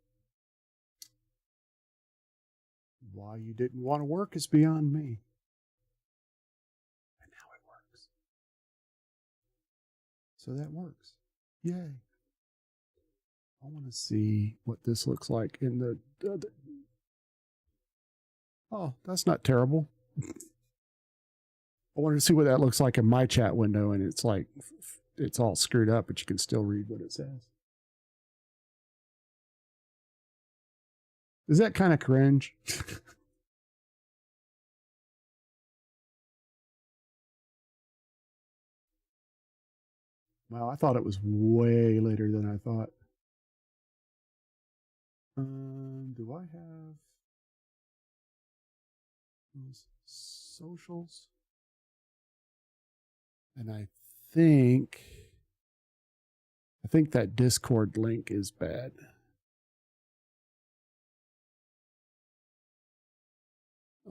Why you didn't want to work is beyond me. And now it works. So that works. Yay. I want to see what this looks like in the... Oh, that's not terrible. I wanted to see what that looks like in my chat window, and it's like, it's all screwed up, but you can still read what it says. Is that kind of cringe? Well, I thought it was way later than I thought. Do I have those socials? And I think that Discord link is bad.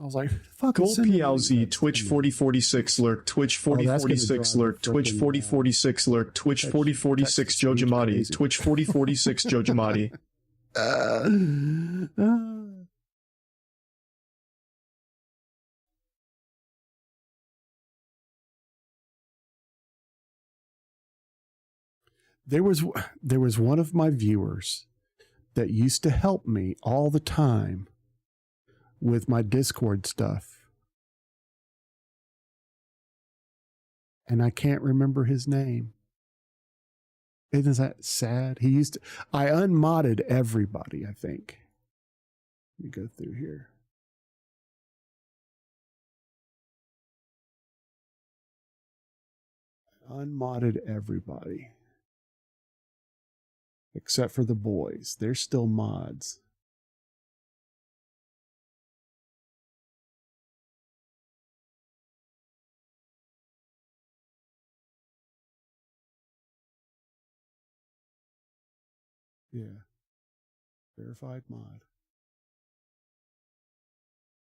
I was like, fuck. Gold PLZ, Twitch 4046 lurk, Twitch 4046 lurk, Twitch 4046 lurk, Twitch 4046 Jojamati, Twitch 4046 Jojamati. There was one of my viewers that used to help me all the time with my Discord stuff. And I can't remember his name. Isn't that sad? I unmodded everybody, I think. Let me go through here. Unmodded everybody. Except for the boys. They're still mods. Yeah. Verified mod.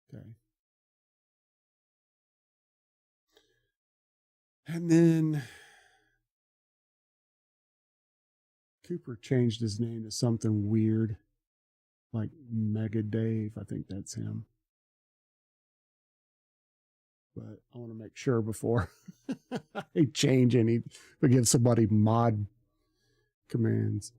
Okay. And then Cooper changed his name to something weird, like Mega Dave. I think that's him. But I want to make sure before I change any, or give somebody mod commands.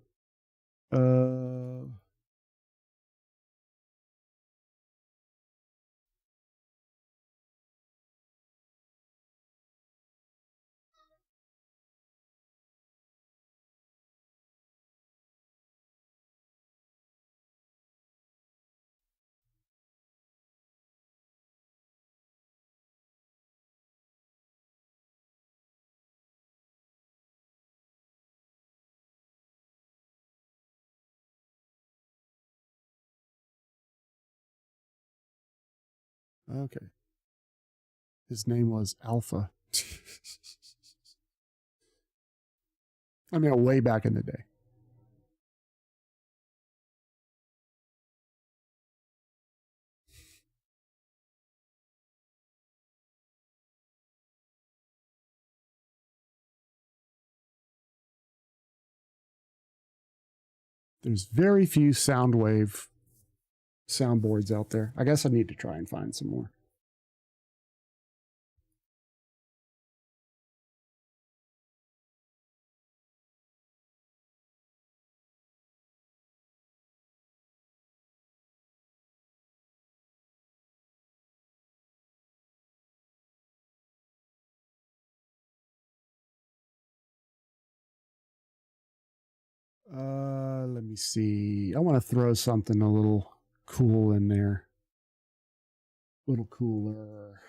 Okay. His name was Alpha. I mean, way back in the day. There's very few Soundwave soundboards out there. I guess I need to try and find some more. Let me see. I want to throw something a little cool in there. A little cooler.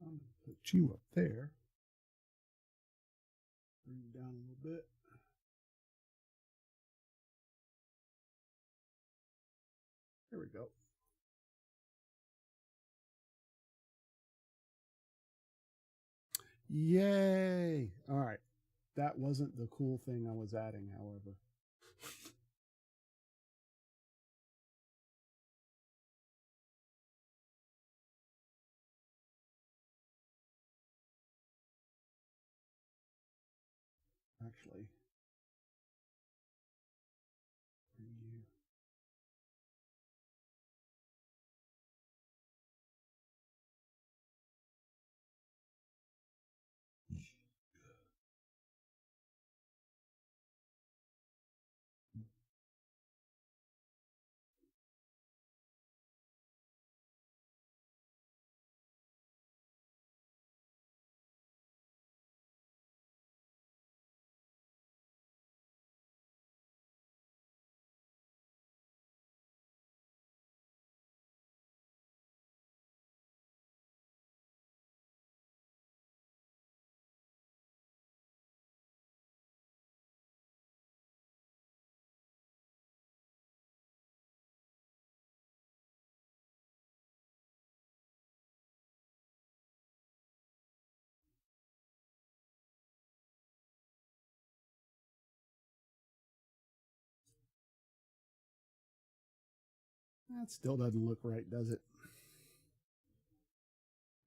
I'm going to put you up there. Bring you down a little bit. There we go. Yay! All right. That wasn't the cool thing I was adding, however. Actually, bring you. That still doesn't look right, does it?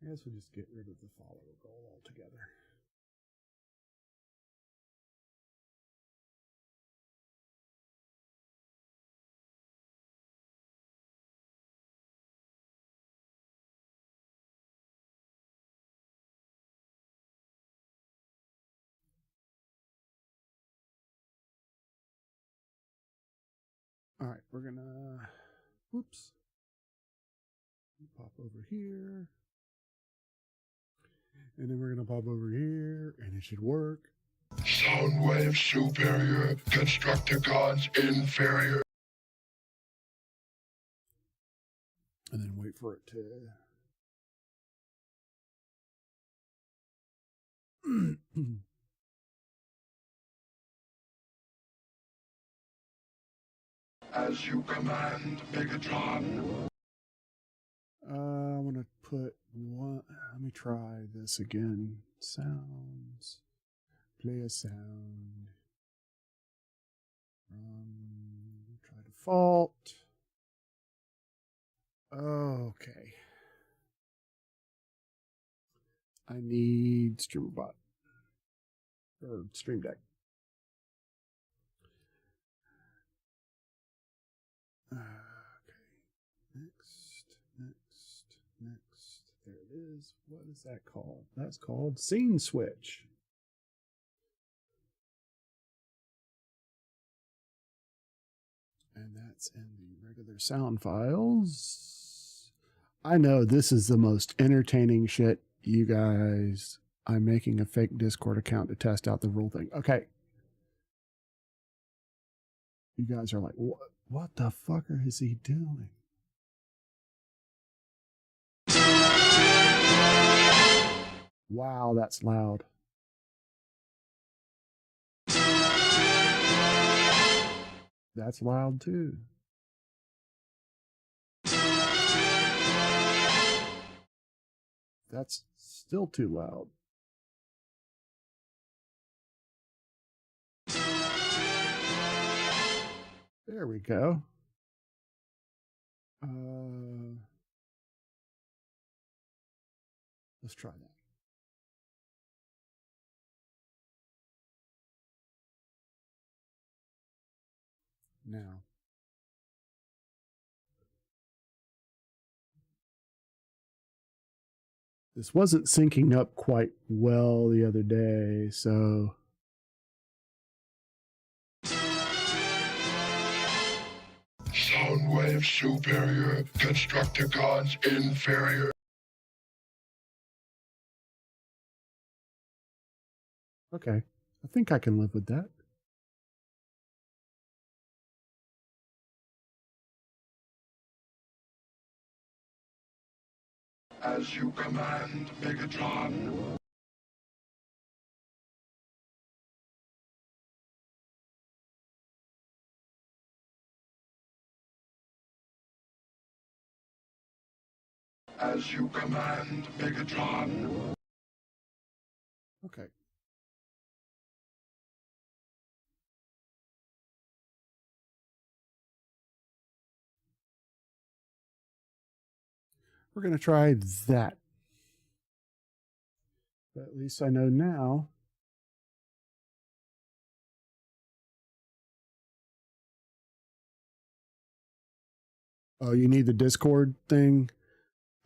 I guess we'll just get rid of the follower goal altogether. All right, we're gonna Whoops. Pop over here. And then we're going to pop over here, and it should work. Soundwave superior, Constructicons inferior. And then wait for it to... As you command, Megatron. I want to put one... Let me try this again. Sounds. Play a sound. Try default. Okay. I need StreamerBot. Or Stream Deck. Okay. Next. There it is. What is that called? That's called Scene Switch. And that's in the regular sound files. I know this is the most entertaining shit, you guys. I'm making a fake Discord account to test out the rule thing. Okay. You guys are like, what the fucker is he doing? Wow, that's loud. That's loud too. That's still too loud. There we go. Let's try that. Now. This wasn't syncing up quite well the other day, so... Soundwave superior, Constructicons inferior. Okay, I think I can live with that. As you command, Megatron. As you command, Megatron. Okay. We're going to try that. But at least I know now. Oh, you need the Discord thing?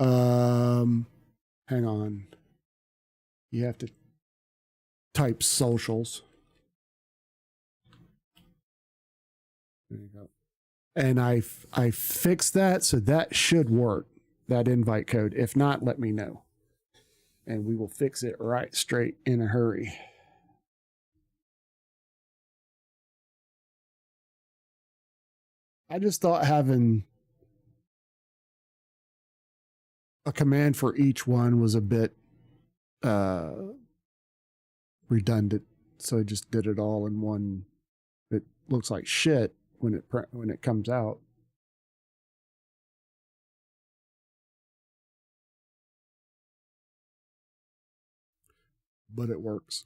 Hang on. You have to type socials. There you go. And I fixed that, so that should work, that invite code. If not, let me know. And we will fix it right straight in a hurry. I just thought having a command for each one was a bit redundant, so I just did it all in one. It looks like shit when it comes out. But it works.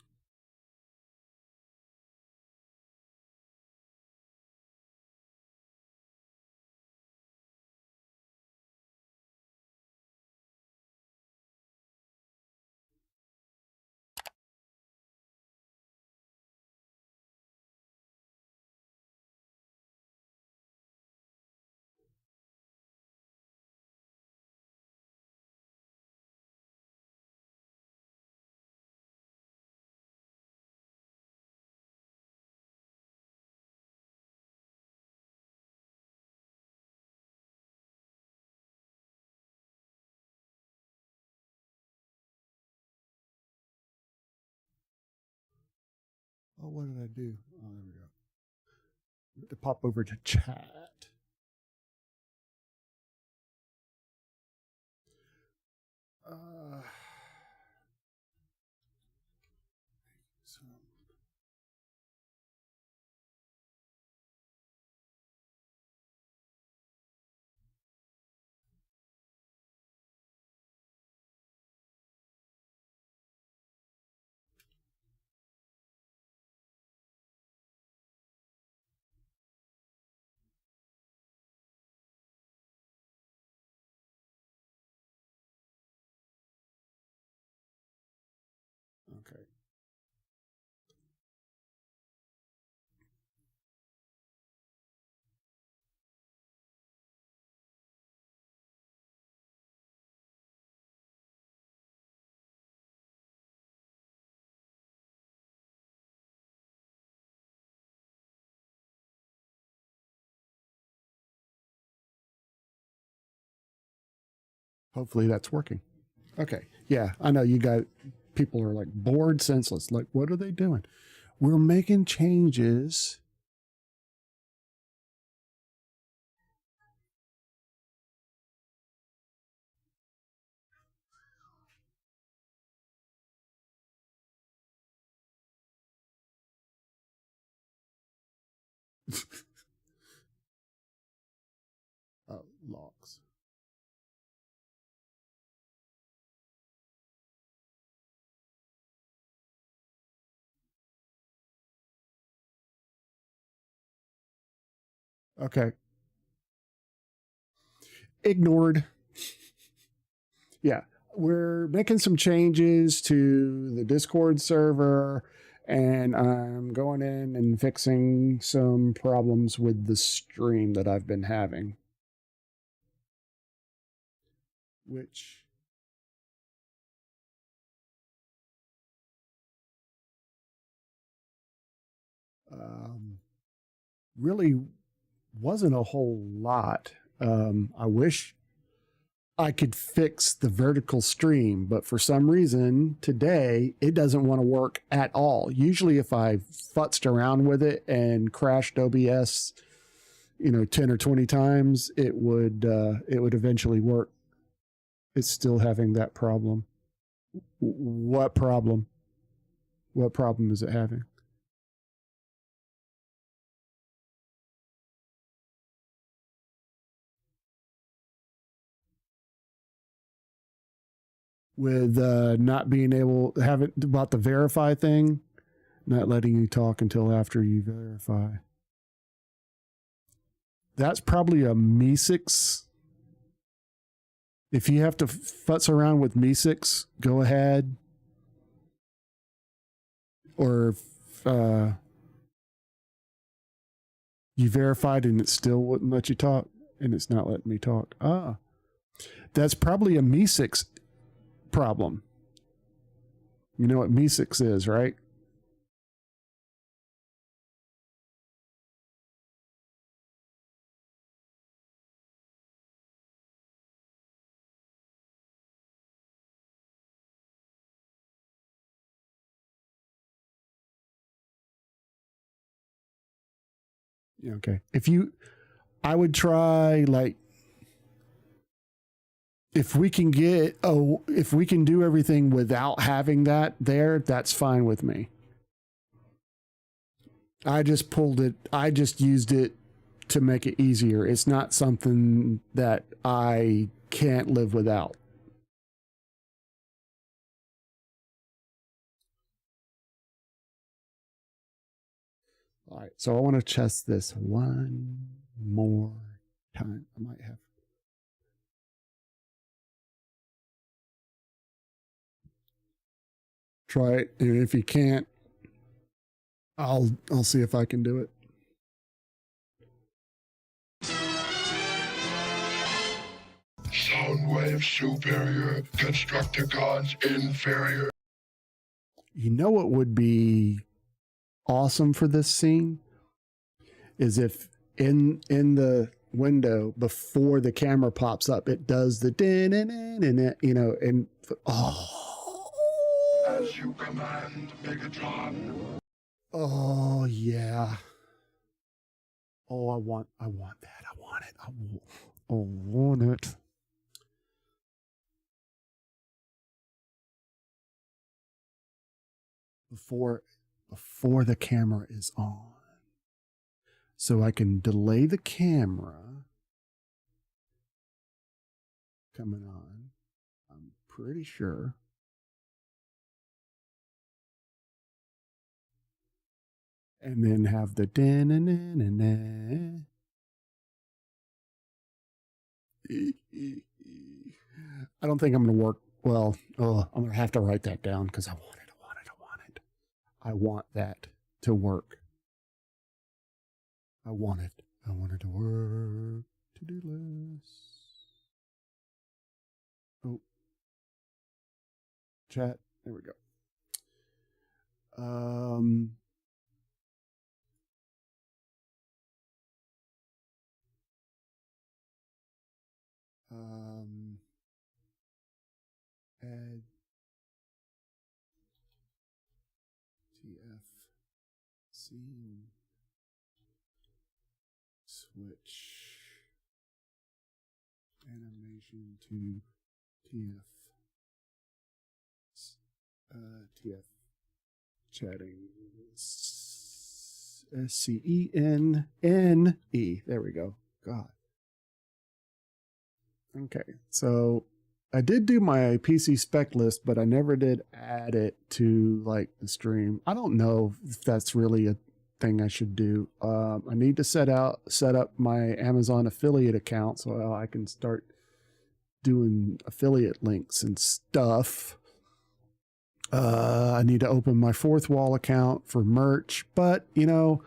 Oh, what did I do? Oh, there we go. To pop over to chat. So. Okay. Hopefully that's working. Okay. Yeah, I know you got people are like bored senseless. Like, what are they doing? We're making changes. Logs. Okay. Ignored. Yeah. We're making some changes to the Discord server, and I'm going in and fixing some problems with the stream that I've been having. Which really wasn't a whole lot. I wish I could fix the vertical stream, but for some reason today it doesn't want to work at all. Usually if I futzed around with it and crashed OBS, 10 or 20 times, it would eventually work. It's still having that problem. What problem? What problem is it having? With not being able to have it about the verify thing, not letting you talk until after you verify. That's probably a Me6. If you have to futz around with Me6, go ahead. Or if you verified and it still wouldn't let you talk, and it's not letting me talk. That's probably a Me6 problem. You know what Me6 is, right? Okay. I would try if we can do everything without having that there, that's fine with me. I just used it to make it easier. It's not something that I can't live without. All right, so I want to test this one more time. I might have. Try it, and if you can't, I'll see if I can do it. Soundwave superior, Constructicons inferior. You know what would be awesome for this scene is if in the window before the camera pops up, it does the din and As you command, Megatron. Oh yeah. Oh, I want that. I want it. I want it. Before the camera is on. So I can delay the camera coming on. I'm pretty sure. And then have the da-na-na-na-na. I don't think I'm going to work well. Oh, I'm going to have to write that down because I want it. I want that to work. I want it. I want it to work. To-do list. Oh. Chat. There we go. Add TF scene switch animation to TF TF chatting SCENNE. There we go. God. Okay, so I did do my PC spec list, but I never did add it to like the stream. I don't know if that's really a thing I should do. I need to set up my Amazon affiliate account so I can start doing affiliate links and stuff. I need to open my fourth wall account for merch, but I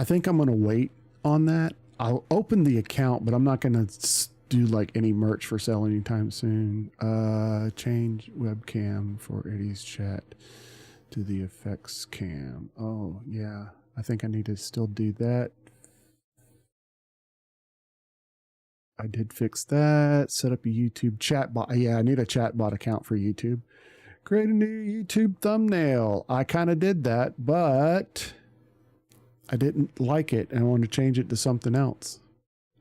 think I'm going to wait on that. I'll open the account, but I'm not going to do like any merch for sale anytime soon. Change webcam for Eddie's chat to the effects cam. Oh yeah, I think I need to still do that. I did fix that. Set up a YouTube chat bot. Yeah, I need a chat bot account for YouTube. Create a new YouTube thumbnail. I kind of did that, but I didn't like it and I wanted to change it to something else.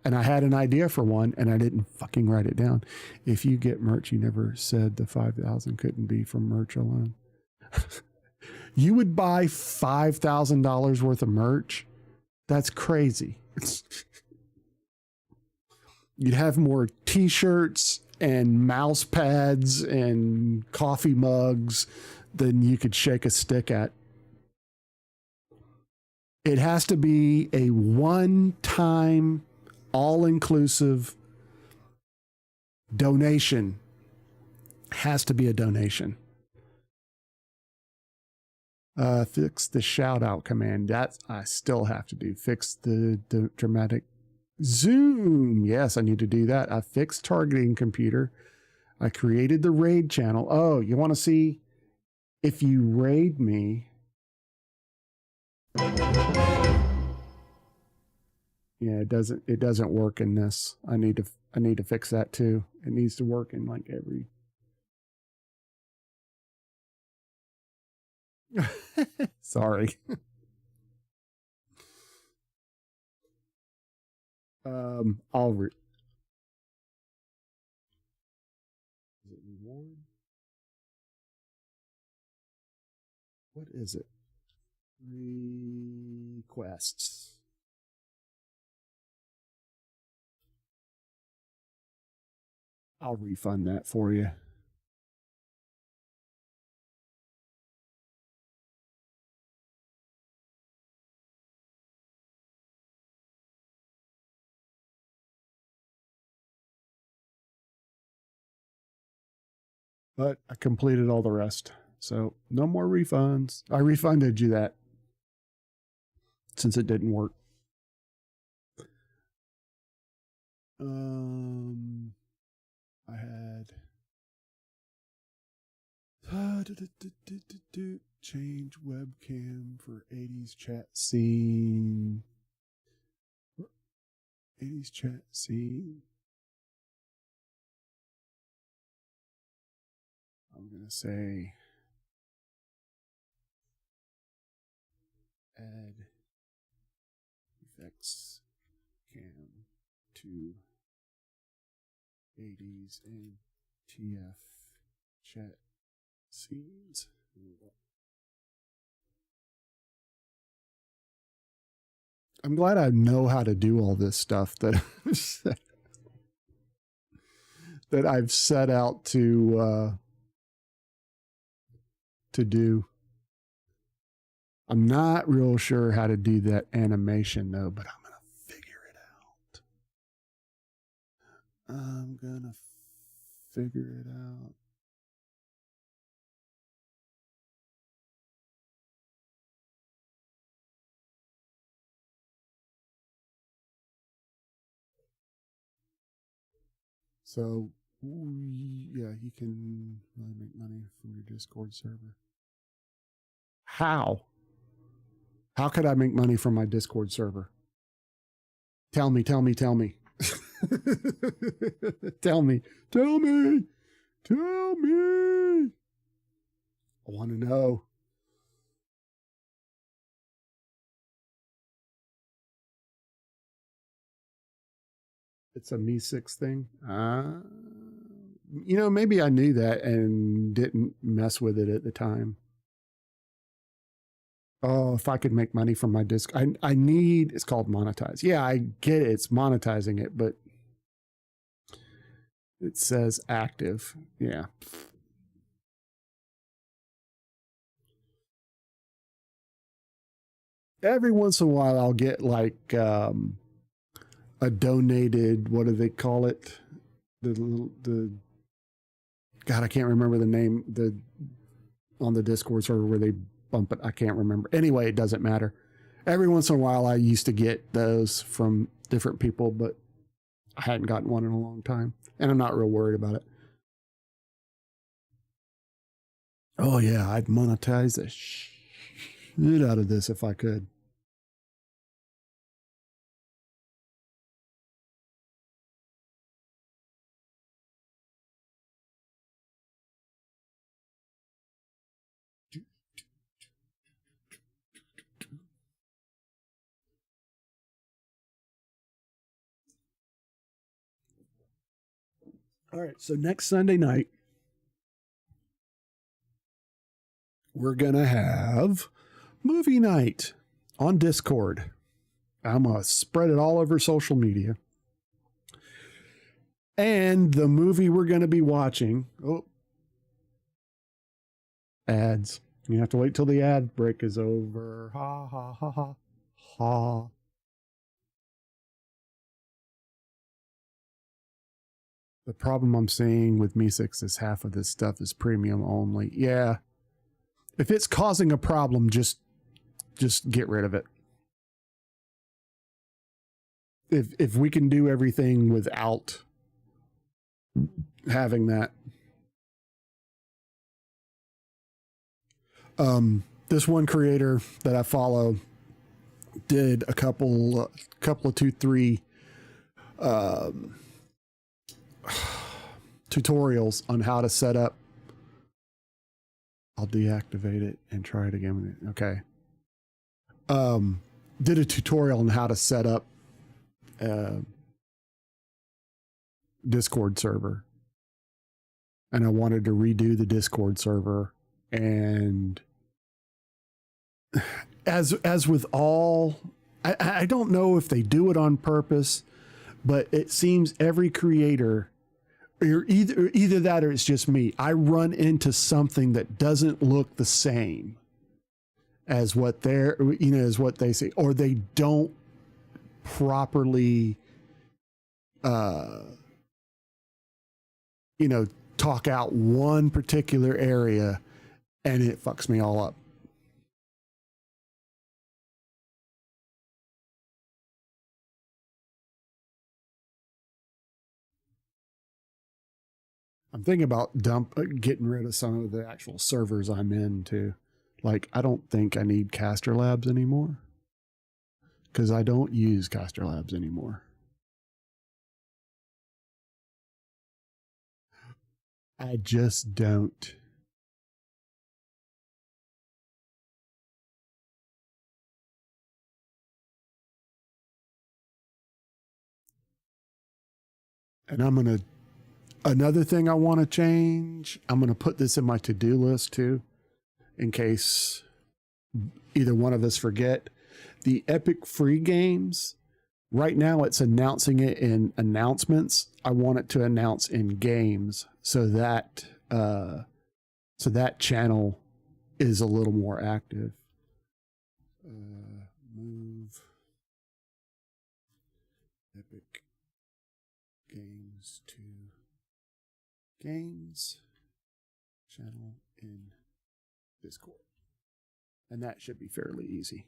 And I had an idea for one and I didn't fucking write it down. If you get merch, you never said the 5,000 couldn't be from merch alone. You would buy $5,000 worth of merch? That's crazy. You'd have more t-shirts and mouse pads and coffee mugs than you could shake a stick at. It has to be a one-time, all-inclusive donation. Has to be a donation. Fix the shout-out command. That I still have to do. Fix the dramatic zoom. Yes, I need to do that. I fixed targeting computer. I created the raid channel. Oh, you want to see if you raid me? Yeah, it doesn't work in this. I need to fix that too. It needs to work in like every sorry. I'll is it reward? What is it? Requests. I'll refund that for you. But I completed all the rest. So no more refunds. I refunded you that since it didn't work. I had change webcam for 80s chat scene. 80s chat scene. I'm going to say to ADs and TF chat scenes. I'm glad I know how to do all this stuff that that I've set out to do. I'm not real sure how to do that animation though, but I'm gonna figure it out. I'm gonna figure it out. So, yeah, you can really make money from your Discord server. How? How could I make money from my Discord server? Tell me. Tell me. Tell me. Tell me. I want to know. It's a Me6 thing. Maybe I knew that and didn't mess with it at the time. Oh, if I could make money from my disc, I need, it's called monetize. Yeah, I get it. It's monetizing it, but it says active. Yeah. Every once in a while, I'll get like a donated, what do they call it? The God, I can't remember the name, on the Discord server where they bump it. I can't remember. Anyway, it doesn't matter. Every once in a while, I used to get those from different people, but I hadn't gotten one in a long time, and I'm not real worried about it. Oh yeah, I'd monetize the shit out of this if I could. All right, so next Sunday night, we're going to have movie night on Discord. I'm going to spread it all over social media. And the movie we're going to be watching, ads. You have to wait till the ad break is over. Ha, ha, ha, ha, ha. The problem I'm seeing with Me6 is half of this stuff is premium only. Yeah. If it's causing a problem, just get rid of it. If we can do everything without having that. This one creator that I follow did a couple of 2-3 tutorials on how to set up. I'll deactivate it and try it again. Okay. Did a tutorial on how to set up Discord server, and I wanted to redo the Discord server, and as with all, I don't know if they do it on purpose, but it seems every creator, or either that or it's just me, I run into something that doesn't look the same as what as what they say, or they don't properly talk out one particular area, and it fucks me all up. I'm thinking about getting rid of some of the actual servers I'm in too. Like, I don't think I need Caster Labs anymore, because I don't use Caster Labs anymore. I just don't. And another thing I want to change, I'm going to put this in my to-do list too, in case either one of us forget. The Epic free games, right now it's announcing it in announcements. I want it to announce in games so that channel is a little more active. Move Epic games to games channel in Discord. And that should be fairly easy.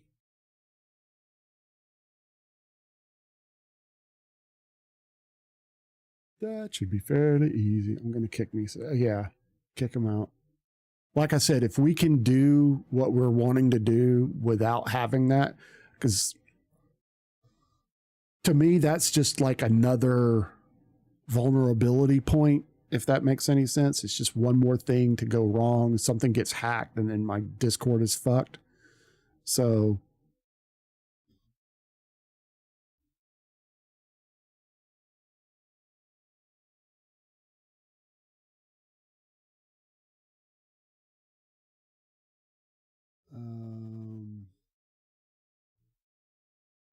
That should be fairly easy. I'm going to kick me. Kick him out. Like I said, if we can do what we're wanting to do without having that, because to me, that's just like another vulnerability point, if that makes any sense. It's just one more thing to go wrong. Something gets hacked and then my Discord is fucked. So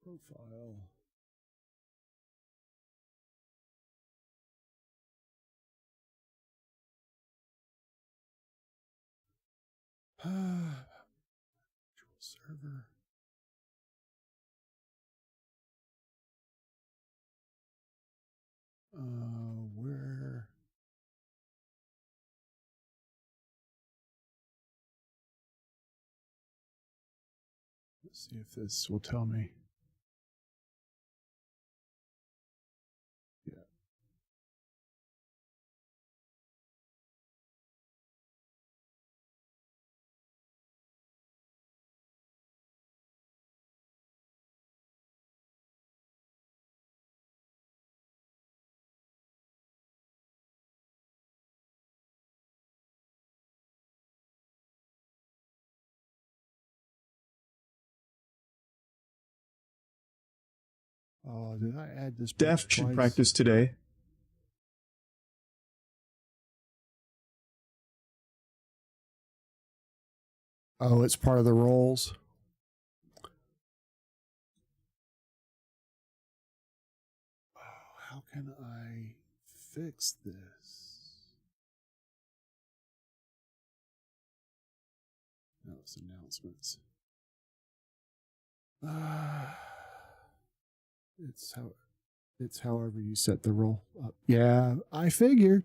profile. Server. Where? Let's see if this will tell me. Yeah. Oh, did I add this? Def should practice today. Oh, it's part of the roles. Oh, how can I fix this? No, it's announcements. It's however you set the role up. Yeah, I figured.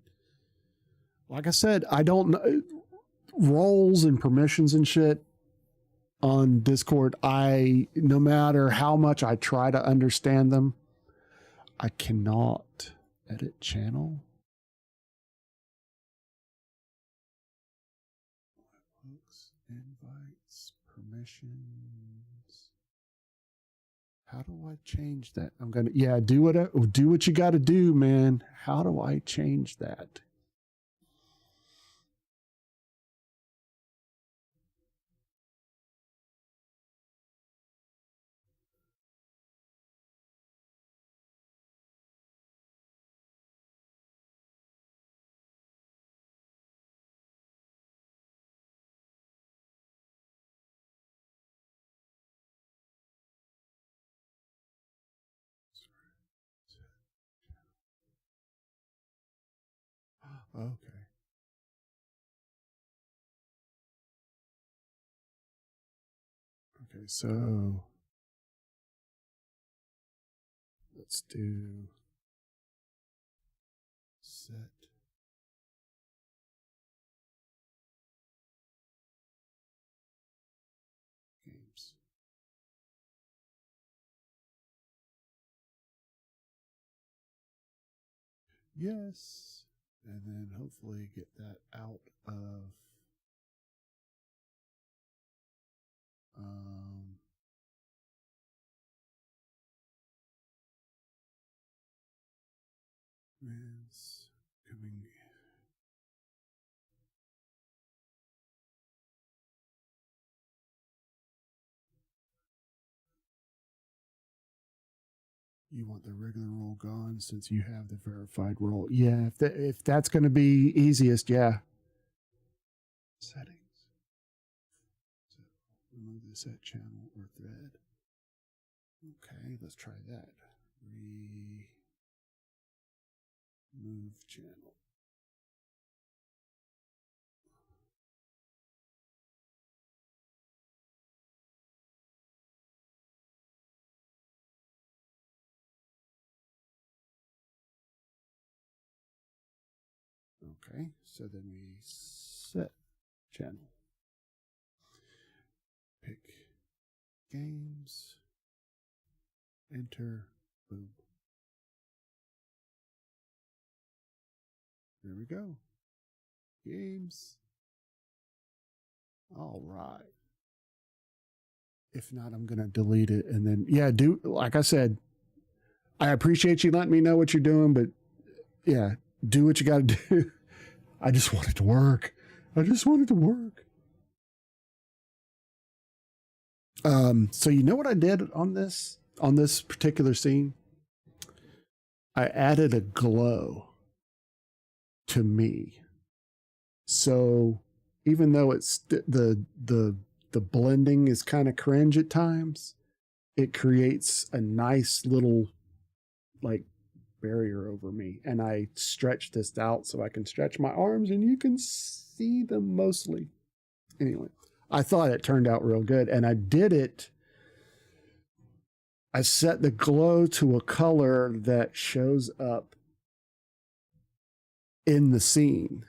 Like I said, I don't know roles and permissions and shit on Discord. No matter how much I try to understand them, I cannot edit channel. Hooks, invites, permissions. How do I change that? I'm gonna do what you got to do, man. How do I change that? Okay. Okay, so let's do set games. Yes. And then hopefully get that out of it's coming. You want the regular role gone since you have the verified role. Yeah, if that's going to be easiest, yeah. Settings. So remove the set channel or thread. Okay, let's try that. Remove channel. Okay, so then we set channel. Pick games. Enter. Boom. There we go. Games. All right. If not, I'm going to delete it. And then, yeah, like I said, I appreciate you letting me know what you're doing, but yeah, do what you got to do. I just want it to work. So you know what I did on this particular scene? I added a glow to me. So even though it's the blending is kind of cringe at times, it creates a nice little like barrier over me. And I stretch this out so I can stretch my arms and you can see them mostly. Anyway, I thought it turned out real good. And I set the glow to a color that shows up in the scene.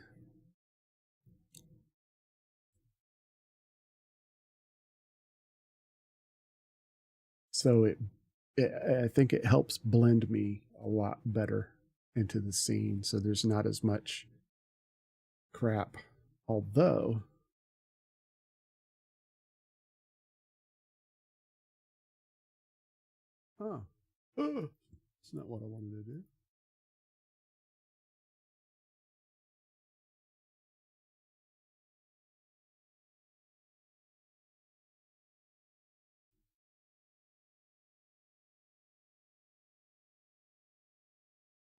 So I think it helps blend me a lot better into the scene. So there's not as much crap. Although, it's not what I wanted to do.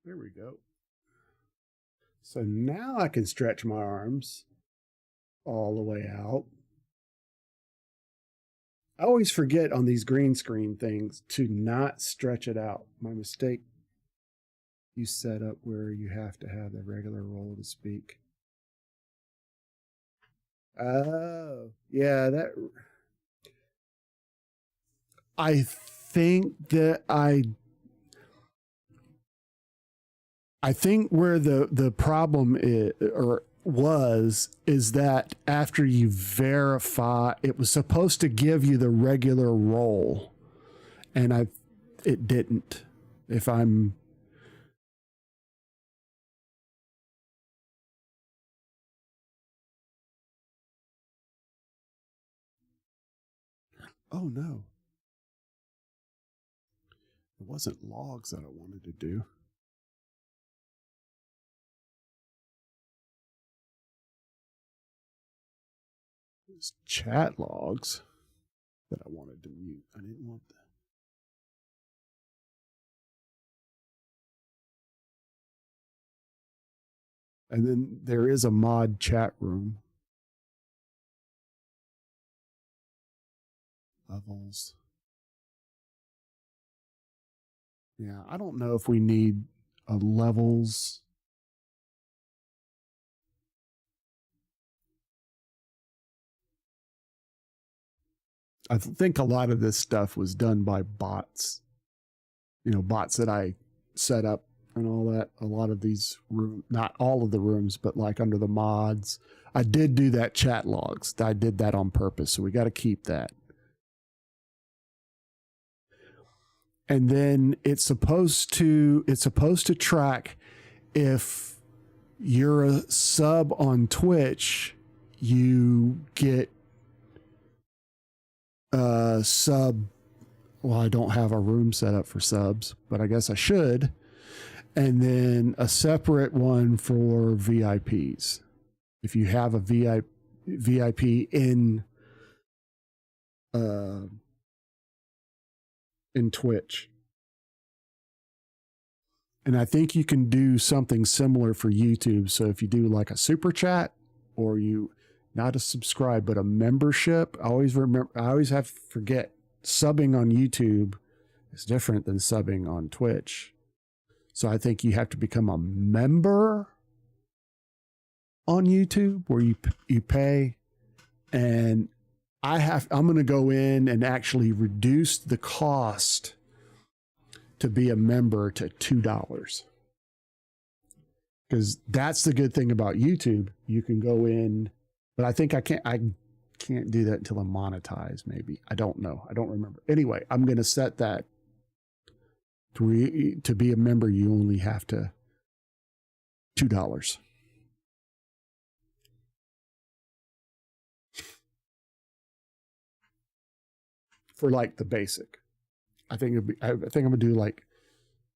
There we go. So now I can stretch my arms all the way out. I always forget on these green screen things to not stretch it out. My mistake. You set up where you have to have the regular roll to speak. Oh, yeah, I think that I think where the problem is that after you verify, it was supposed to give you the regular roll, and it didn't. Oh no, it wasn't logs that I wanted to do. It's chat logs that I wanted to mute. I didn't want that. And then there is a mod chat room. Levels. Yeah, I don't know if we need a levels. I think a lot of this stuff was done by bots. Bots that I set up and all that. A lot of these not all of the rooms, but like under the mods. I did do that chat logs. I did that on purpose, so we got to keep that. And then it's supposed to track if you're a sub on Twitch, you get sub. Well, I don't have a room set up for subs, but I guess I should. And then a separate one for VIPs. If you have a VIP in Twitch. And I think you can do something similar for YouTube. So if you do like a super chat, or you, not a subscribe, but a membership, I always have to forget subbing on YouTube is different than subbing on Twitch. So I think you have to become a member on YouTube where you pay. And I'm going to go in and actually reduce the cost to be a member to $2. Because that's the good thing about YouTube. You can go in, but I think I can't do that until I'm monetized, maybe. I don't know. I don't remember. Anyway, I'm going to set that to be a member, you only have to $2. For like the basic. I think I'm gonna do like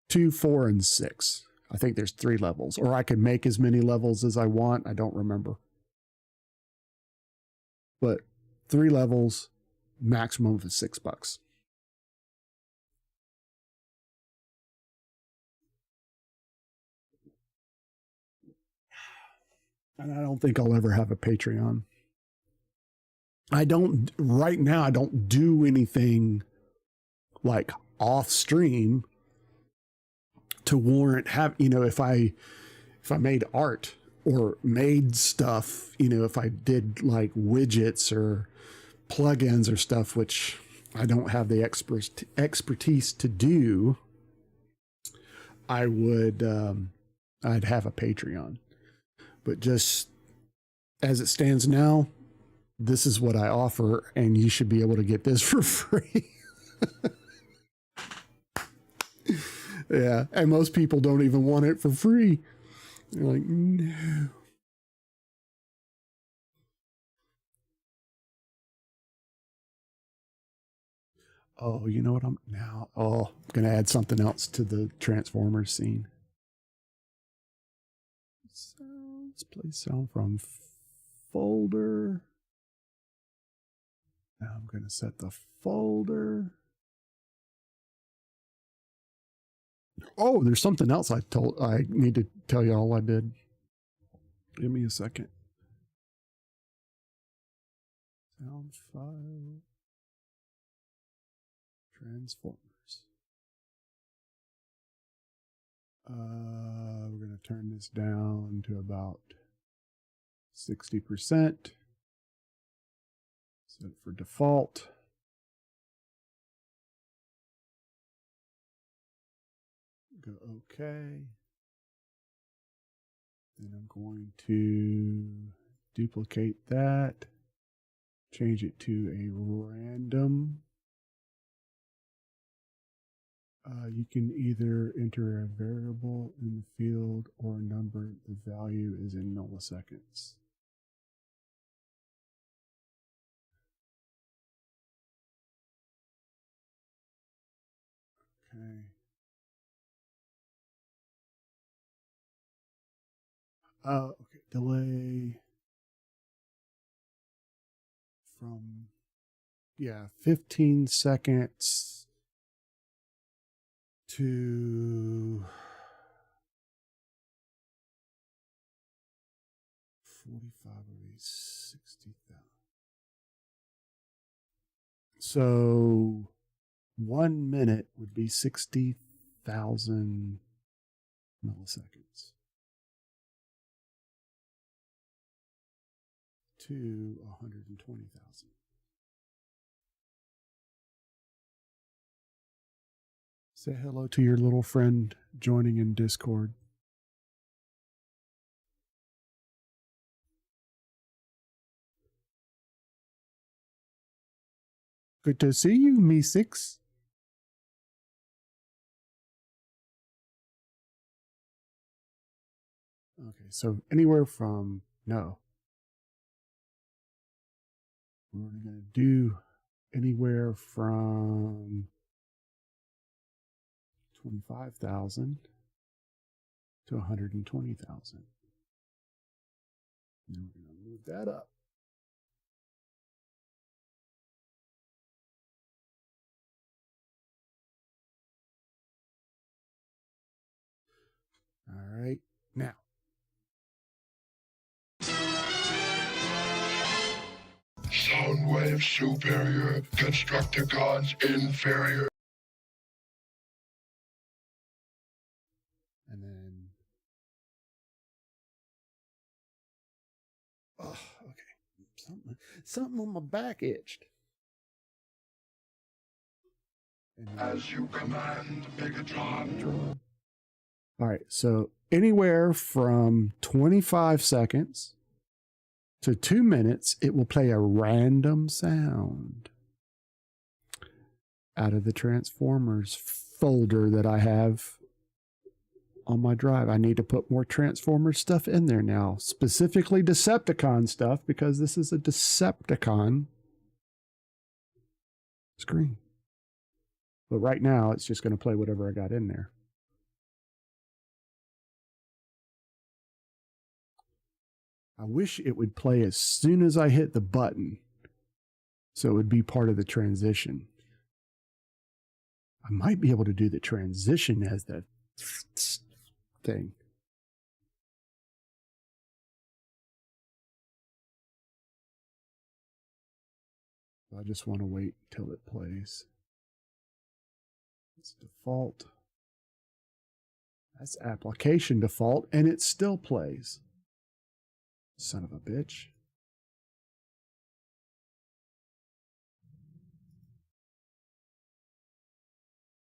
2, 4, and 6. I think there's 3 levels, or I can make as many levels as I want. I don't remember, but 3 levels, maximum of $6. And I don't think I'll ever have a Patreon. Right now, I don't do anything like off stream to warrant if I made art or made stuff, if I did like widgets or plugins or stuff, which I don't have the expertise to do, I would, I'd have a Patreon. But just as it stands now, this is what I offer, and you should be able to get this for free. Yeah, and most people don't even want it for free. They're like, no. Oh, you know what I'm going to add something else to the Transformers scene. Sounds, play sound from folder. Now I'm going to set the folder. Oh, there's something else I need to tell you all I did. Give me a second. Sound file. Transformers. We're going to turn this down to about 60%. Set it for default. Go OK. Then I'm going to duplicate that. Change it to a random. You can either enter a variable in the field or a number. The value is in milliseconds. Okay. Okay, delay from 15 seconds to 45 would be 60,000. So 1 minute would be 60,000 milliseconds to 120,000. Say hello to your little friend joining in Discord. Good to see you, Me6. Okay, so anywhere from, no. We're going to do anywhere from 25,000 to 120,000. And we're going to move that up. All right. Now. Soundwave superior. Constructicons inferior. And then. Oh, okay. Something on my back itched. As you command, Megatron. All right, so anywhere from 25 seconds to 2 minutes, it will play a random sound out of the Transformers folder that I have on my drive. I need to put more Transformers stuff in there now, specifically Decepticon stuff, because this is a Decepticon screen. But right now, it's just going to play whatever I got in there. I wish it would play as soon as I hit the button, so it would be part of the transition. I might be able to do the transition as the thing. I just want to wait until it plays. It's default. That's application default, and it still plays. Son of a bitch.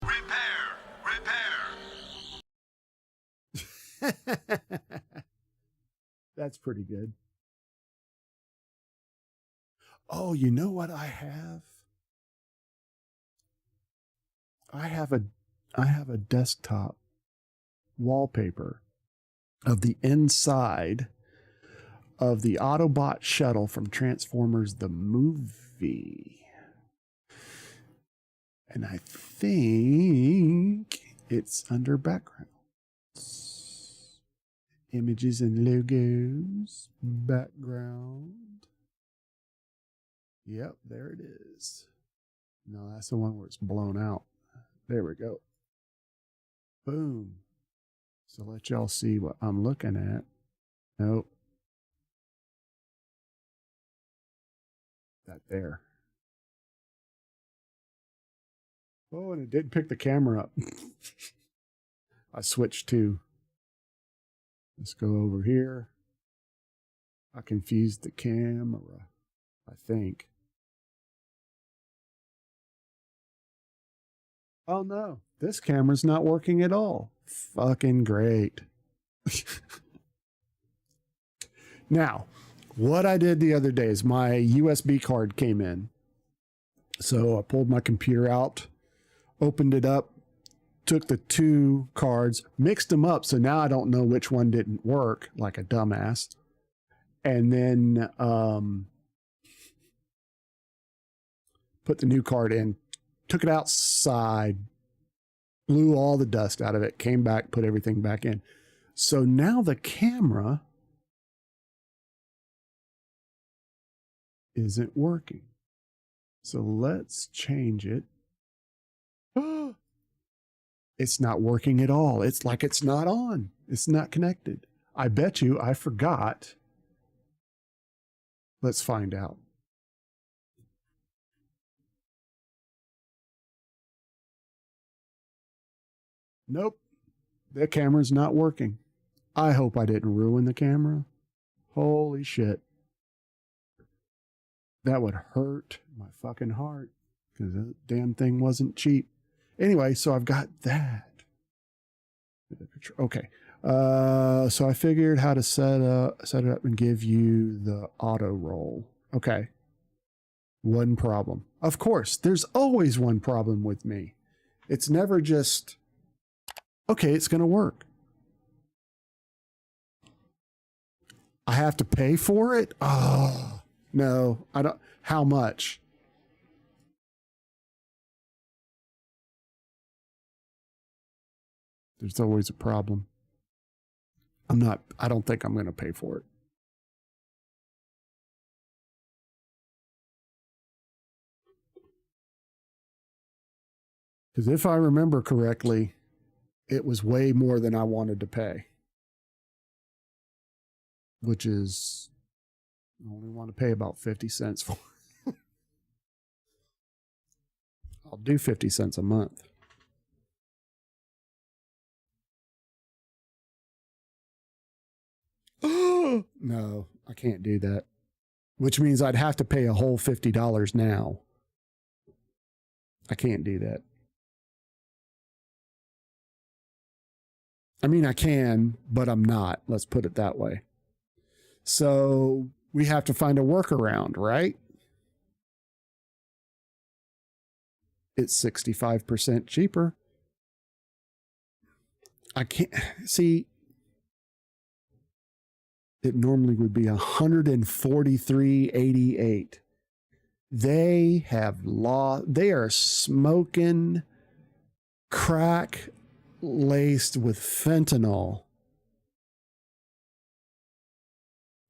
Repair! That's pretty good. Oh, you know what I have? I have a desktop wallpaper of the inside of the Autobot shuttle from Transformers the movie. And I think it's under backgrounds. Images and logos. Background. Yep, there it is. No, that's the one where it's blown out. There we go. Boom. So let y'all see what I'm looking at. Nope. That there. Oh, and it didn't pick the camera up. I switched to. Let's go over here. I confused the camera, I think. Oh no, this camera's not working at all. Fucking great. Now, what I did the other day is my USB card came in. So I pulled my computer out, opened it up, took the two cards, mixed them up. So now I don't know which one didn't work, like a dumbass. And then put the new card in, took it outside, blew all the dust out of it, came back, put everything back in. So now the camera isn't working. So let's change it. It's not working at all. It's like it's not on. It's not connected. I bet you I forgot. Let's find out. Nope. The camera's not working. I hope I didn't ruin the camera. Holy shit. That would hurt my fucking heart because that damn thing wasn't cheap. Anyway, so I've got that. Okay. So I figured how to set it up and give you the auto roll. Okay. One problem. Of course, there's always one problem with me. It's never just, okay, it's going to work. I have to pay for it? Oh, no, I don't. How much? There's always a problem. I don't think I'm going to pay for it. Because if I remember correctly, it was way more than I wanted to pay. which is I only want to pay about 50 cents for. I'll do 50 cents a month. No, I can't do that. Which means I'd have to pay a whole $50 now. I can't do that. I mean, I can, but I'm not. Let's put it that way. So we have to find a workaround, right? It's 65% cheaper. I can't see. It normally would be $143.88. They have they are smoking crack laced with fentanyl.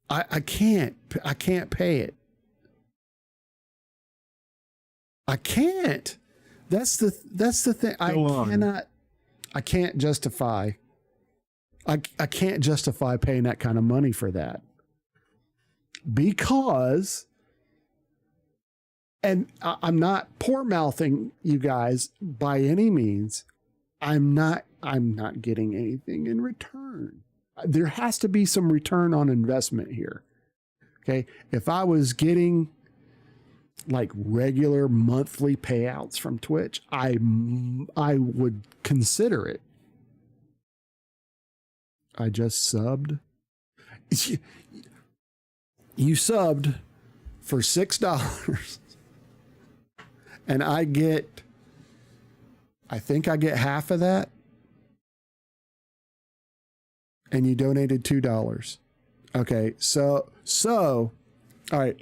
I can't pay it. I can't. That's the thing. I can't justify. I can't justify paying that kind of money for that. Because, and I'm not poor mouthing you guys by any means. I'm not getting anything in return. There has to be some return on investment here. Okay. If I was getting like regular monthly payouts from Twitch, I would consider it. I just subbed. You subbed for $6 and I think I get half of that, and you donated $2. Okay. So all right,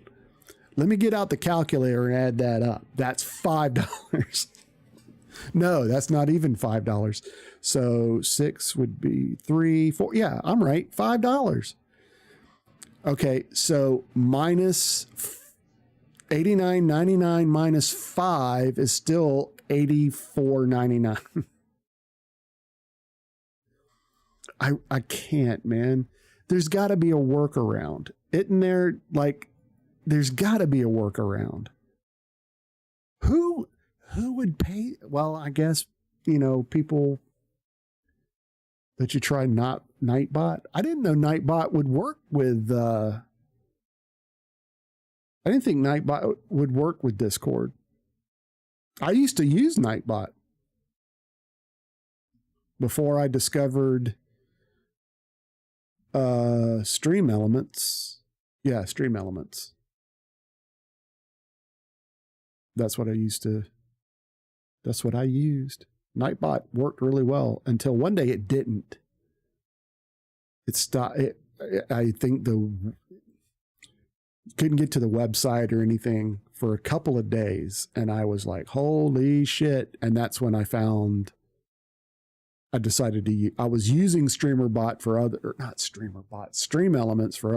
let me get out the calculator and add that up. That's $5. No, that's not even $5. So 6 would be 3, 4. Yeah, I'm right. $5. Okay, so minus $89.99 minus 5 is still $84.99. I can't, man. There's got to be a workaround. Isn't there? Like, there's got to be a workaround. Who would pay? Well, I guess, people that you try Nightbot. I didn't know Nightbot would work with, I didn't think Nightbot would work with Discord. I used to use Nightbot before I discovered Stream Elements. Yeah, Stream Elements. That's what I used. Nightbot worked really well until one day it didn't. It stopped. I think couldn't get to the website or anything for a couple of days. And I was like, holy shit. And that's when I decided I was using Stream Elements for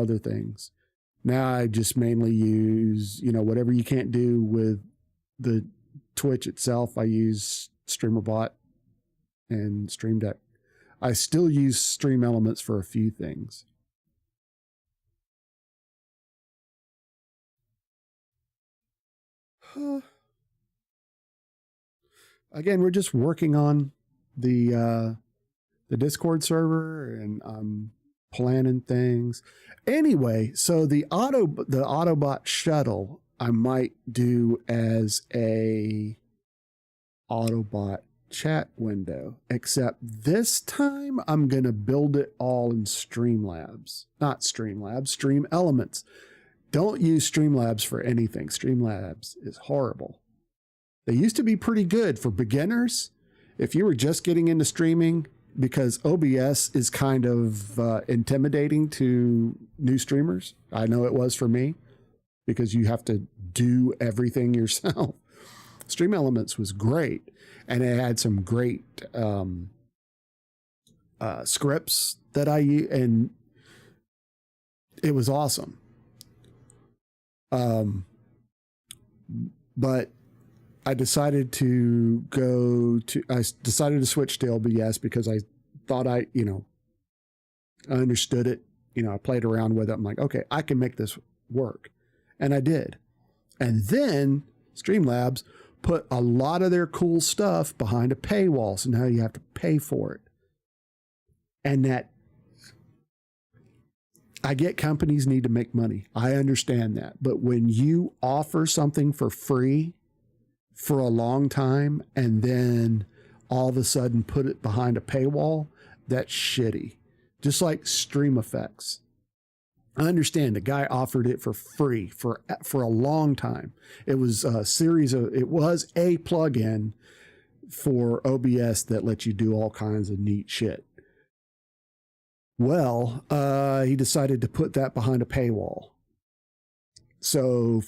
other things. Now I just mainly use, whatever you can't do with the Twitch itself. I use StreamerBot and Stream Deck. I still use Stream Elements for a few things. Again, we're just working on the Discord server, and I'm planning things. Anyway, so the Autobot shuttle I might do as a Autobot chat window, except this time I'm going to build it all in Streamlabs. Not Streamlabs, Stream Elements. Don't use Streamlabs for anything. Streamlabs is horrible. They used to be pretty good for beginners. If you were just getting into streaming, because OBS is kind of intimidating to new streamers. I know it was for me, because you have to do everything yourself. Stream Elements was great, and it had some great scripts that I used, and it was awesome. But I decided to switch to OBS because I thought I understood it, I played around with it. I'm like, okay, I can make this work. And I did. And then Streamlabs put a lot of their cool stuff behind a paywall. So now you have to pay for it. And that, I get companies need to make money. I understand that. But when you offer something for free for a long time and then all of a sudden put it behind a paywall, that's shitty. Just like Stream Effects. I understand the guy offered it for free for a long time. It was a plugin for OBS that lets you do all kinds of neat shit. Well, he decided to put that behind a paywall. So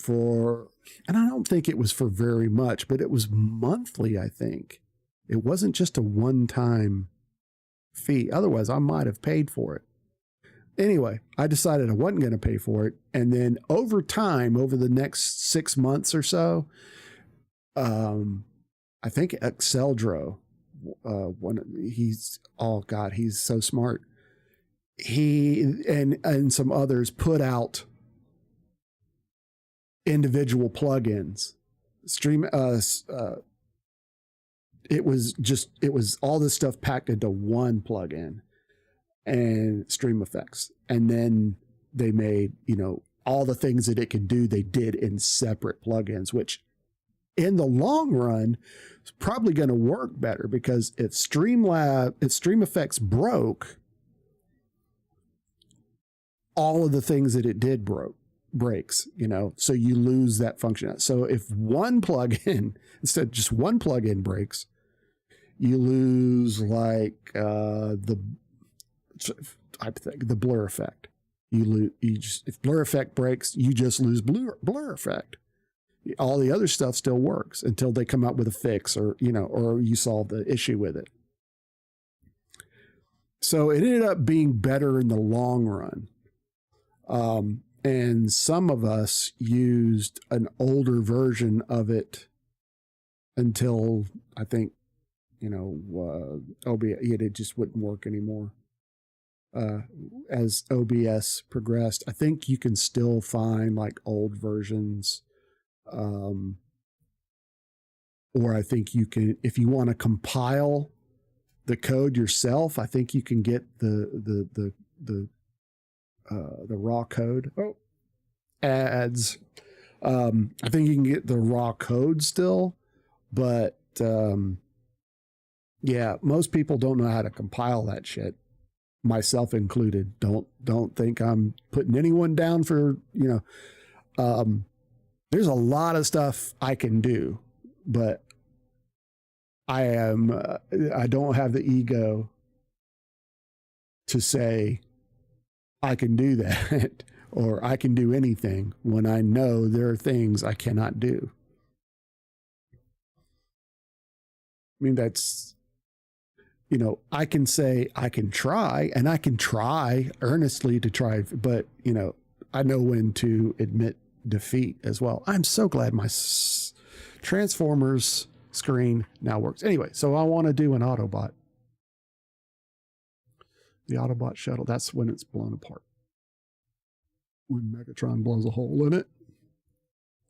and I don't think it was for very much, but it was monthly, I think. It wasn't just a one-time fee. Otherwise, I might have paid for it. Anyway, I decided I wasn't going to pay for it. And then over time, over the next 6 months or so, I think Exceldro, he's so smart. He and some others put out individual plugins. It was all this stuff packed into one plugin and Stream Effects. And then they made, all the things that it could do, they did in separate plugins, which in the long run is probably going to work better, because if Stream Effects broke, all of the things that it did breaks, so you lose that function. So if one plugin, instead of just one plugin breaks, you lose like the blur effect. If blur effect breaks, you just lose blur effect. All the other stuff still works until they come up with a fix, or you solve the issue with it. So it ended up being better in the long run. And some of us used an older version of it until I think, OBS, it just wouldn't work anymore. As OBS progressed, I think you can still find like old versions. Or I think you can, if you want to compile the code yourself, I think you can get the raw code. Ads. I think you can get the raw code still, but yeah, most people don't know how to compile that shit, myself included. Don't think I'm putting anyone down for, there's a lot of stuff I can do, but I don't have the ego to say I can do that or I can do anything when I know there are things I cannot do. I mean, that's, I can say I can try, and I can try earnestly to try, but, I know when to admit defeat as well. I'm so glad my Transformers screen now works. Anyway, so I want to do an Autobot. The Autobot shuttle, that's when it's blown apart. When Megatron blows a hole in it.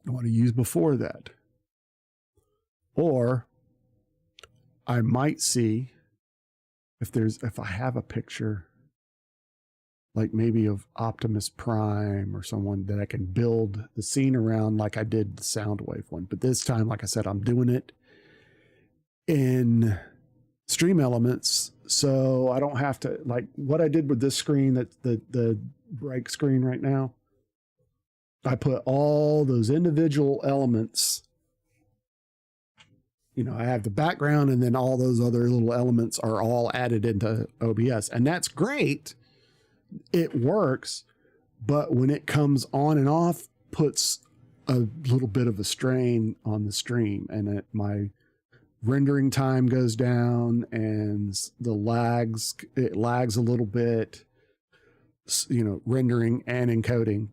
I want to use before that. Or I might see if I have a picture, like maybe of Optimus Prime or someone that I can build the scene around, like I did the Soundwave one. But this time, like I said, I'm doing it in Stream Elements, so I don't have to, like what I did with this screen, that the break screen right now. I put all those individual elements. I have the background, and then all those other little elements are all added into OBS, and that's great. It works, but when it comes on and off, puts a little bit of a strain on the stream, and my rendering time goes down, and it lags a little bit. Rendering and encoding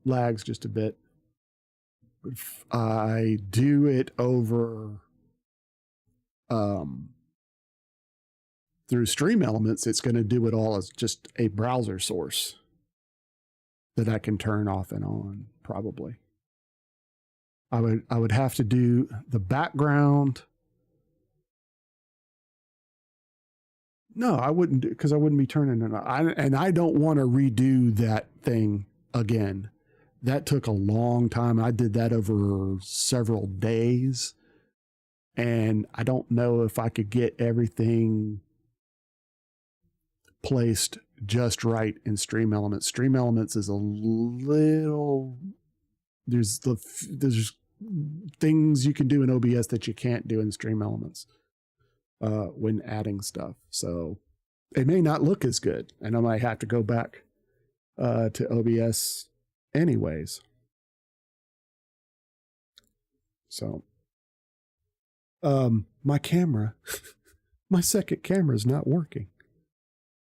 lags just a bit. If I do it over through Stream Elements, it's going to do it all as just a browser source. that I can turn off and on, probably. I would have to do the background. No, I wouldn't do, because I wouldn't be turning it on. And I don't want to redo that thing again. That took a long time. I did that over several days. And I don't know if I could get everything placed just right in Stream Elements. Stream Elements is a little, there's things you can do in OBS that you can't do in Stream Elements when adding stuff. So it may not look as good, and I might have to go back to OBS anyways. So my camera, my second camera is not working.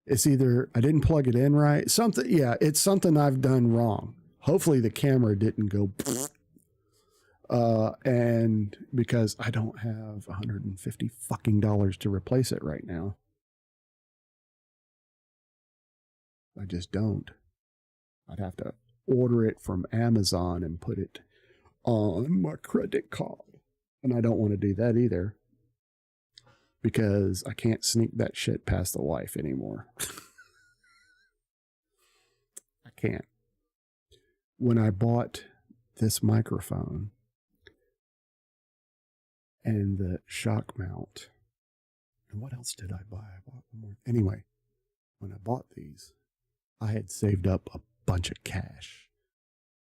It's either I didn't plug it in right. Something, yeah, it's something I've done wrong. Hopefully the camera didn't go. And because I don't have $150 fucking dollars to replace it right now. I just don't. I'd have to order it from Amazon and put it on my credit card. And I don't want to do that either, because I can't sneak that shit past the wife anymore. I can't. When I bought this microphone and the shock mount, and what else did I buy? I bought more. Anyway, when I bought these, I had saved up a bunch of cash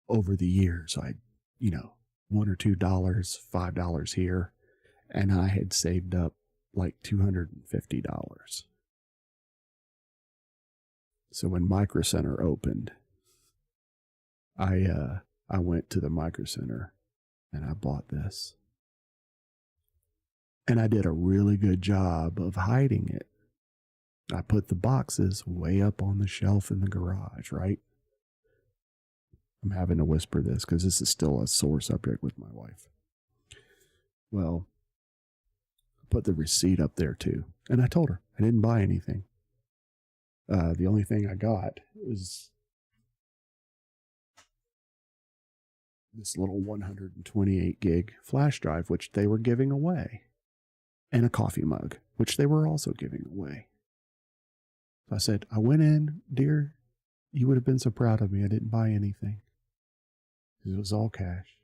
over the years. I, $1 or $2, $5 here, and I had saved up like $250. So when Micro Center opened, I went to the Micro Center and I bought this. And I did a really good job of hiding it. I put the boxes way up on the shelf in the garage, right? I'm having to whisper this because this is still a sore subject with my wife. Well, I put the receipt up there too. And I told her I didn't buy anything. The only thing I got was this little 128 gig flash drive, which they were giving away, and a coffee mug, which they were also giving away. So I said, I went in, dear, you would have been so proud of me. I didn't buy anything. It was all cash.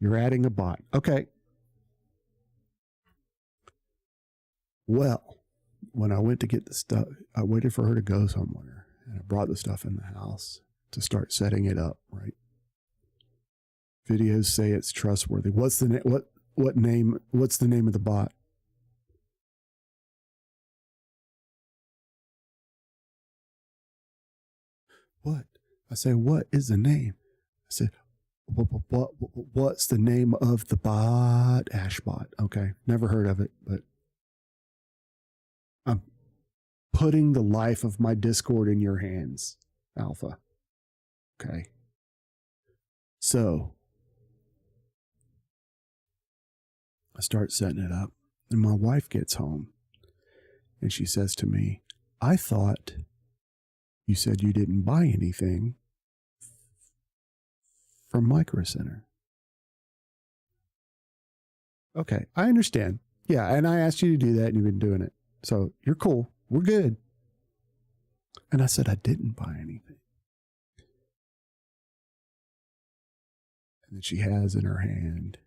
You're adding a bot. Okay. Well, when I went to get the stuff, I waited for her to go somewhere, and I brought the stuff in the house to start setting it up, right? Videos say it's trustworthy. What's the name? What's the name of the bot? What? I say, what is the name? I said, what's the name of the bot? Ashbot. Okay. Never heard of it, but I'm putting the life of my Discord in your hands, Alpha. Okay. So I start setting it up, and my wife gets home and she says to me, I thought you said you didn't buy anything from Micro Center. Okay, I understand. Yeah, and I asked you to do that, and you've been doing it. So you're cool. We're good. And I said I didn't buy anything. And then she has in her hand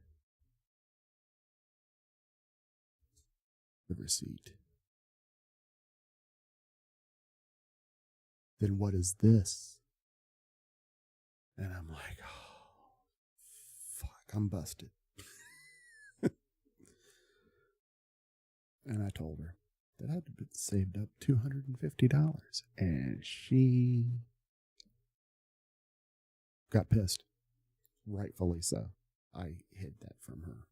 the receipt. Then what is this? And I'm like, oh, fuck, I'm busted. And I told her that I'd saved up $250. And she got pissed. Rightfully so. I hid that from her.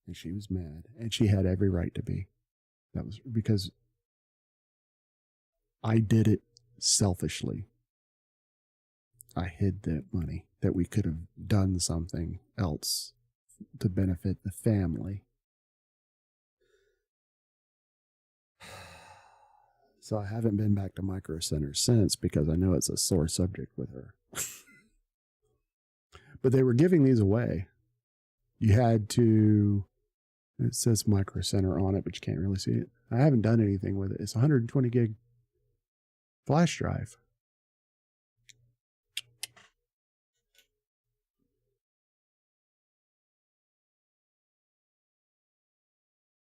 And she was mad. And she had every right to be. That was because I did it selfishly. I hid that money that we could have done something else to benefit the family. So I haven't been back to Micro Center since because I know it's a sore subject with her. But they were giving these away. You had to, it says Micro Center on it, but you can't really see it. I haven't done anything with it. It's 120 gig flash drive.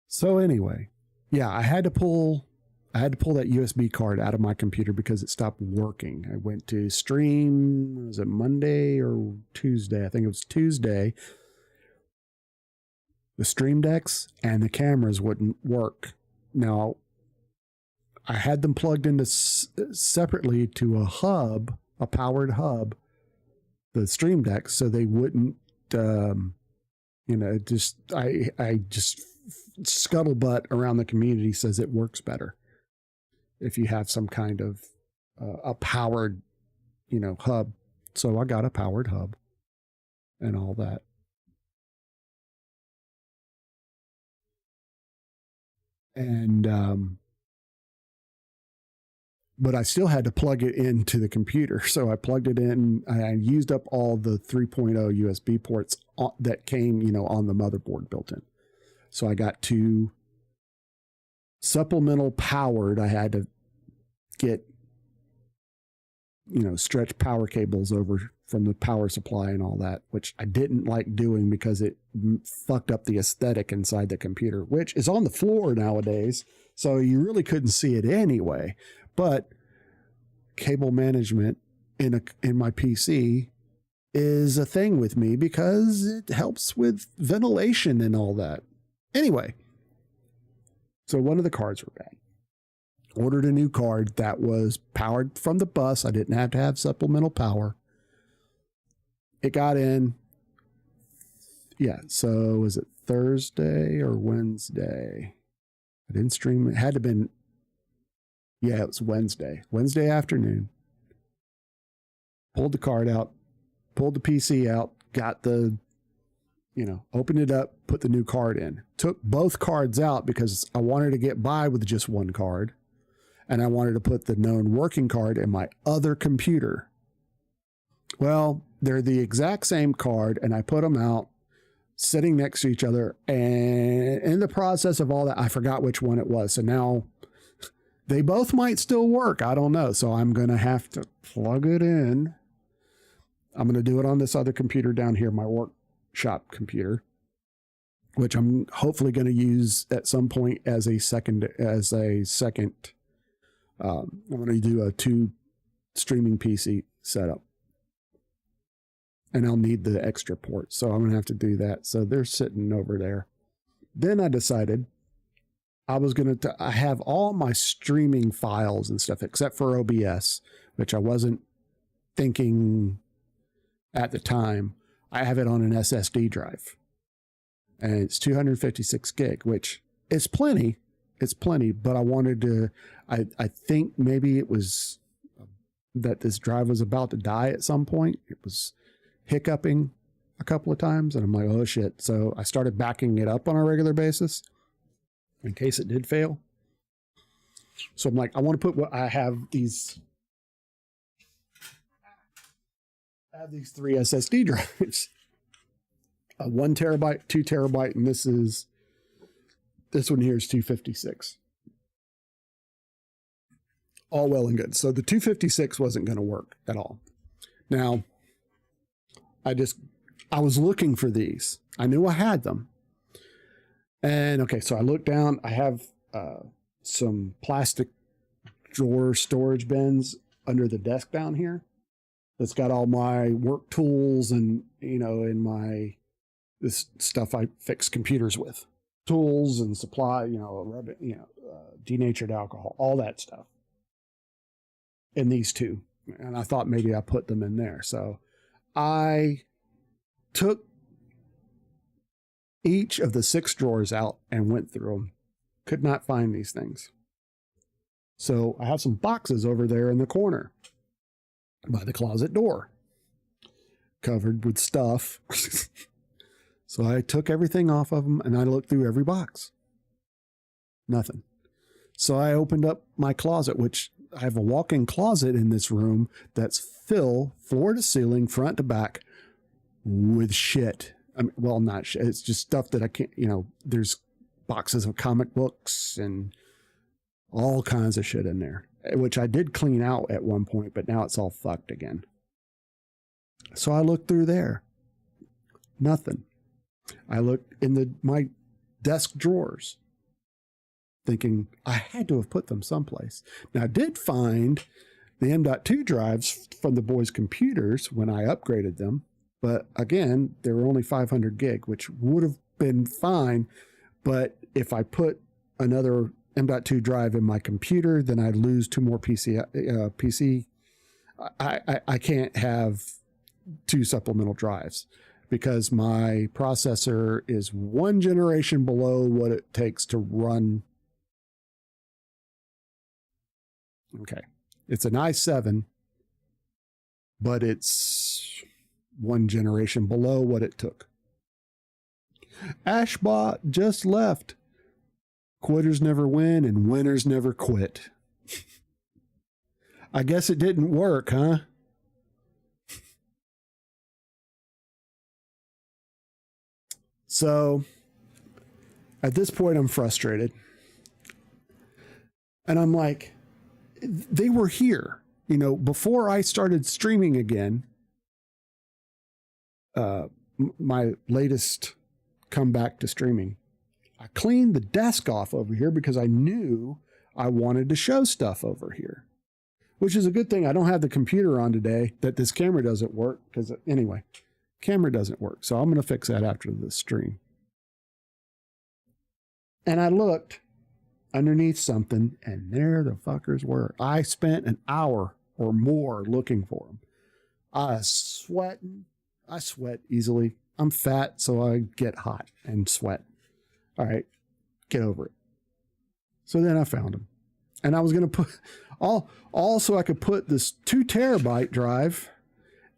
So anyway, yeah, I had to pull that USB card out of my computer because it stopped working. I went to stream, was it Monday or Tuesday? I think it was Tuesday. The Stream Decks and the cameras wouldn't work. Now, I had them plugged into separately to a hub, a powered hub, the Stream Decks, so they wouldn't, just scuttlebutt around the community says it works better if you have some kind of a powered, hub. So I got a powered hub and all that. And, but I still had to plug it into the computer. So I plugged it in. I used up all the 3.0 USB ports that came, on the motherboard built in. So I got 2 supplemental powered. I had to get, stretch power cables over from the power supply and all that, which I didn't like doing because it fucked up the aesthetic inside the computer, which is on the floor nowadays. So you really couldn't see it anyway. But cable management in my PC is a thing with me because it helps with ventilation and all that. Anyway, so one of the cards were bad. Ordered a new card that was powered from the bus. I didn't have to have supplemental power. It got in. Yeah, so was it Thursday or Wednesday? I didn't stream. It had to have been, yeah, it was Wednesday. Wednesday afternoon. Pulled the card out, pulled the PC out, got the, opened it up, put the new card in. Took both cards out because I wanted to get by with just one card. And I wanted to put the known working card in my other computer. Well, they're the exact same card, and I put them out sitting next to each other. And in the process of all that, I forgot which one it was. So now they both might still work. I don't know. So I'm going to have to plug it in. I'm going to do it on this other computer down here, my workshop computer, which I'm hopefully going to use at some point as a second. I'm going to do a 2 streaming PC setup. And I'll need the extra port. So I'm going to have to do that. So they're sitting over there. Then I decided I was going to, I have all my streaming files and stuff, except for OBS, which I wasn't thinking at the time. I have it on an SSD drive. And it's 256 gig, which is plenty. It's plenty, but I wanted to, I think maybe it was that this drive was about to die at some point. It was hiccuping a couple of times, and I'm like, oh shit. So I started backing it up on a regular basis in case it did fail. So I'm like, I want to put what I have these 3 SSD drives, 1 terabyte, 2 terabyte, and this one here is 256. All well and good. So the 256 wasn't going to work at all. Now, I was looking for these. I knew I had them. And okay, so I looked down. I have some plastic drawer storage bins under the desk down here. That's got all my work tools and, in this stuff I fix computers with. Tools and supply, denatured alcohol, all that stuff. In these 2. And I thought maybe I put them in there. So I took each of the 6 drawers out and went through them. Could not find these things. So I have some boxes over there in the corner by the closet door, covered with stuff. So I took everything off of them and I looked through every box. Nothing. So I opened up my closet, which I have a walk-in closet in this room that's filled floor to ceiling, front to back with shit. I mean, well, not shit. It's just stuff that I can't, there's boxes of comic books and all kinds of shit in there, which I did clean out at one point, but now it's all fucked again. So I looked through there. Nothing. I looked in my desk drawers, thinking I had to have put them someplace. Now, I did find the M.2 drives from the boys' computers when I upgraded them, but again, they were only 500 gig, which would have been fine. But if I put another M.2 drive in my computer, then I'd lose 2 more PC. I can't have 2 supplemental drives because my processor is 1 generation below what it takes to run. Okay. It's an i7, but it's 1 generation below what it took. Ashbot just left. Quitters never win and winners never quit. I guess it didn't work, huh? So at this point, I'm frustrated. And I'm like, they were here, before I started streaming again. My latest comeback to streaming, I cleaned the desk off over here because I knew I wanted to show stuff over here, which is a good thing. I don't have the computer on today, that this camera doesn't work because anyway, camera doesn't work. So I'm going to fix that after the stream. And I looked underneath something, and there the fuckers were. I spent an hour or more looking for them. I was sweating. I sweat easily. I'm fat, so I get hot and sweat. All right, get over it. So then I found them. And I was going to put all so I could put this 2 terabyte drive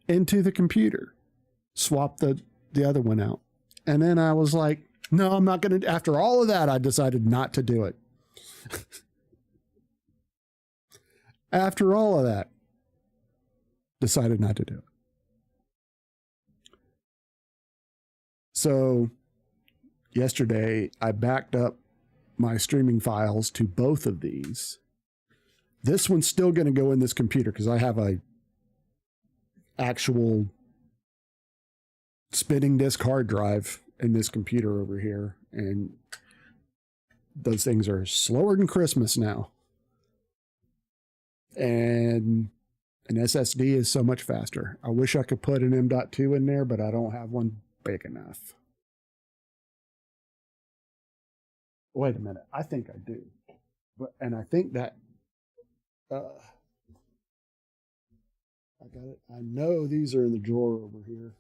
into the computer. Swap the other one out. And then I was like, no, I'm not going to. After all of that, I decided not to do it. After all of that, decided not to do it. So yesterday, I backed up my streaming files to both of these. This one's still going to go in this computer because I have a actual spinning disk hard drive in this computer over here, and those things are slower than Christmas now. And an SSD is so much faster. I wish I could put an M.2 in there, but I don't have one big enough. Wait a minute. I think I do. And I think that I got it. I know these are in the drawer over here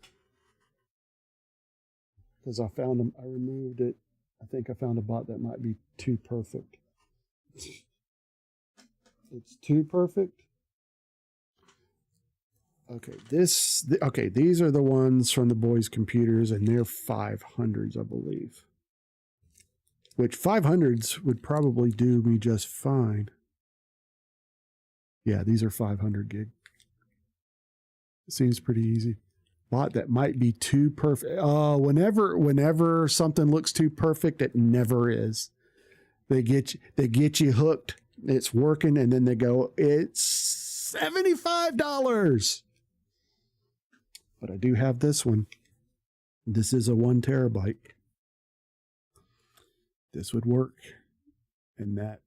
because I found them. I removed it. I think I found a bot that might be too perfect. It's too perfect. Okay, these are the ones from the boys' computers, and they're 500s, I believe. Which 500s would probably do me just fine. Yeah, these are 500 gig. It seems pretty easy. Bot that might be too perfect. Whenever something looks too perfect, it never is. They get you hooked. It's working, and then they go, it's $75. But I do have this one. This is a 1 terabyte. This would work. And that,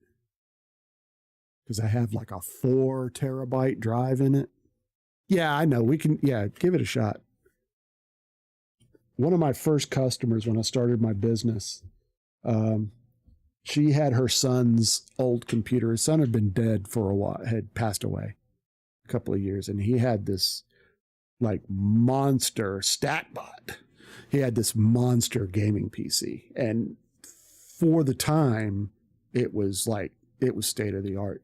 because I have like a 4 terabyte drive in it. Yeah, I know. We can, give it a shot. One of my first customers when I started my business, she had her son's old computer. His son had been dead for a while, had passed away a couple of years, and he had this like monster StatBot. He had this monster gaming PC, and for the time, it was state of the art.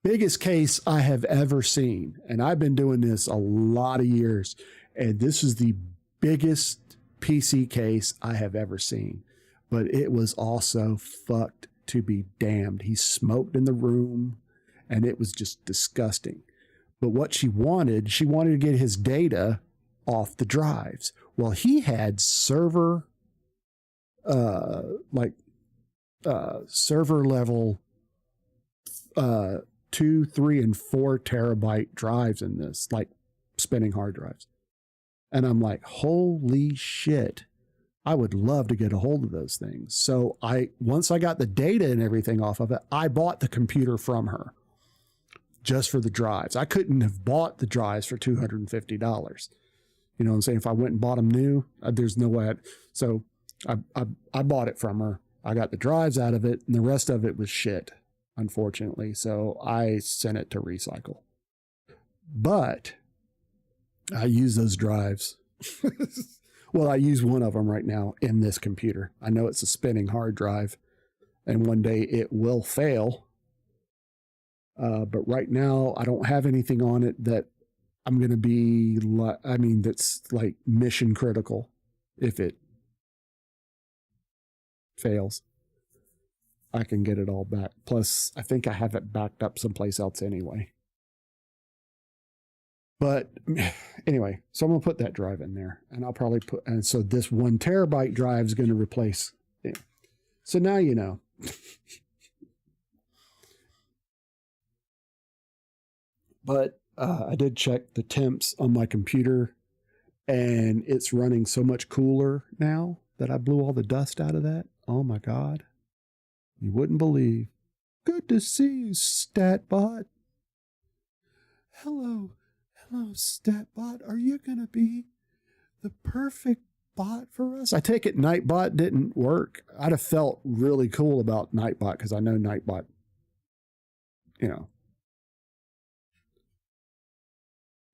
Biggest case I have ever seen, and I've been doing this a lot of years, and this is the biggest PC case I have ever seen. But it was also fucked to be damned. He smoked in the room and it was just disgusting. But what she wanted to get his data off the drives. Well, he had server level 2, 3, and 4 terabyte drives in this, like spinning hard drives. And I'm like, holy shit, I would love to get a hold of those things. So once I got the data and everything off of it, I bought the computer from her just for the drives. I couldn't have bought the drives for $250. You know what I'm saying? If I went and bought them new, there's no way. So I bought it from her. I got the drives out of it, and the rest of it was shit, unfortunately. So I sent it to recycle. But I use those drives. Well, I use one of them right now in this computer. I know it's a spinning hard drive, and one day it will fail. But right now, I don't have anything on it that I'm going to be, that's like mission critical if it fails. I can get it all back. Plus, I think I have it backed up someplace else anyway. But anyway, so I'm going to put that drive in there, and I'll probably and so this 1 terabyte drive is going to replace it. So now you know. But I did check the temps on my computer, and it's running so much cooler now that I blew all the dust out of that. Oh my God. You wouldn't believe. Good to see you, Statbot. Hello, Statbot. Are you going to be the perfect bot for us? I take it Nightbot didn't work. I'd have felt really cool about Nightbot because I know Nightbot,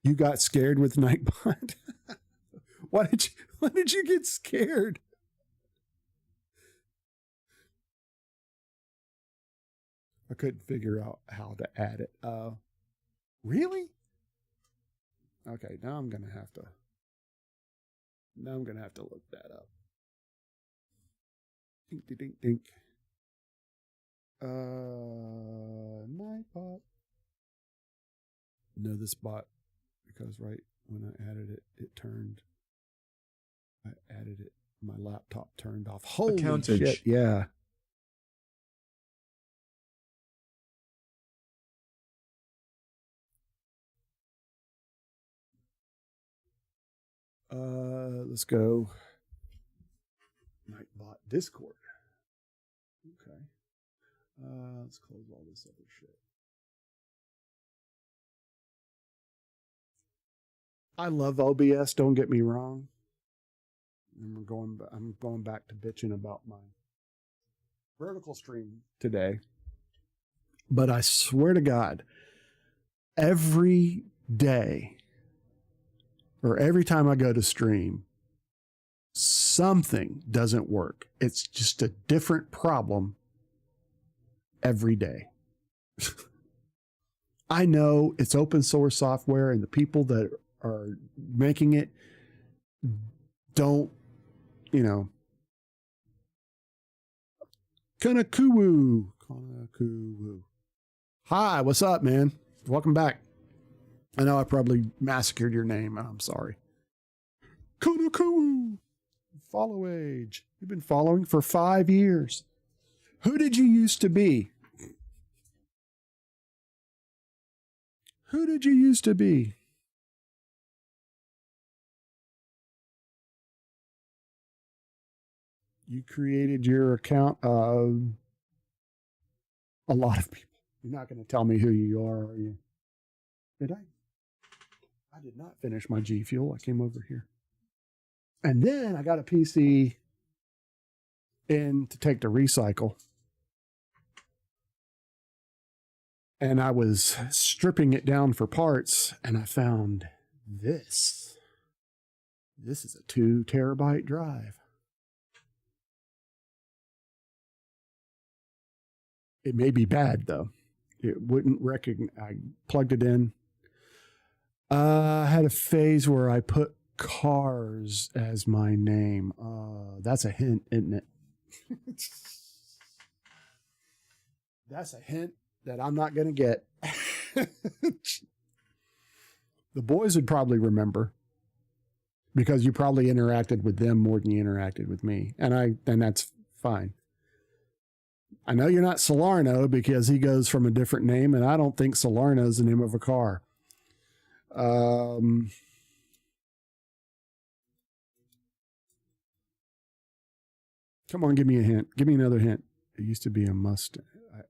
You got scared with Nightbot? Why did you get scared? I couldn't figure out how to add it. Really? Okay, now I'm gonna have to look that up. Dink dink dink. Nightbot. Know this bot because right when I added it, my laptop turned off. Holy Accountage. shit, yeah. Let's go. Nightbot Discord. Okay. Let's close all this other shit. I love OBS, don't get me wrong. And I'm going back to bitching about my vertical stream today. But I swear to God, every day or every time I go to stream, something doesn't work. It's just a different problem every day. I know it's open source software and the people that are making it don't, Kanakuwu. Hi, what's up, man? Welcome back. I know I probably massacred your name. I'm sorry. Kanakuwu. Follow age. You've been following for 5 years. Who did you used to be? Who did you used to be? You created your account. A lot of people. You're not going to tell me who you are you? Did I? I did not finish my G Fuel. I came over here. And then I got a PC in to take to recycle. And I was stripping it down for parts, and I found this. This is a 2 terabyte drive. It may be bad, though. It wouldn't recognize. I plugged it in. I had a phase where I put cars as my name. That's a hint, isn't it? That's a hint that I'm not going to get. The boys would probably remember because you probably interacted with them more than you interacted with me. And that's fine. I know you're not Salarno because he goes from a different name, and I don't think Salarno is the name of a car. Come on, give me a hint. Give me another hint. It used to be a Mustang.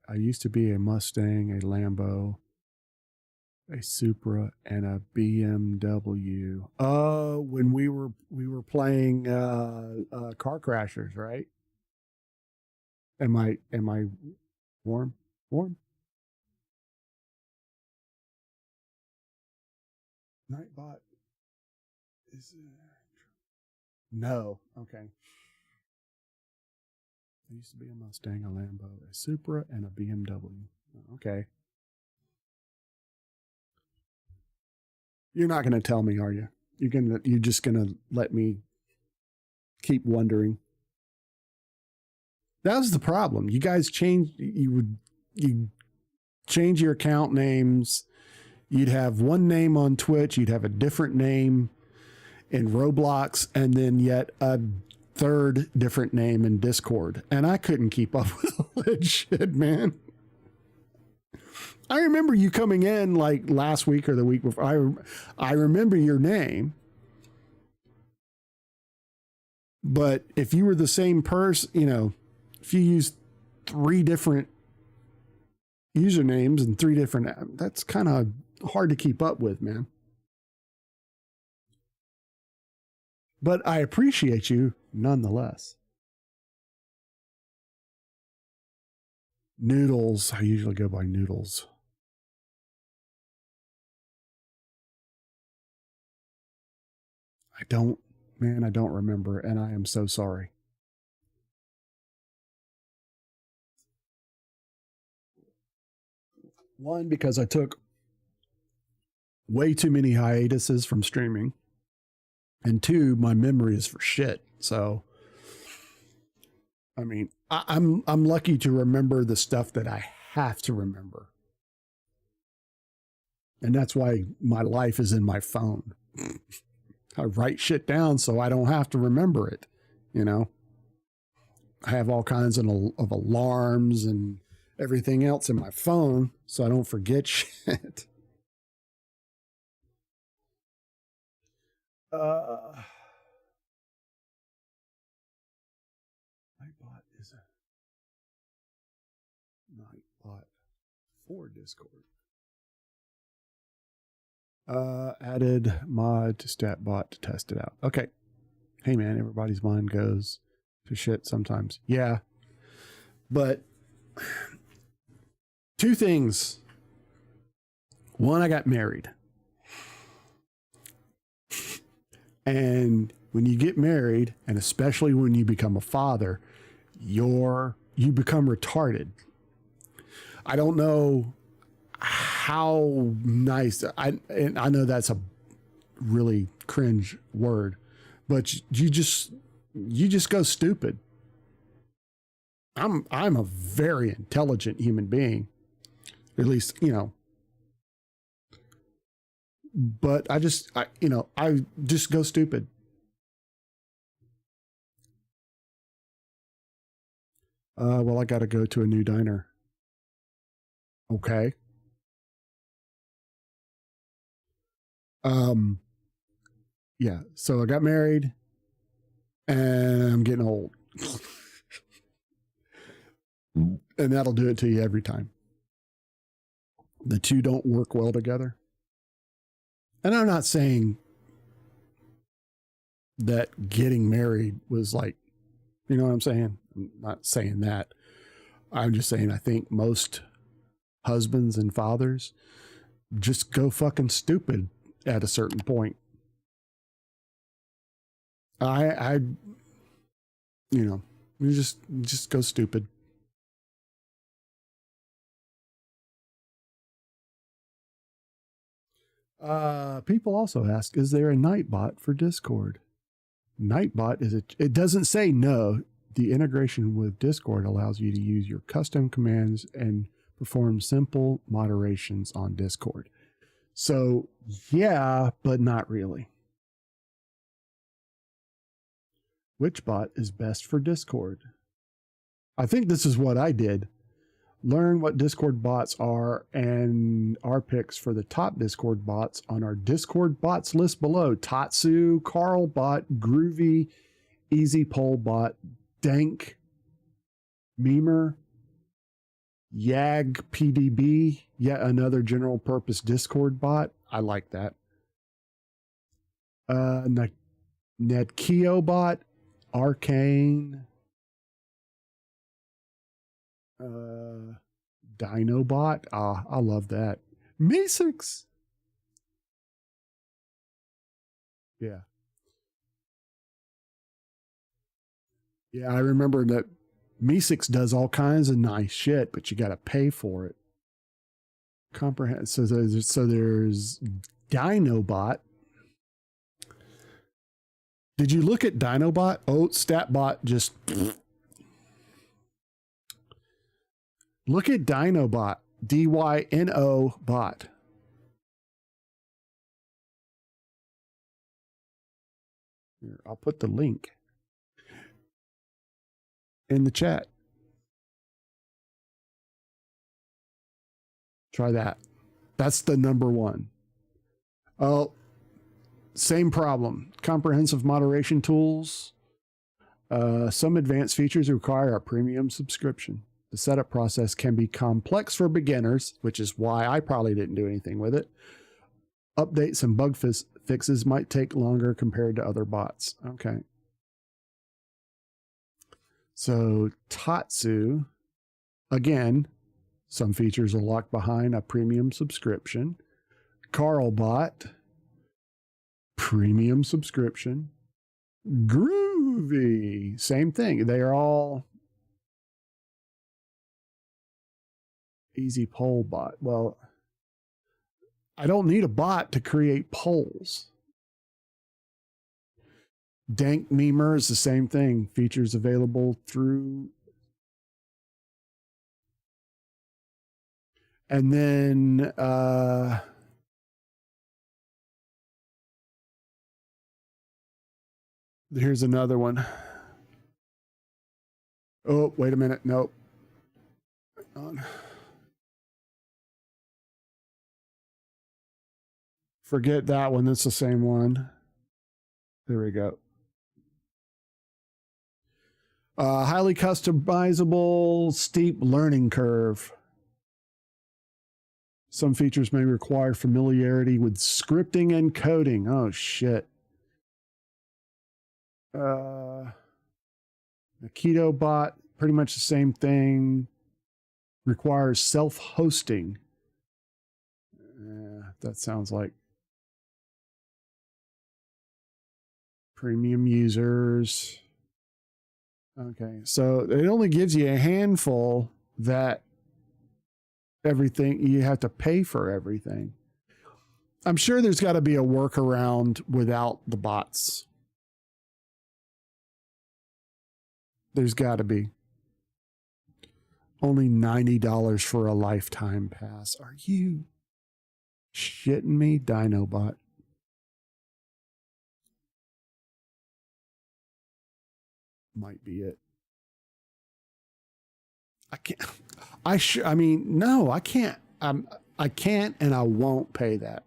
I used to be a Mustang, a Lambo, a Supra, and a BMW. Oh, when we were playing Car Crashers, right? Am I warm? Warm? Nightbot is no. Okay. There used to be a Mustang, a Lambo, a Supra, and a BMW. Okay. You're not going to tell me, are you? You're just going to let me keep wondering. That was the problem. You guys you change your account names. You'd have one name on Twitch, you'd have a different name in Roblox, and then yet a third different name in Discord. And I couldn't keep up with all that shit, man. I remember you coming in like last week or the week before. I remember your name. But if you were the same person, if you used 3 different usernames and 3 different, that's kind of hard to keep up with, man. But I appreciate you nonetheless. Noodles. I usually go by Noodles. I don't remember, and I am so sorry. One, because I took way too many hiatuses from streaming. And 2, my memory is for shit. So, I mean, I'm lucky to remember the stuff that I have to remember. And that's why my life is in my phone. I write shit down so I don't have to remember it. I have all kinds of alarms and everything else in my phone so I don't forget shit. Nightbot is a Nightbot for Discord. Added mod to StatBot to test it out. Okay. Hey man, everybody's mind goes to shit sometimes. Yeah. But 2 things. One, I got married. And when you get married, and especially when you become a father, you become retarded. I don't know how nice. And I know that's a really cringe word, but you just go stupid. I'm a very intelligent human being, at least, but I just go stupid. Well, I got to go to a new diner. Okay. Yeah. So I got married and I'm getting old. And that'll do it to you every time. The 2 don't work well together. And I'm not saying that getting married was like, you know what I'm saying? I'm not saying that. I'm just saying I think most husbands and fathers just go fucking stupid at a certain point. You just go stupid. People also ask, is there a Nightbot for Discord? Nightbot it doesn't say no. the integration with Discord allows you to use your custom commands and perform simple moderations on Discord. So, yeah, but not really. Which bot is best for Discord? I think this is what I did. Learn what Discord bots are and our picks for the top Discord bots on our Discord bots list below. Tatsu, Carl bot, Groovy, Easy Poll bot, Dank, Memer, Yag PDB, yet another general purpose Discord bot. I like that. Nedkio bot, Arcane, Dinobot. I love that. Meesix. Yeah. Yeah, I remember that Meesix does all kinds of nice shit, but you got to pay for it. So there's Dinobot. Did you look at Dinobot? Oh, StatBot just... Look at Dinobot. DYNO bot. Here, I'll put the link in the chat. Try that. That's the number one. Oh, same problem. Comprehensive moderation tools. Some advanced features require a premium subscription. The setup process can be complex for beginners, which is why I probably didn't do anything with it. Updates and bug fixes might take longer compared to other bots. Okay. So Tatsu, again, some features are locked behind a premium subscription. Carlbot, premium subscription. Groovy, same thing. They are all Easy Poll bot. Well, I don't need a bot to create polls. Dank Memer is the same thing. Features available through. And then here's another one. Oh, wait a minute. Nope. Hang on. Forget that one. That's the same one. There we go. Highly customizable, steep learning curve. Some features may require familiarity with scripting and coding. Oh, shit. The Keto bot, pretty much the same thing. Requires self-hosting. That sounds like premium users. Okay, so it only gives you a handful that everything, you have to pay for everything. I'm sure there's got to be a workaround without the bots. There's got to be. Only $90 for a lifetime pass. Are you shitting me? Dinobot. Might be it. I can't. I mean, no, I can't. I can't, and I won't pay that.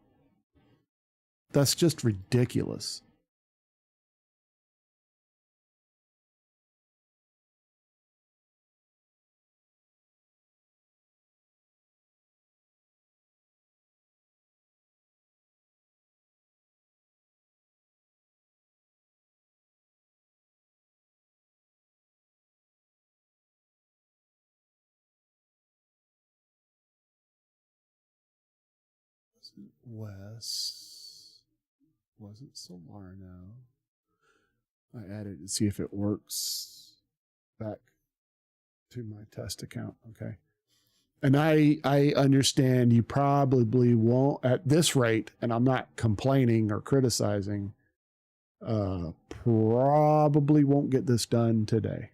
That's just ridiculous. Wes wasn't Solarno. I added to see if it works back to my test account. Okay. And I understand you probably won't at this rate, and I'm not complaining or criticizing, probably won't get this done today.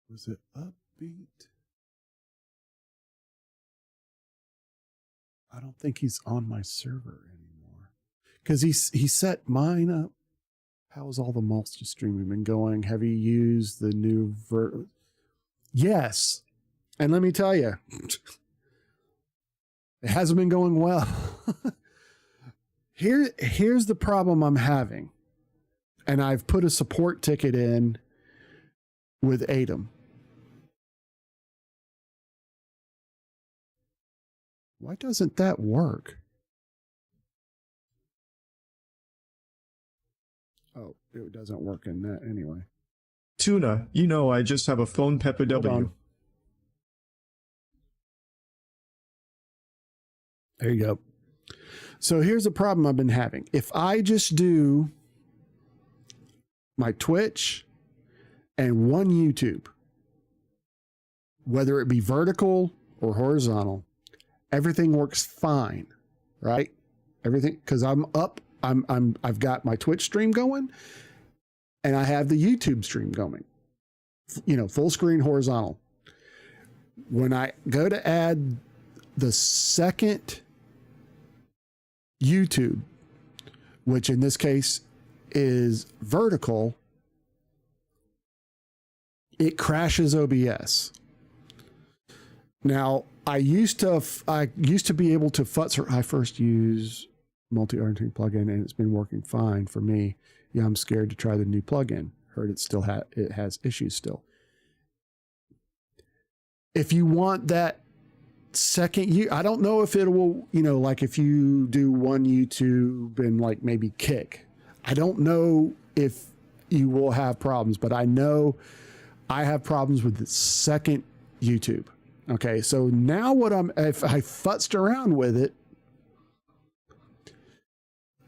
Was it upbeat? I don't think he's on my server anymore because he set mine up. How's all the multi-streaming been going? Have you used the new Yes. And let me tell you, it hasn't been going well. Here's the problem I'm having. And I've put a support ticket in with AITA. Why doesn't that work? Oh, it doesn't work in that anyway. Tuna, you know I just have a phone Peppa W. There you go. So here's the problem I've been having. If I just do my Twitch and one YouTube, whether it be vertical or horizontal, everything works fine, right? Everything, because I've got my Twitch stream going and I have the YouTube stream going, full screen horizontal. When I go to add the second YouTube, which in this case is vertical, it crashes OBS. Now, I used to be able to I first use multi-orienting plugin and it's been working fine for me. Yeah, I'm scared to try the new plugin. Heard it has issues still. If you want that second, I don't know if it will, like if you do one YouTube and like maybe Kick, I don't know if you will have problems, but I know I have problems with the second YouTube. Okay, so now if I futzed around with it,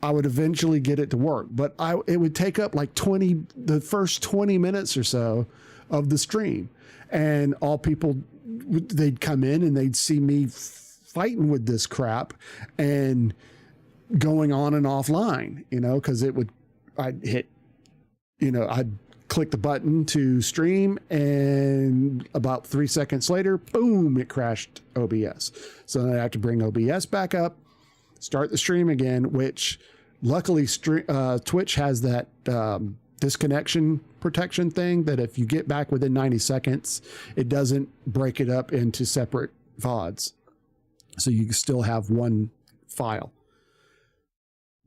I would eventually get it to work, but it would take up like the first 20 minutes or so of the stream, and all people, they'd come in and they'd see me fighting with this crap and going on and offline, because I'd click the button to stream and about 3 seconds later, boom, it crashed OBS. So then I have to bring OBS back up, start the stream again, which luckily Twitch has that disconnection protection thing that if you get back within 90 seconds, it doesn't break it up into separate VODs. So you can still have one file.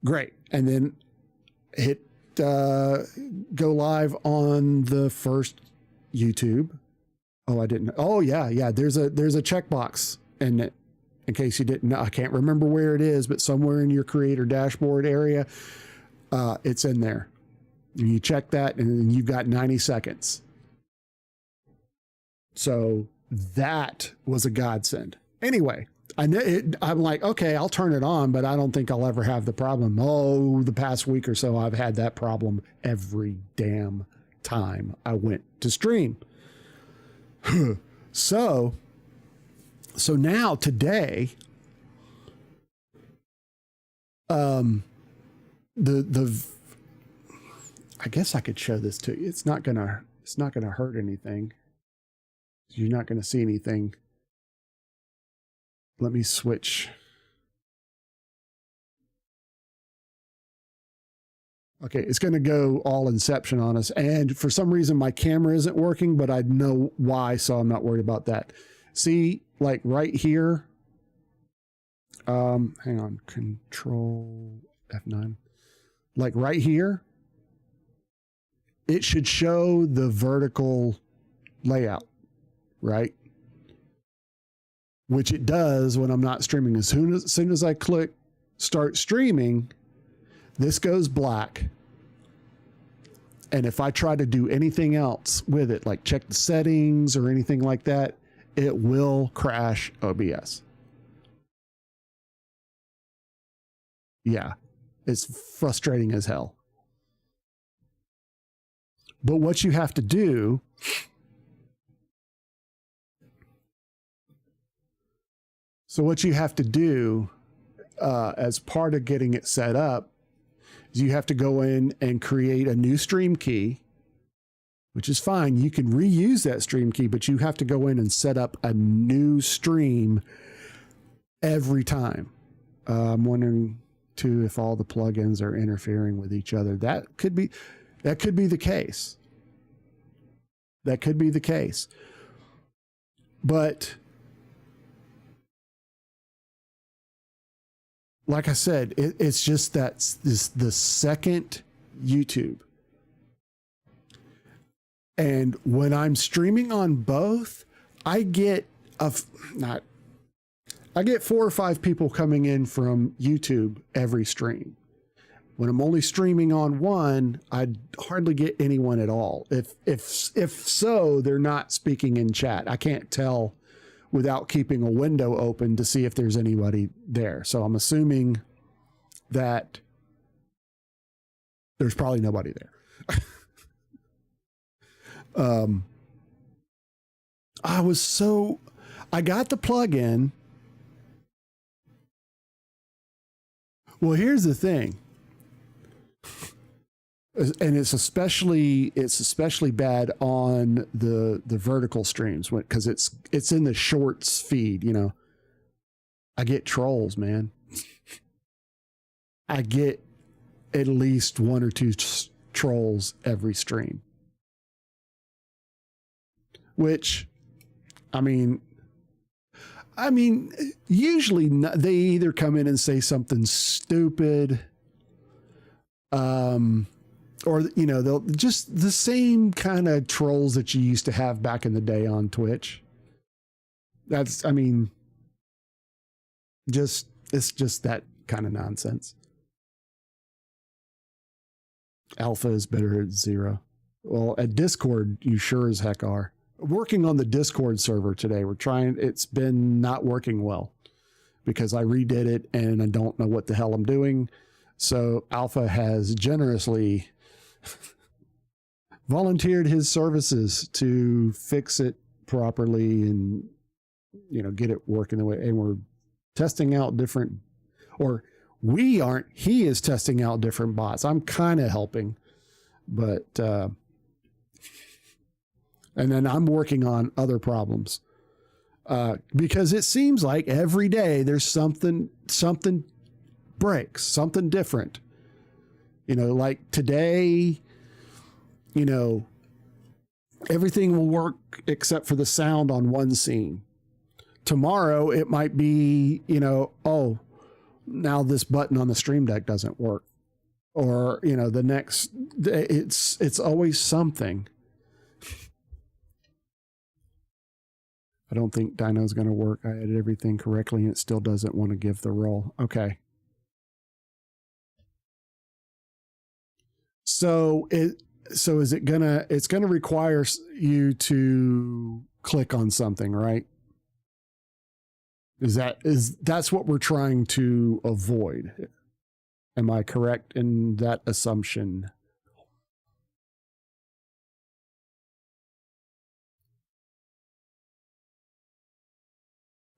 Great. And then hit go live on the first YouTube. Oh, I didn't. Oh yeah. There's a checkbox in it. In case you didn't know, I can't remember where it is, but somewhere in your creator dashboard area, it's in there. And you check that and then you've got 90 seconds. So that was a godsend. Anyway, I'm like, okay, I'll turn it on, but I don't think I'll ever have the problem. Oh, the past week or so, I've had that problem every damn time I went to stream. So now today, I guess I could show this to you. It's not gonna hurt anything. You're not gonna see anything. Let me switch. Okay, it's going to go all Inception on us. And for some reason, my camera isn't working, but I know why, so I'm not worried about that. See, like right here. Hang on, Control F9. Like right here, it should show the vertical layout, right? Which it does when I'm not streaming. As soon as I click start streaming, this goes black. And if I try to do anything else with it, like check the settings or anything like that, it will crash OBS. Yeah, it's frustrating as hell. But what you have to do So what you have to do as part of getting it set up is you have to go in and create a new stream key, which is fine. You can reuse that stream key, but you have to go in and set up a new stream every time. I'm wondering too if all the plugins are interfering with each other. That could be the case. That could be the case. But like I said, it's just that the second YouTube. And when I'm streaming on both, I get 4 or 5 people coming in from YouTube every stream. When I'm only streaming on one, I hardly get anyone at all. If so, they're not speaking in chat. I can't tell without keeping a window open to see if there's anybody there. So I'm assuming that there's probably nobody there. I got the plugin. Well, here's the thing. And it's especially bad on the vertical streams because it's in the shorts feed, you know. I get trolls, man. I get at least 1 or 2 trolls every stream. Which, I mean, usually they either come in and say something stupid, or, you know, they'll just the same kind of trolls that you used to have back in the day on Twitch. It's just that kind of nonsense. Alpha is better at 0. Well, at Discord, you sure as heck are. Working on the Discord server today. It's been not working well because I redid it and I don't know what the hell I'm doing. So Alpha has generously volunteered his services to fix it properly and, you know, get it working the way. And we're testing out he is testing out different bots. I'm kind of helping, but, and then I'm working on other problems, because it seems like every day there's something breaks, something different. You know, like today, you know, everything will work except for the sound on one scene. Tomorrow it might be, you know, oh, now this button on the Stream Deck doesn't work. Or, you know, the next, it's always something. I don't think Dino's going to work. I edited everything correctly and it still doesn't want to give the roll. Okay. So is it gonna, it's going to require you to click on something, right? That's what we're trying to avoid. Am I correct in that assumption?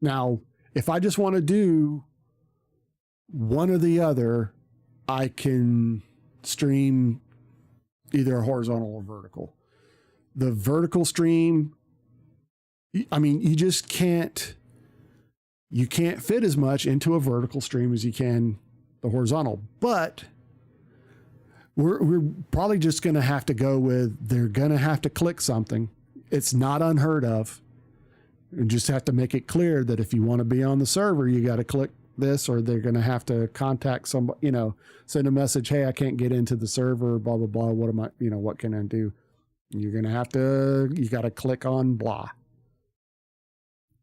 Now, if I just want to do one or the other, I can stream either horizontal or vertical. The vertical stream, I mean, you can't fit as much into a vertical stream as you can the horizontal, but we're probably just going to have to go with, they're going to have to click something. It's not unheard of. You just have to make it clear that if you want to be on the server, you got to click this, or they're going to have to contact somebody, you know, send a message. Hey, I can't get into the server, blah, blah, blah. What am I, you know, what can I do? You're going to have to, you got to click on blah.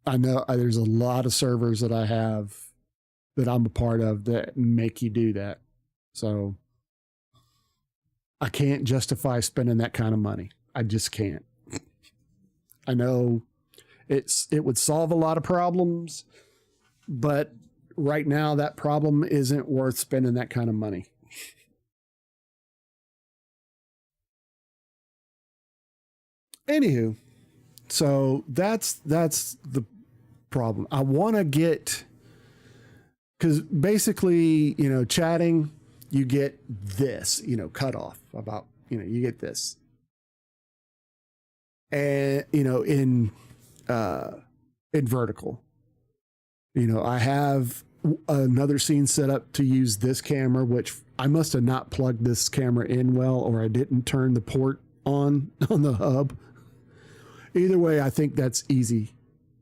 I know there's a lot of servers that I have that I'm a part of that make you do that. So I can't justify spending that kind of money. I just can't. I know it would solve a lot of problems, but right now that problem isn't worth spending that kind of money. Anywho, so that's the problem. I want to get because basically, you know, chatting, you get this, you know, cut off about, you know, you get this. And, you know, in vertical, you know, I have another scene set up to use this camera, which I must have not plugged this camera in well, or I didn't turn the port on the hub. Either way, I think that's easy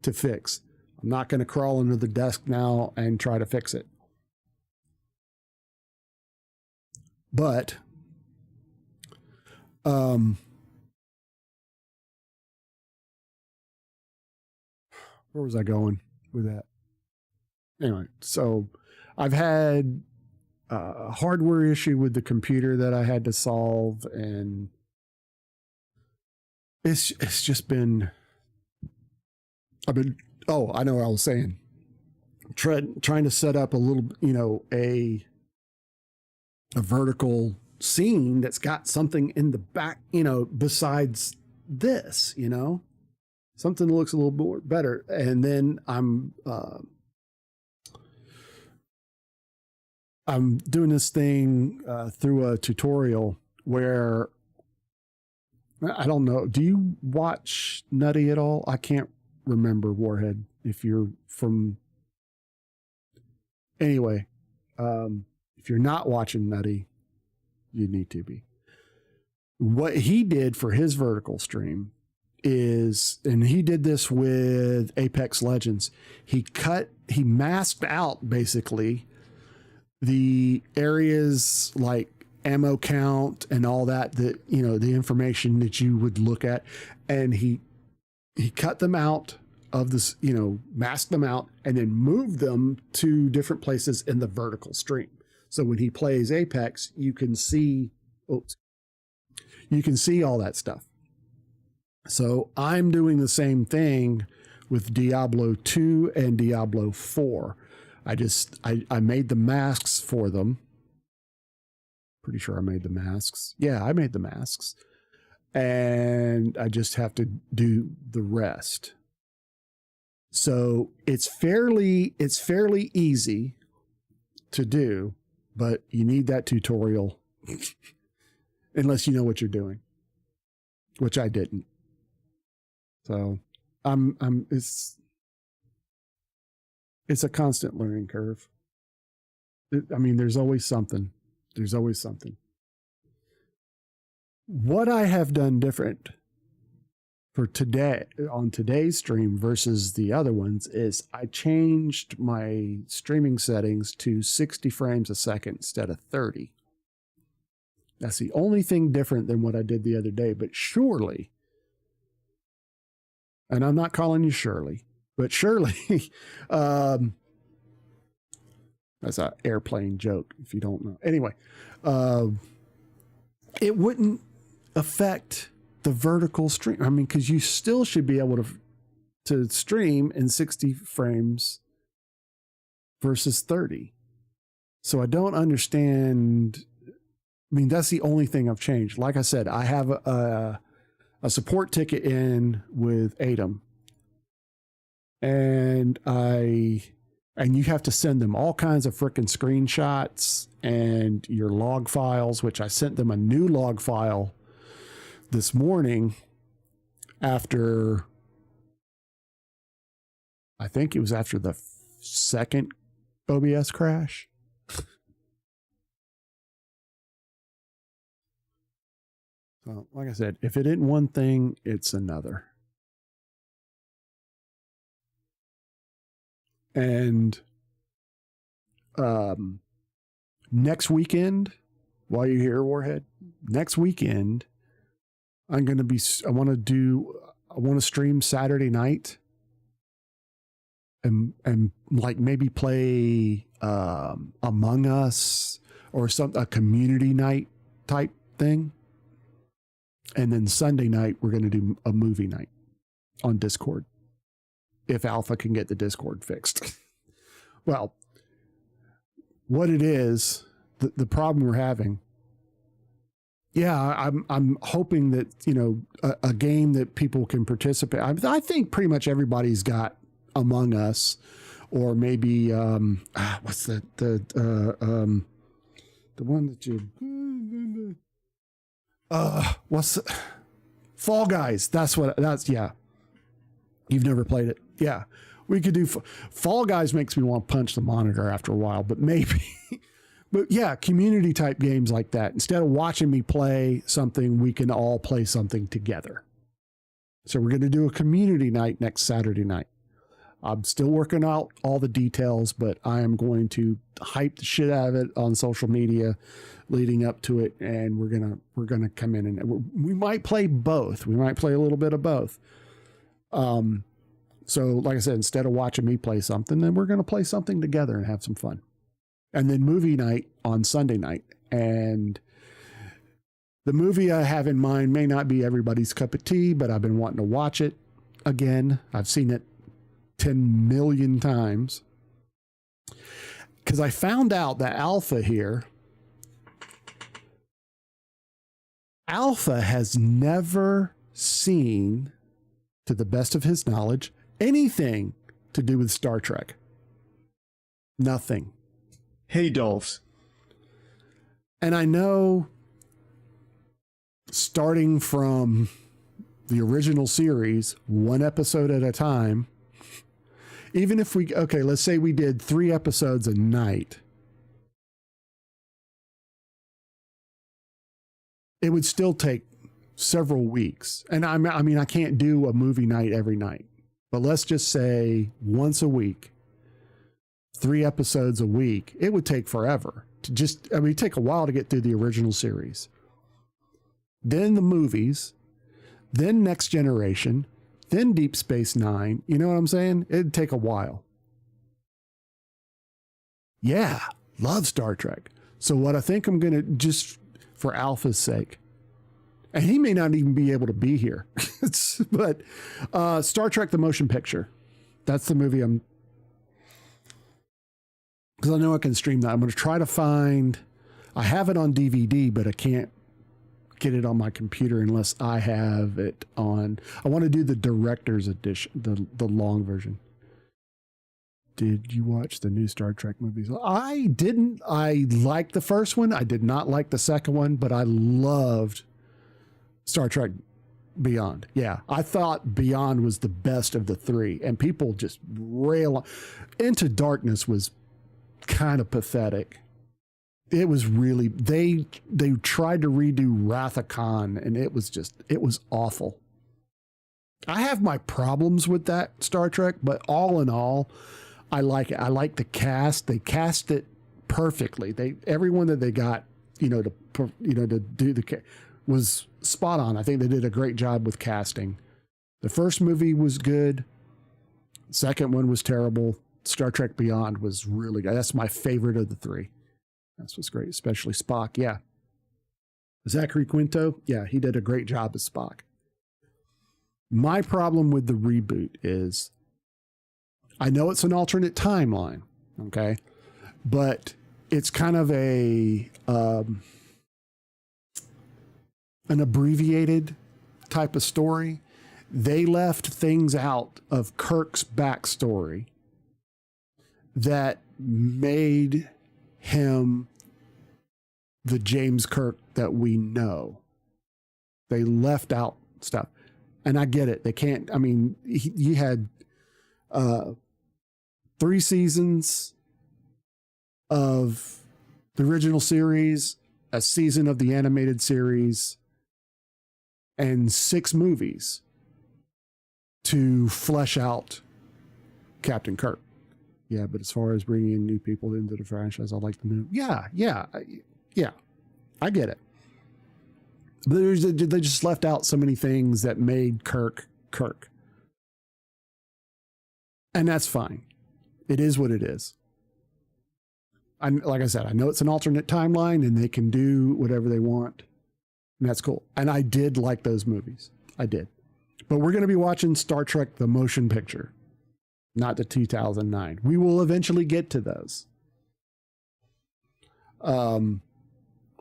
to fix. I'm not going to crawl under the desk now and try to fix it. But, where was I going with that? Anyway, so I've had a hardware issue with the computer that I had to solve, and it's just been, I know what I was saying. Trying to set up a little, you know, a vertical scene that's got something in the back, you know, besides this, you know, something that looks a little more better. And then I'm doing this thing through a tutorial where, I don't know, do you watch Nutty at all? I can't remember, Warhead, if you're from, anyway, if you're not watching Nutty, you need to be. What he did for his vertical stream is, and he did this with Apex Legends, he masked out basically the areas like ammo count and all that, you know, the information that you would look at, and he cut them out of this, you know, masked them out and then moved them to different places in the vertical stream. So when he plays Apex, you can see all that stuff. So I'm doing the same thing with Diablo 2 and Diablo 4. I made the masks for them. Pretty sure I made the masks. Yeah, I made the masks. And I just have to do the rest. So it's fairly easy to do, but you need that tutorial unless you know what you're doing, which I didn't. So it's a constant learning curve. I mean, there's always something. There's always something. What I have done different for today, on today's stream versus the other ones, is I changed my streaming settings to 60 frames a second instead of 30. That's the only thing different than what I did the other day. But surely, and I'm not calling you Shirley, but surely, that's an airplane joke if you don't know. Anyway, it wouldn't affect the vertical stream. I mean, because you still should be able to stream in 60 frames versus 30. So I don't understand. I mean, that's the only thing I've changed. Like I said, I have a support ticket in with AITA, and you have to send them all kinds of freaking screenshots and your log files, which I sent them a new log file this morning after, I think it was after the second OBS crash. So, like I said, if it isn't one thing, it's another. And next weekend, while you're here, Warhead, next weekend, I want to stream Saturday night and like maybe play Among Us or a community night type thing. And then Sunday night, we're going to do a movie night on Discord, if Alpha can get the Discord fixed. Well, what it is, the problem we're having, yeah, I'm hoping that, you know, a game that people can participate. I think pretty much everybody's got Among Us or maybe what's the one that you what's the, Fall Guys. That's yeah. You've never played it. Yeah. We could do Fall Guys makes me want to punch the monitor after a while, but maybe. But yeah, community type games like that. Instead of watching me play something, we can all play something together. So we're going to do a community night next Saturday night. I'm still working out all the details, but I am going to hype the shit out of it on social media leading up to it. And we're going to come in and we might play both. We might play a little bit of both. So like I said, instead of watching me play something, then we're going to play something together and have some fun. And then movie night on Sunday night. And the movie I have in mind may not be everybody's cup of tea, but I've been wanting to watch it again. I've seen it 10 million times. Because I found out that Alpha has never seen, to the best of his knowledge, anything to do with Star Trek. Nothing. Hey, Dolphs. And I know, starting from the original series, one episode at a time, even if let's say we did 3 episodes a night, it would still take several weeks. And I mean, I can't do a movie night every night, but let's just say once a week, 3 episodes a week. It would take forever to it'd take a while to get through the original series. Then the movies, then Next Generation, then Deep Space Nine. You know what I'm saying? It'd take a while. Yeah, love Star Trek. So what I think I'm going to, just for Alpha's sake, and he may not even be able to be here, but Star Trek the Motion Picture. That's the movie because I know I can stream that. I'm going to try to find, I have it on DVD, but I can't get it on my computer unless I have it on. I want to do the director's edition, the long version. Did you watch the new Star Trek movies? I didn't. I liked the first one. I did not like the second one, but I loved Star Trek Beyond. Yeah, I thought Beyond was the best of the 3, and people just rail on. Into Darkness was kind of pathetic. It was really, they tried to redo Wrath of Khan, and it was awful. I have my problems with that Star Trek, but all in all, I like it. I like the cast. They cast it perfectly. Everyone that they got, to do was spot on. I think they did a great job with casting. The first movie was good. Second one was terrible. Star Trek Beyond was really good. That's my favorite of the 3. That's what's great, especially Spock. Yeah. Zachary Quinto. Yeah, he did a great job as Spock. My problem with the reboot is, I know it's an alternate timeline, okay? But it's kind of an abbreviated type of story. They left things out of Kirk's backstory that made him the James Kirk that we know. They left out stuff. And I get it. They can't, I mean, you had 3 seasons of the original series, a season of the animated series, and 6 movies to flesh out Captain Kirk. Yeah, but as far as bringing in new people into the franchise, I like the new. Yeah, I get it. But they just left out so many things that made Kirk. And that's fine. It is what it is. Like I said, I know it's an alternate timeline and they can do whatever they want. And that's cool. And I did like those movies. I did. But we're going to be watching Star Trek the Motion Picture, not the 2009. We will eventually get to those.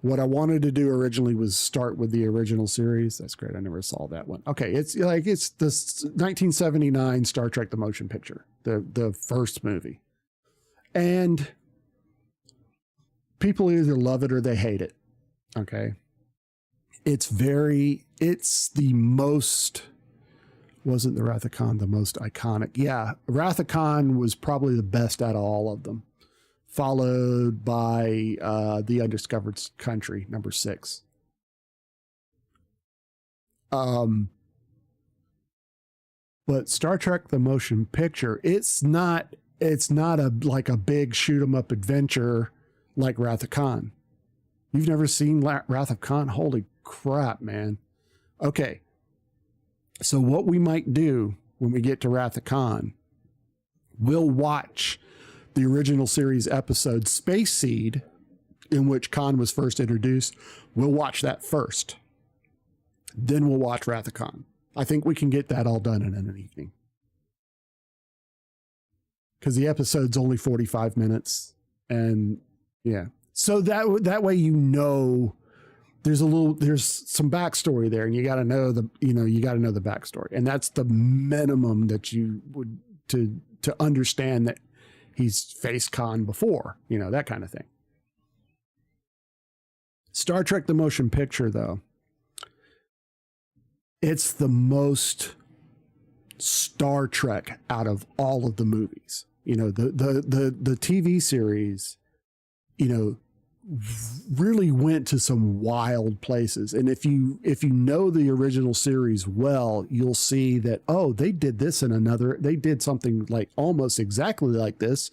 What I wanted to do originally was start with the original series. That's great. I never saw that one. Okay. It's the 1979 Star Trek the Motion Picture, the first movie. And people either love it or they hate it. Okay. It's the most, wasn't the Wrath of Khan the most iconic? Yeah. Wrath of Khan was probably the best out of all of them, followed by The Undiscovered Country, number 6. But Star Trek the Motion Picture, it's not like a big shoot 'em up adventure like Wrath of Khan. You've never seen Wrath of Khan? Holy crap, man. Okay. So what we might do when we get to Wrath of Khan, we'll watch the original series episode Space Seed, in which Khan was first introduced. We'll watch that first. Then we'll watch Wrath of Khan. I think we can get that all done in an evening. Because the episode's only 45 minutes. And yeah. So that way, there's some backstory there, and you got to know the backstory. And that's the minimum that you would to understand that he's faced Khan before, that kind of thing. Star Trek the Motion Picture, though, it's the most Star Trek out of all of the movies. The TV series, really went to some wild places. And if you know the original series well, you'll see that, they did this they did something like almost exactly like this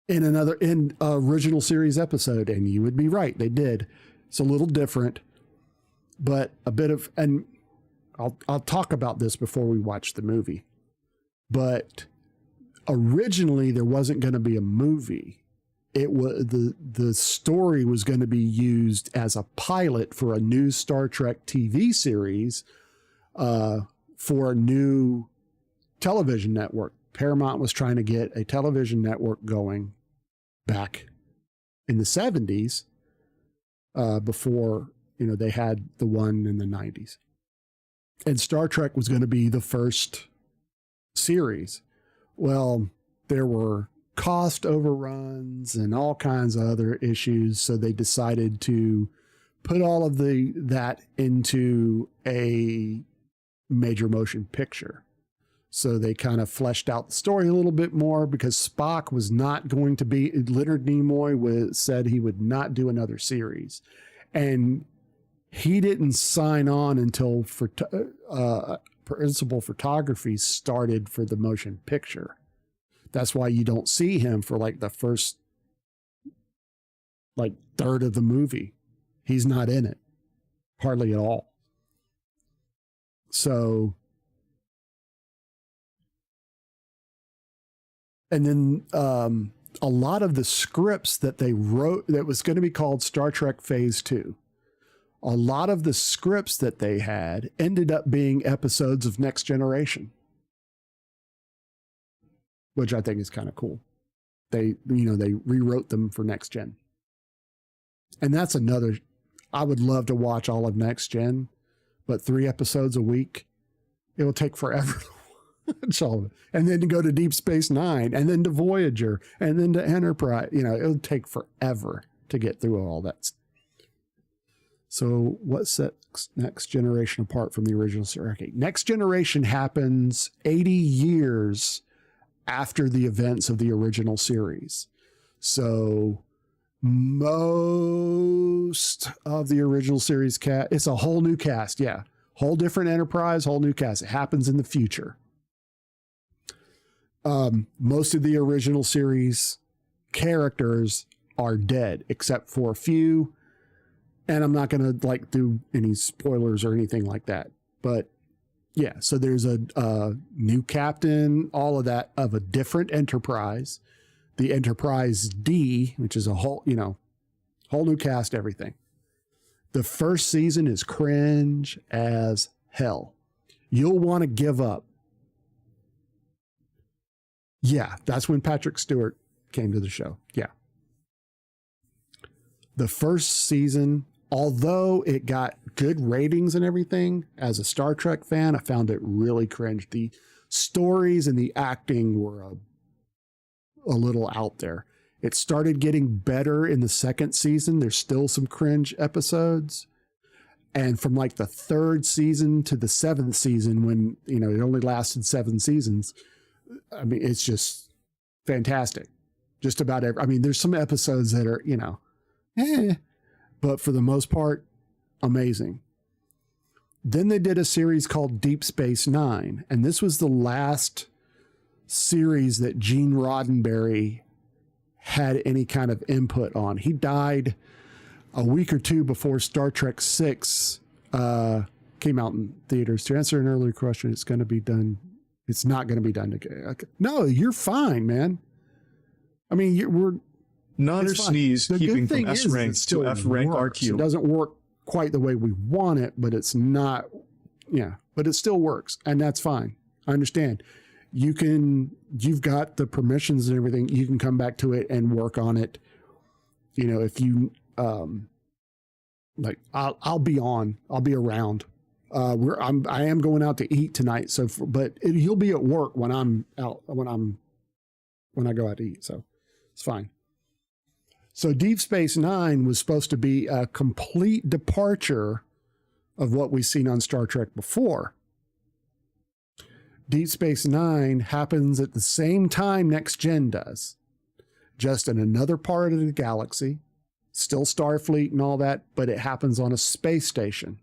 in original series episode. And you would be right. They did. It's a little different, but a bit of, and I'll talk about this before we watch the movie, but originally there wasn't going to be a movie. It was the story was going to be used as a pilot for a new Star Trek TV series for a new television network. Paramount was trying to get a television network going back in the 70s before they had the one in the 90s. And Star Trek was going to be the first series. Well, there were cost overruns and all kinds of other issues. So they decided to put all of that into a major motion picture. So they kind of fleshed out the story a little bit more, because Spock was not going to be, Leonard Nimoy said he would not do another series. And he didn't sign on until principal photography started for the motion picture. That's why you don't see him for like the first third of the movie. He's not in it hardly at all. So, and then a lot of the scripts that they wrote that was going to be called Star Trek Phase 2. A lot of the scripts that they had ended up being episodes of Next Generation, which I think is kind of cool. They rewrote them for Next Gen. And that's another, I would love to watch all of Next Gen, but 3 episodes a week, it will take forever. And then to go to Deep Space Nine, and then to Voyager, and then to Enterprise, it'll take forever to get through all that. So what sets Next Generation apart from the original series? Okay, Next Generation happens 80 years after the events of the original series. So most of the original series cast, it's a whole new cast. Yeah. Whole different Enterprise, whole new cast. It happens in the future. Most of the original series characters are dead, except for a few. And I'm not going to do any spoilers or anything like that. But yeah, so there's a new captain, all of that, of a different Enterprise. The Enterprise D, which is a whole new cast, everything. The first season is cringe as hell. You'll want to give up. Yeah, that's when Patrick Stewart came to the show. Yeah. The first season, although it got good ratings and everything, as a Star Trek fan, I found it really cringe. The stories and the acting were a little out there. It started getting better in the second season. There's still some cringe episodes. And from like the third season to the seventh season, when, you know, it only lasted 7 seasons, I mean, it's just fantastic. Just about every, I mean, there's some episodes that are, you know, but for the most part, amazing. Then they did a series called Deep Space Nine, and this was the last series that Gene Roddenberry had any kind of input on. He died a week or two before Star Trek VI came out in theaters. To answer an earlier question, it's going to be done. It's not going to be done again. Okay. No, you're fine, man. I mean, we're nod or sneeze, keeping from S rank to F rank RQ. It doesn't work quite the way we want it, but it's not, yeah, but it still works, and that's fine. I understand. You've got the permissions and everything. You can come back to it and work on it. You know, if you, like, I'll be around. I am going out to eat tonight. So, he'll be at work when I'm out, when I go out to eat. So it's fine. So Deep Space Nine was supposed to be a complete departure of what we've seen on Star Trek before. Deep Space Nine happens at the same time Next Gen does, just in another part of the galaxy, still Starfleet and all that, but it happens on a space station,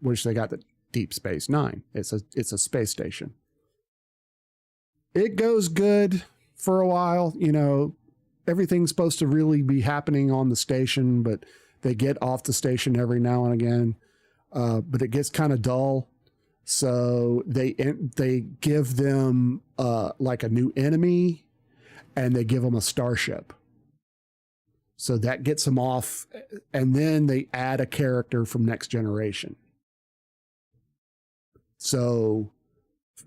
which they got the Deep Space Nine. It's a space station. It goes good for a while. You know, everything's supposed to really be happening on the station, but they get off the station every now and again. But it gets kind of dull. So they give them like a new enemy, and they give them a starship. So that gets them off, and then they add a character from Next Generation. So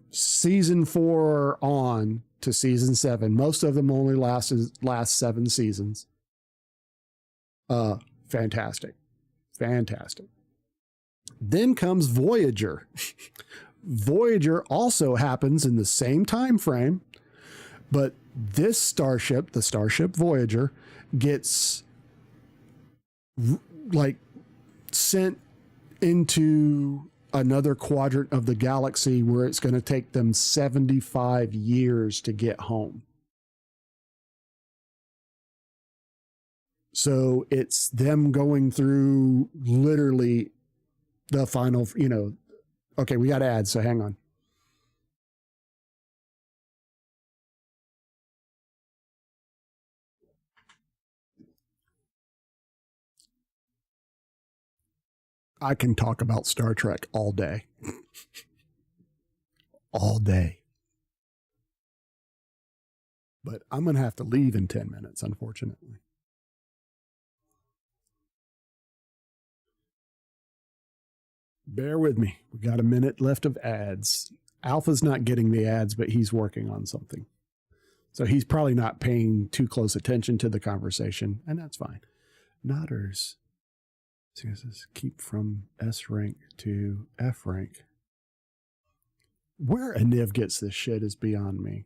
season 4 on to season 7, most of them only last 7 seasons. Fantastic. Then comes Voyager. Voyager also happens in the same time frame, but this starship, the Starship Voyager, gets like sent into another quadrant of the galaxy where it's going to take them 75 years to get home. So it's them going through literally the final, you know, okay, we got ads, so hang on. I can talk about Star Trek all day. All day. But I'm going to have to leave in 10 minutes, unfortunately. Bear with me. We got a minute left of ads. Alpha's not getting the ads, but he's working on something. So he's probably not paying too close attention to the conversation, and that's fine. Nodders. So this is keep from S rank to F rank. Where a Niv gets this shit is beyond me.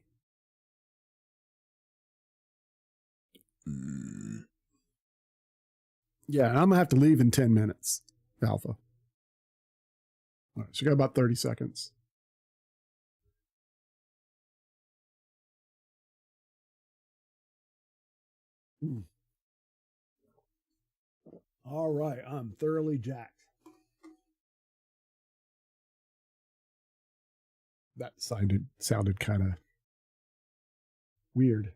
Yeah, I'm going to have to leave in 10 minutes, Alpha. All right, so you got about 30 seconds. All right, I'm thoroughly jacked. That sounded kind of weird.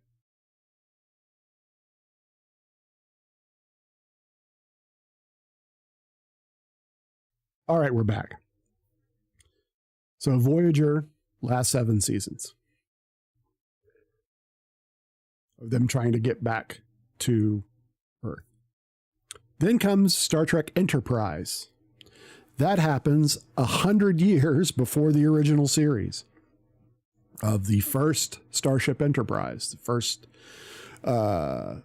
All right, we're back. So Voyager, last 7 seasons of them trying to get back to Earth. Then comes Star Trek Enterprise. That happens 100 years before the original series of the first Starship Enterprise. The first, the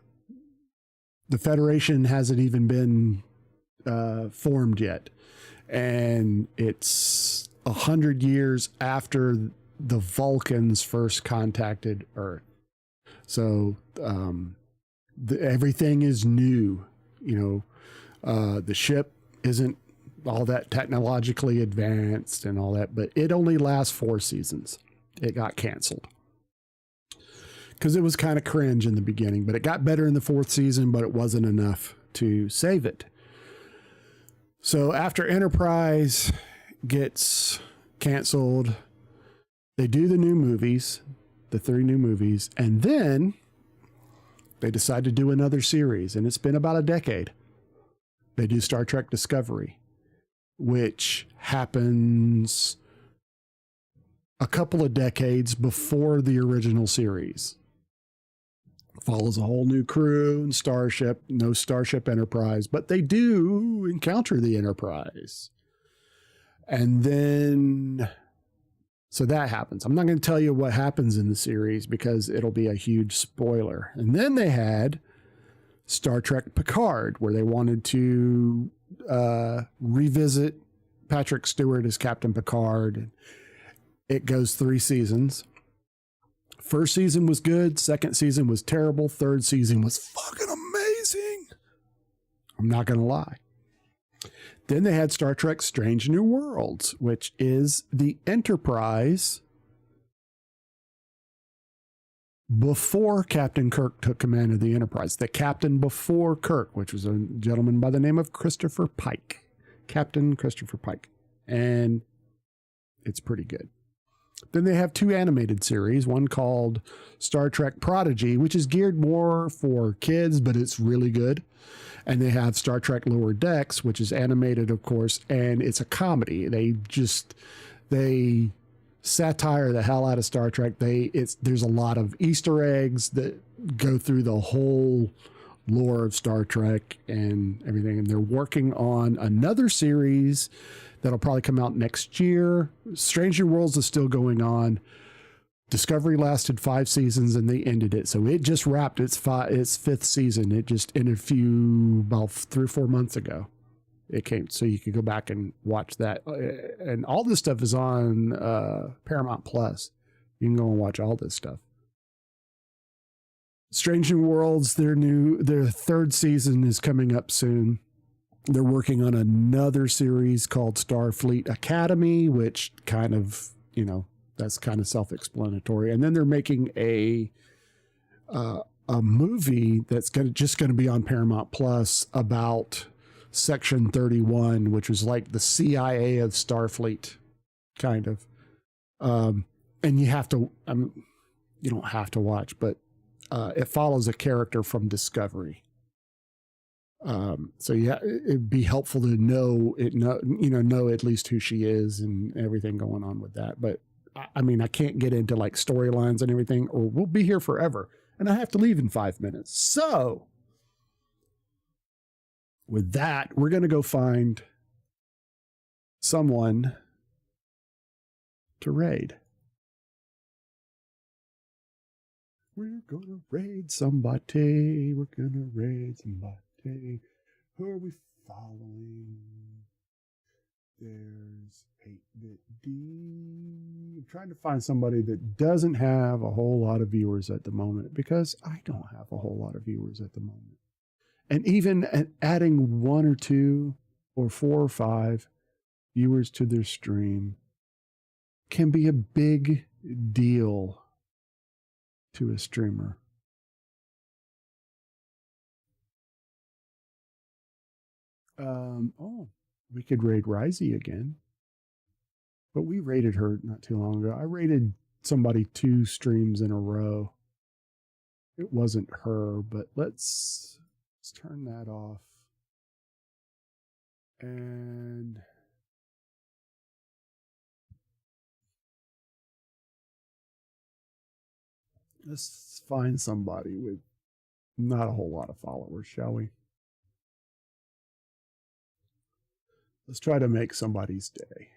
Federation hasn't even been formed yet. And it's 100 years after the Vulcans first contacted Earth. So everything is new. The ship isn't all that technologically advanced and all that, but it only lasts 4 seasons. It got canceled because it was kind of cringe in the beginning, but it got better in the 4th season, but it wasn't enough to save it. So after Enterprise gets canceled, they do the new movies, the 3 new movies, and then they decide to do another series, and it's been about a decade. They do Star Trek Discovery, which happens a couple of decades before the original series. Follows a whole new crew and starship, no Starship Enterprise, but they do encounter the Enterprise. And then, so that happens. I'm not going to tell you what happens in the series because it'll be a huge spoiler. And then they had Star Trek Picard, where they wanted to revisit Patrick Stewart as Captain Picard. It goes 3 seasons. First season was good. Second season was terrible. Third season was fucking amazing. I'm not going to lie. Then they had Star Trek Strange New Worlds, which is the Enterprise before Captain Kirk took command of the Enterprise. The captain before Kirk, which was a gentleman by the name of Christopher Pike. Captain Christopher Pike. And it's pretty good. Then they have 2 animated series, one called Star Trek Prodigy, which is geared more for kids, but it's really good. And they have Star Trek Lower Decks, which is animated, of course, and it's a comedy. They satire the hell out of Star Trek. There's a lot of Easter eggs that go through the whole lore of Star Trek and everything. And they're working on another series that'll probably come out next year. Stranger Worlds is still going on. Discovery lasted 5 seasons and they ended it. So it just wrapped its 5th season. It just ended about 3 or 4 months ago. It came, so you can go back and watch that. And all this stuff is on Paramount Plus. You can go and watch all this stuff. Strange New Worlds, their 3rd season is coming up soon. They're working on another series called Starfleet Academy, which kind of, that's kind of self-explanatory. And then they're making a movie that's just going to be on Paramount Plus about Section 31, which was like the CIA of Starfleet, kind of. And you have to, you don't have to watch, but it follows a character from Discovery. So yeah, it'd be helpful to know at least who she is and everything going on with that. But I can't get into like storylines and everything, or we'll be here forever and I have to leave in 5 minutes. So with that, we're going to go find someone to raid. We're going to raid somebody. We're going to raid somebody. Who are we following? There's 8-Bit D. I'm trying to find somebody that doesn't have a whole lot of viewers at the moment, because I don't have a whole lot of viewers at the moment. And even adding 1 or 2 or 4 or 5 viewers to their stream can be a big deal to a streamer. We could raid Risey again. But we raided her not too long ago. I raided somebody 2 streams in a row. It wasn't her, but let's turn that off. And let's find somebody with not a whole lot of followers, shall we? Let's try to make somebody's day.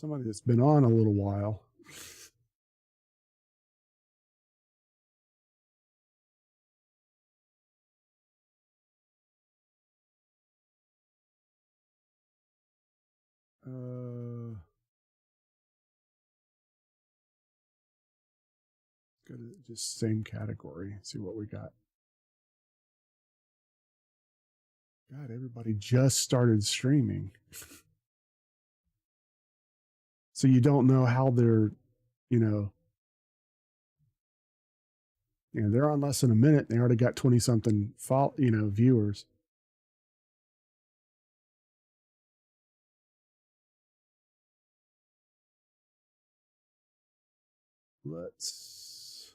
Somebody that's been on a little while. Go to just same category. See what we got. God, everybody just started streaming. So you don't know how they're, they're on less than a minute. They already got 20 something, viewers. Let's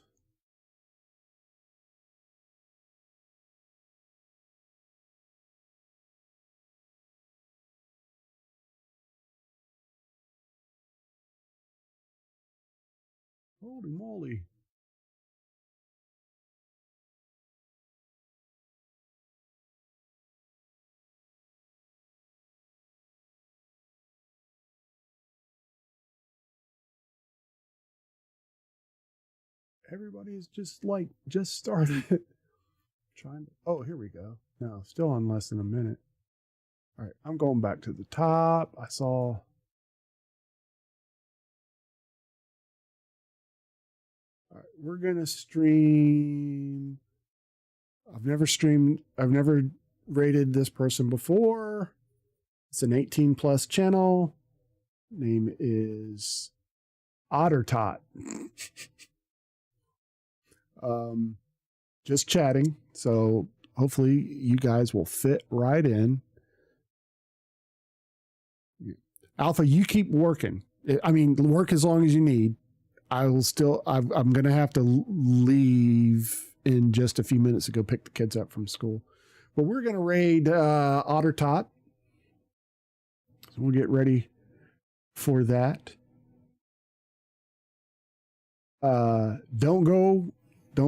holy moly. Everybody's just started trying to, oh, here we go. No, still on less than a minute. All right, I'm going back to the top. I saw. All right, we're going to stream. I've never rated this person before. It's an 18 plus channel. Name is OtterTot. Just chatting. So hopefully you guys will fit right in. Alpha, you keep working. I mean, work as long as you need. I'm going to have to leave in just a few minutes to go pick the kids up from school. But we're going to raid OtterTot. So we'll get ready for that. Don't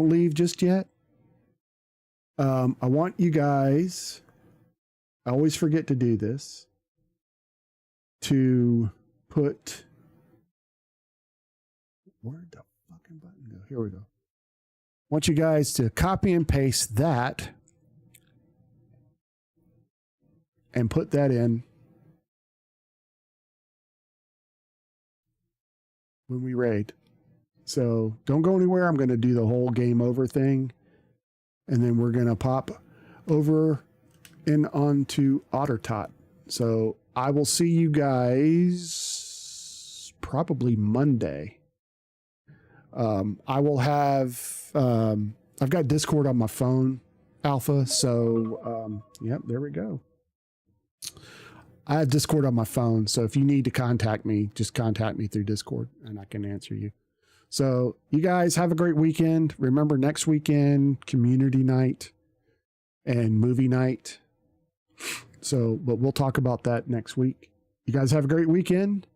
leave just yet. I want you guys, I always forget to do this, to put, where'd the fucking button go? Here we go. I want you guys to copy and paste that and put that in when we raid. So don't go anywhere. I'm going to do the whole game over thing. And then we're going to pop over and onto OtterTot. So I will see you guys probably Monday. I will have, I've got Discord on my phone, Alpha. So, yep, there we go. I have Discord on my phone. So if you need to contact me, just contact me through Discord and I can answer you. So you guys have a great weekend. Remember, next weekend, community night and movie night. So, but we'll talk about that next week. You guys have a great weekend.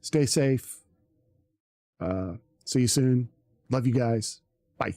Stay safe. See you soon. Love you guys. Bye.